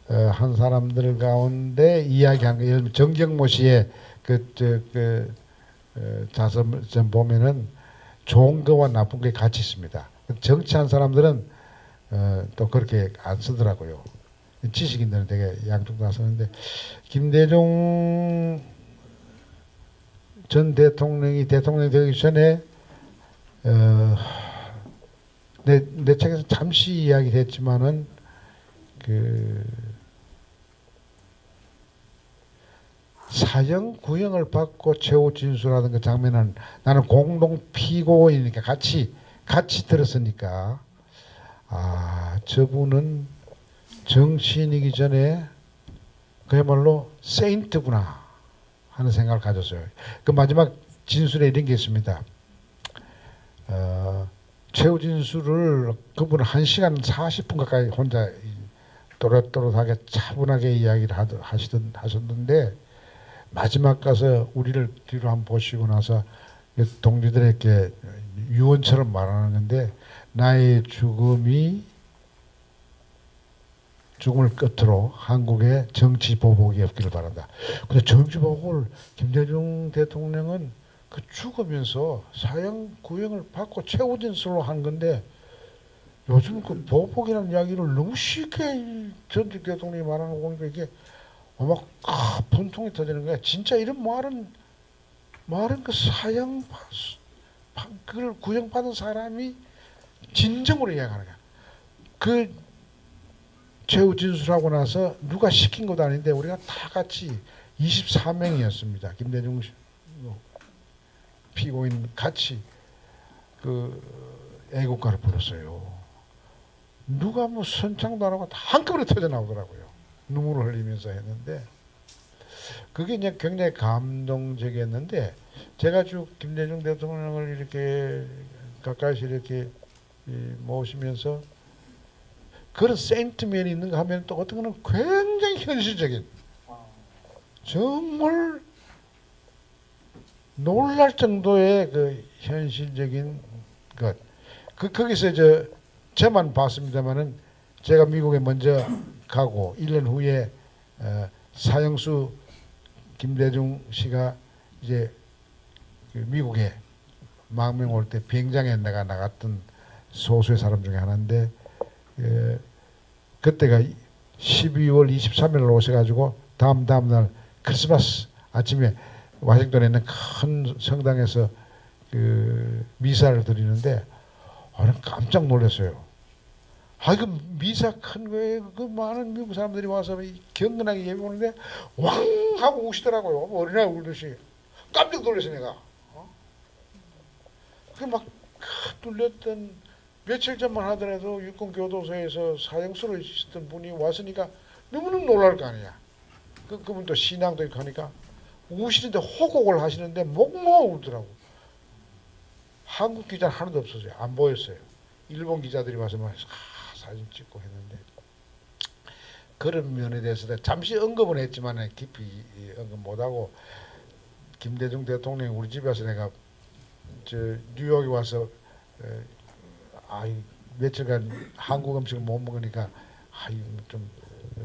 한 사람들 가운데 이야기한 거, 예를 들면 정경모 씨의 자서전 보면은 좋은 거와 나쁜 게 같이 있습니다. 정치한 사람들은 또 그렇게 안 쓰더라고요. 지식인들은 되게 양쪽 다 쓰는데 김대중 전 대통령이 되기 전에 내 책에서 잠시 이야기를 했지만은 그 사형 구형을 받고 최후 진술하는 그 장면은 나는 공동 피고인이니까 같이 들었으니까 아 저분은 정치인이기 전에 그야말로 세인트구나 하는 생각을 가졌어요. 그 마지막 진술에 이런 게 있습니다. 최후 진술을 그분은 1시간 40분 가까이 혼자 또렷또렷하게 차분하게 이야기를 하셨는데 마지막 가서 우리를 뒤로 한번 보시고 나서 동지들에게 유언처럼 말하는 건데 나의 죽음을 끝으로 한국에 정치 보복이 없기를 바란다. 근데 정치 보복을 김대중 대통령은 그 죽으면서 사형 구형을 받고 최후 진술로 한 건데 요즘 그 보복이라는 이야기를 너무 쉽게 전직 대통령이 말하는 거 보니까 이게 막 분통이 터지는 거야. 진짜 이런 말은 그 사형 그걸 구형받은 사람이 진정으로 이야기하는 거야. 그 최후 진술하고 나서 누가 시킨 것도 아닌데 우리가 다 같이 24명이었습니다. 김대중 피고인 같이 그 애국가를 불렀어요. 누가 뭐 선창도 안 하고 다 한꺼번에 터져 나오더라고요. 눈물을 흘리면서 했는데 그게 이제 굉장히 감동적이었는데 제가 쭉 김대중 대통령을 이렇게 가까이서 이렇게 모시면서 그런 센티면이 있는가 하면 또 어떤 거는 굉장히 현실적인 정말 놀랄 정도의 그 현실적인 것. 거기서 저만 봤습니다만은 제가 미국에 먼저 가고 1년 후에 사형수 김대중 씨가 이제 그 미국에 망명 올 때 비행장에 내가 나갔던 소수의 사람 중에 하나인데 그때가 12월 23일 오셔가지고 다음 날 크리스마스 아침에 워싱턴에 있는 큰 성당에서 그 미사를 드리는데 깜짝 놀랐어요. 그 미사 큰 거에 그 많은 미국 사람들이 와서 경건하게 예배 오는데 왕 하고 우시더라고요. 어린아이 울듯이. 깜짝 놀랐어요 내가. 그게 막 뚫렸던 며칠 전만 하더라도 육군교도소에서 사형수로 있었던 분이 왔으니까 너무너무 놀랄 거 아니야. 그분 또 신앙도 있고 하니까 우시는데 호곡을 하시는데 목모 울더라고. 한국 기자 하나도 없었어요. 안 보였어요. 일본 기자들이 와서 막 사진 찍고 했는데 그런 면에 대해서 잠시 언급은 했지만 깊이 언급 못하고 김대중 대통령이 우리 집에 와서 내가 뉴욕에 와서 며칠간 한국 음식을 못 먹으니까 좀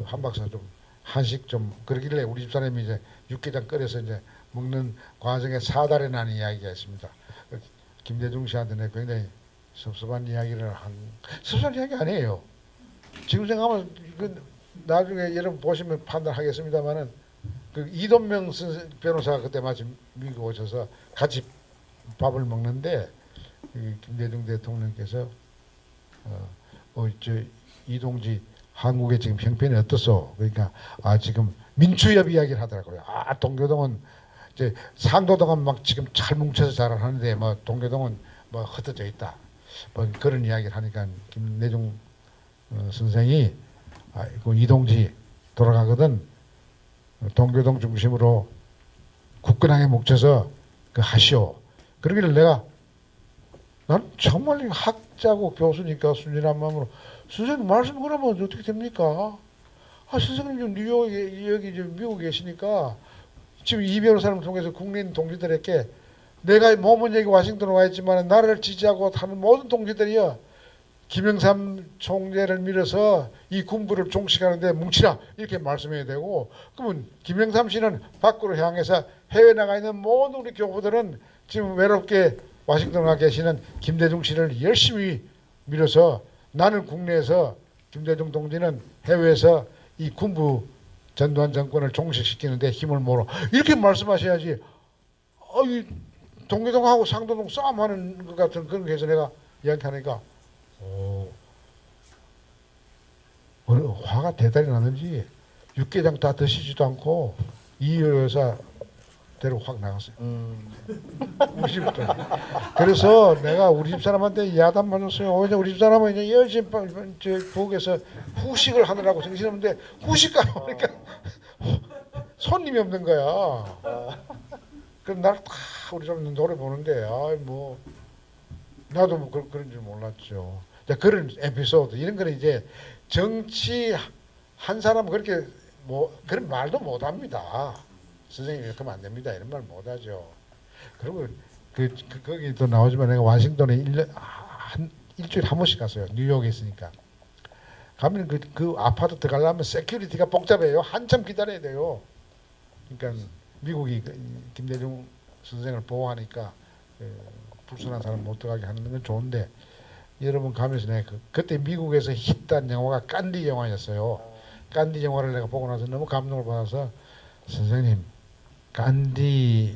한박사 좀 한식 좀 그러길래 우리 집사람이 이제 육개장 끓여서 이제 먹는 과정에 사달에 나는 이야기가 있습니다. 김대중 씨한테 내가 굉장히 섭섭한 이야기를 섭섭한 이야기 아니에요. 지금 생각하면 이건 나중에 여러분 보시면 판단하겠습니다만은 그 이돈명 변호사가 그때 마침 미국 오셔서 같이 밥을 먹는데 김대중 대통령께서 이동지 한국의 지금 형편이 어떻소? 그러니까 지금 민주협 이야기를 하더라고요. 동교동은 이제 상도동은 막 지금 잘 뭉쳐서 잘 하는데 뭐 동교동은 뭐 흩어져 있다. 뭐 그런 이야기를 하니까 김대중 선생이 이동지 돌아가거든 동교동 중심으로 굳건하게 뭉쳐서 그 하시오. 그러기를 난 정말 학자고 교수니까 순진한 마음으로 선생님 말씀 그러면 어떻게 됩니까? 선생님 지금 뉴욕에 여기 미국에 계시니까 지금 이 변호사를 통해서 국내인 동지들에게 내가 몸은 여기 워싱턴에 와 있지만 나를 지지하고 하는 모든 동지들이요 김영삼 총재를 밀어서 이 군부를 종식하는데 뭉치라 이렇게 말씀해야 되고 그러면 김영삼 씨는 밖으로 향해서 해외 나가 있는 모든 우리 교부들은 지금 외롭게 워싱턴에 가 계시는 김대중 씨를 열심히 밀어서 나는 국내에서 김대중 동지는 해외에서 이 군부 전두환 정권을 종식시키는데 힘을 모으라 이렇게 말씀하셔야지 이 동교동하고 상도동 싸움하는 것 같은 그런 거 해서 내가 이야기하니까 화가 대단히 나는지 육개장 다 드시지도 않고 이효 여사 대로 확 나갔어요. 우리 집도. 그래서 내가 우리 집 사람한테 야단 맞았어요. 우리 집 사람은 이제 열심히 부엌에서 후식을 하느라고 정신없는데 후식 가고 그러니까 손님이 없는 거야. 그럼 나를 다 우리 사람 노래 보는데 뭐 나도 뭐 그런 줄 몰랐죠. 자, 그런 에피소드 이런 거는 이제 정치 한 사람은 그렇게 뭐 그런 말도 못 합니다. 선생님이 그러면 안 됩니다. 이런 말 못 하죠. 그리고 거기 또 나오지만 내가 워싱턴에 일주일에 한 번씩 갔어요. 뉴욕에 있으니까. 가면 그 아파트 들어가려면 세큐리티가 복잡해요. 한참 기다려야 돼요. 그러니까 미국이 김대중 선생을 보호하니까 불순한 사람 못 들어가게 하는 건 좋은데 여러분 가면서 내가 그때 미국에서 히트한 영화가 깐디 영화였어요. 깐디 영화를 내가 보고 나서 너무 감동을 받아서 선생님 깐디가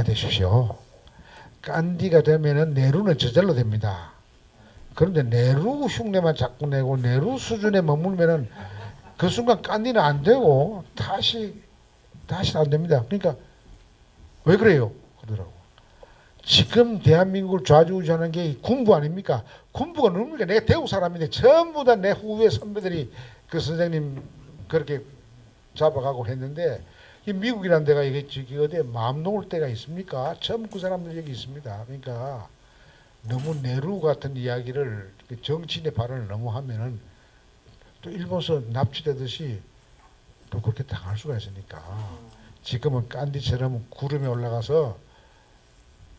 되십시오. 깐디가 되면은 네루는 저절로 됩니다. 그런데 네루 흉내만 자꾸 내고 네루 수준에 머물면은 그 순간 깐디는 안 되고 다시 안 됩니다. 그러니까 왜 그래요? 그러더라고. 지금 대한민국을 좌지우지하는 게 군부 아닙니까? 군부가 뭡니까? 내가 대구 사람인데 전부 다 내 후배 선배들이 그 선생님 그렇게 잡아가고 했는데 이 미국이라는 데가 이게 어디에 마음 놓을 때가 있습니까? 전부 그 사람들 여기 있습니다. 그러니까 너무 네루 같은 이야기를 정치인의 발언을 너무 하면은 또 일본서 납치되듯이 또 그렇게 당할 수가 있으니까 지금은 깐디처럼 구름에 올라가서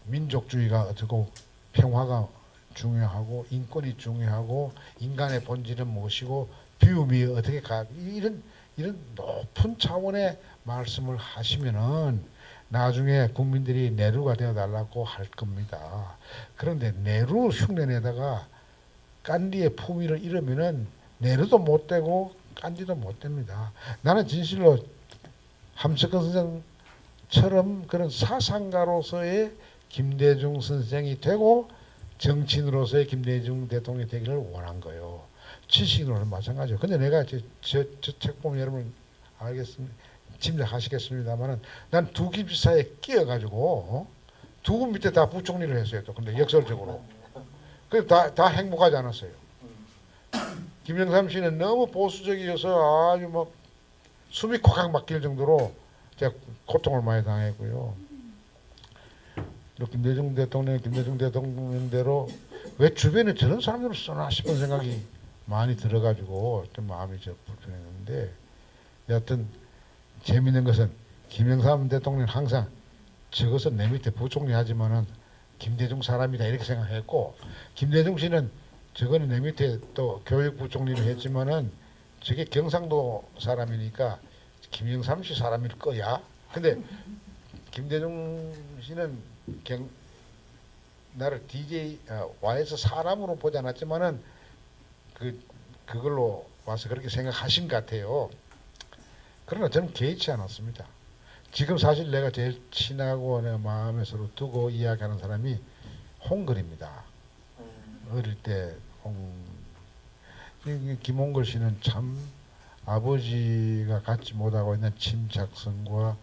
민족주의가 어떻고 평화가 중요하고 인권이 중요하고 인간의 본질은 무엇이고 비움이 어떻게 이런 높은 차원의 말씀을 하시면은 나중에 국민들이 네루가 되어달라고 할 겁니다. 그런데 네루 흉내내다가 깐디의 품위를 잃으면은 네루도 못 되고 깐디도 못 됩니다. 나는 진실로 함석헌 선생처럼 그런 사상가로서의 김대중 선생이 되고 정치인으로서의 김대중 대통령이 되기를 원한 거예요. 지식인으로는 마찬가지예요. 근데 내가 저 책 보면 여러분 알겠습니다. 짐작하시겠습니다만은 난 두 길 사이에 끼어가지고 두 분 밑에 다 부총리를 했어요. 또 근데 역설적으로. 그래서 다 행복하지 않았어요. 김영삼 씨는 너무 보수적이어서 아주 뭐 숨이 콱콱 막힐 정도로 제가 고통을 많이 당했고요. 김대중 대통령대로 왜 주변에 저런 사람들을 써나 싶은 생각이 많이 들어가지고 좀 마음이 좀 불편했는데 여하튼 재밌는 것은 김영삼 대통령은 항상 저것은 내 밑에 부총리 하지만은 김대중 사람이다 이렇게 생각했고 김대중 씨는 저거는 내 밑에 또 교육부총리를 했지만은 저게 경상도 사람이니까 김영삼 씨 사람일 거야. 근데 김대중 씨는 나를 DJ 와에서 사람으로 보지 않았지만은 그걸로 와서 그렇게 생각하신 것 같아요. 그러나 저는 개의치 않았습니다. 지금 사실 내가 제일 친하고 내가 마음에 서로 두고 이야기하는 사람이 홍걸입니다. 어릴 때 김홍걸 씨는 참 아버지가 갖지 못하고 있는 침착성과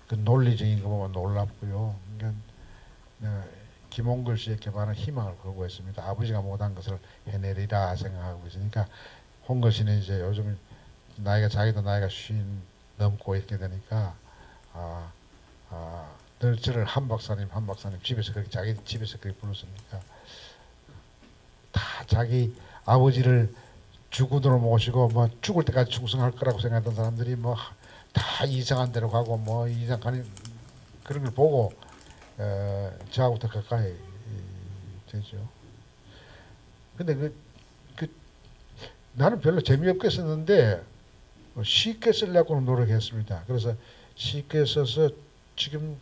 그 논리적인 거 보면 놀랍고요. 그러니까 김홍걸 씨에게 많은 희망을 걸고 있습니다. 아버지가 못한 것을 해내리라 생각하고 있으니까 홍걸 씨는 이제 요즘 자기도 나이가 50 넘고 이렇게 되니까 늘 저를 한 박사님 집에서 그렇게 자기 집에서 그렇게 불렀으니까 다 자기 아버지를 죽으도록 모시고 뭐 죽을 때까지 충성할 거라고 생각했던 사람들이 뭐 다 이상한 데로 가고 뭐 이상한 그런 걸 보고 저하고부터 가까이 되죠. 근데 나는 별로 재미없게 썼는데 쉽게 쓰려고는 노력했습니다. 그래서 쉽게 써서 지금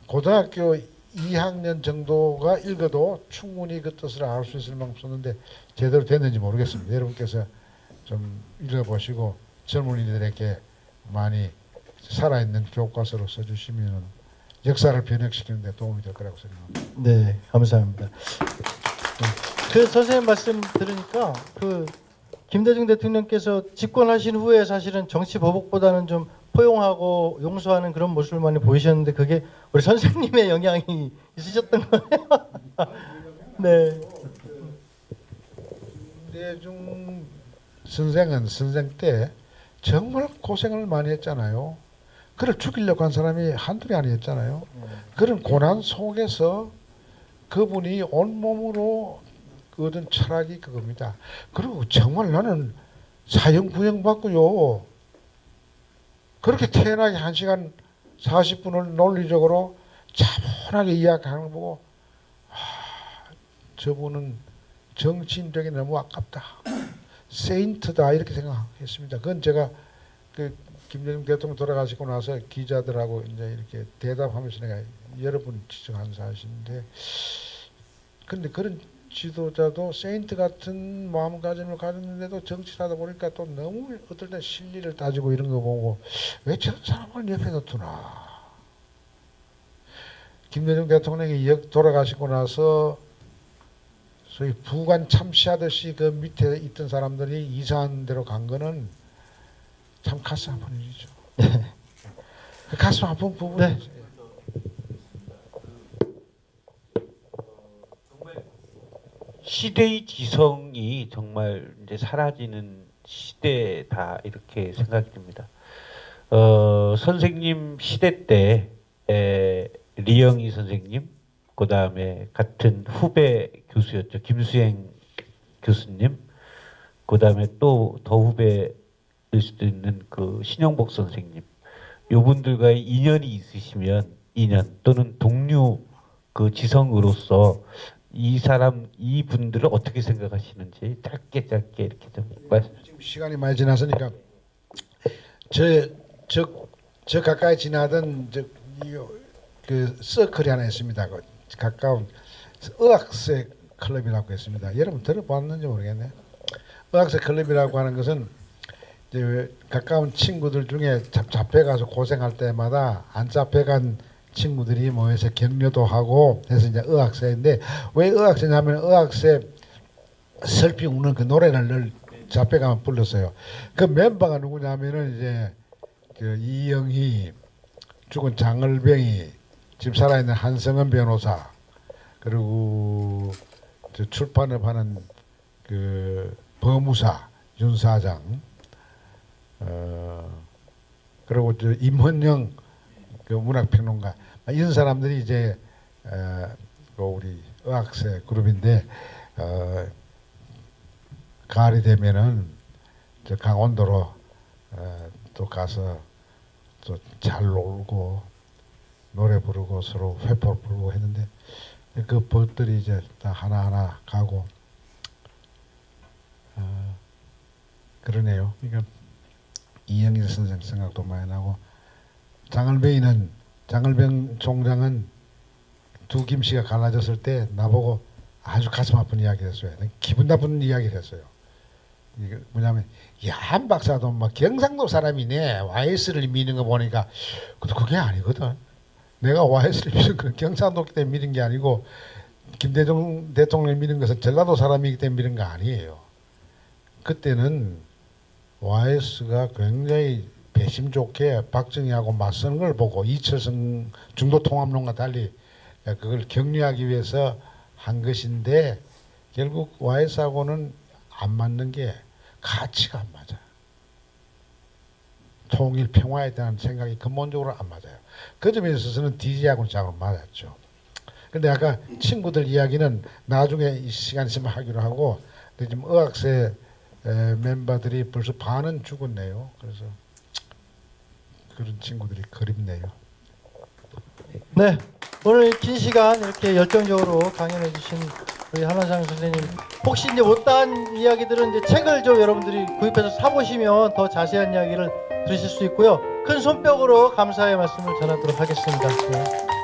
고등학교 2학년 정도가 읽어도 충분히 그 뜻을 알 수 있을 만큼 썼는데 제대로 됐는지 모르겠습니다. 여러분께서 좀 읽어보시고 젊은이들에게 많이 살아있는 교과서로 써주시면 역사를 변혁시키는 데 도움이 될 거라고 생각합니다. 네, 감사합니다. 그 선생님 말씀 들으니까 김대중 대통령께서 집권하신 후에 사실은 정치 보복보다는 좀 포용하고 용서하는 그런 모습을 많이 보이셨는데 그게 우리 선생님의 영향이 있으셨던 거예요. 네. 김대중 선생은 선생 때 정말 고생을 많이 했잖아요. 그를 죽이려고 한 사람이 한둘이 아니었잖아요. 그런 고난 속에서 그분이 온몸으로 얻은 철학이 그겁니다. 그리고 정말 나는 사형 구형 받고요. 그렇게 태연하게 1시간 40분을 논리적으로 차분하게 이야기하는 거 보고 저분은 정치인 되기 너무 아깝다. 세인트다 이렇게 생각했습니다. 그건 제가 그 김대중 대통령 돌아가시고 나서 기자들하고 이제 이렇게 대답하면서 내가 여러 번 지적한 사실인데, 근데 그런 지도자도 세인트 같은 마음가짐을 가졌는데도 정치를 하다 보니까 또 너무 어떨 때 실리를 따지고 이런 거 보고 왜 저런 사람을 옆에 놔두나. 김대중 대통령이 돌아가시고 나서 소위 부관 참시하듯이 그 밑에 있던 사람들이 이상한 데로 간 거는 참 가슴 아픈 일이죠. 그 가슴 아픈 부분이 있어요. 시대의 지성이 정말 이제 사라지는 시대다 이렇게 생각이 듭니다. 선생님 시대 때 리영희 선생님, 그 다음에 같은 후배 교수였죠. 김수행 교수님, 그 다음에 또 더 후배일 수도 있는 그 신영복 선생님, 요분들과의 인연이 있으시면 인연 또는 동료 그 지성으로서 이분들을 어떻게 생각하시는지 짧게 이렇게 좀 말씀. 지금 시간이 많이 지났으니까 저 가까이 지나던 그 서클이 하나 있습니다. 그 가까운 의학세 클럽이라고 있습니다. 여러분 들어봤는지 모르겠네. 의학세 클럽이라고 하는 것은 이제 가까운 친구들 중에 잡혀가서 고생할 때마다 안 잡혀간 친구들이 모여서 격려도 하고 해서 이제 의학세인데, 왜 의학세냐면 의학세 슬피 우는 그 노래를 늘 잡혀가면 불렀어요. 그 멤버가 누구냐면은 이제 그 이영희, 죽은 장을병이, 지금 살아있는 한성은 변호사, 그리고 저 출판을 하는 그 법무사 윤 사장, 그리고 저 임헌영 그 문학평론가, 이런 사람들이 이제 그 우리 의학세 그룹인데, 가을이 되면은 저 강원도로 또 가서 또 잘 놀고 노래 부르고 서로 회포 불고 했는데, 그 벌들이 이제 다 하나하나 가고 그러네요. 그러니까 이영희 선생 생각도 많이 나고, 장을병 총장은 두 김씨가 갈라졌을 때 나보고 아주 가슴 아픈 이야기를 했어요. 기분 나쁜 이야기를 했어요. 이게 뭐냐면, 한 박사도 막 경상도 사람이네 YS를 미는 거 보니까, 그게 아니거든. 내가 YS를 미는 건 경상도기 때문에 미는 게 아니고, 김대중 대통령을 미는 것은 전라도 사람이기 때문에 미는 거 아니에요. 그때는 YS가 굉장히 배심 좋게 박정희하고 맞서는 걸 보고, 이철성 중도통합론과 달리 그걸 격려하기 위해서 한 것인데, 결국 YS하고는 안 맞는 게 가치가 안 맞아요. 통일 평화에 대한 생각이 근본적으로 안 맞아요. 그 점에 있어서는 DJ하고는 잘 맞았죠. 근데 아까 친구들 이야기는 나중에 이 시간 있으면 하기로 하고, 근데 지금 의학세 멤버들이 벌써 반은 죽었네요. 그래서 그런 친구들이 그립네요. 네, 오늘 긴 시간 이렇게 열정적으로 강연해 주신 우리 한원상 선생님, 혹시 이제 못다한 이야기들은 이제 책을 좀 여러분들이 구입해서 사보시면 더 자세한 이야기를 들으실 수 있고요. 큰 손뼉으로 감사의 말씀을 전하도록 하겠습니다. 네.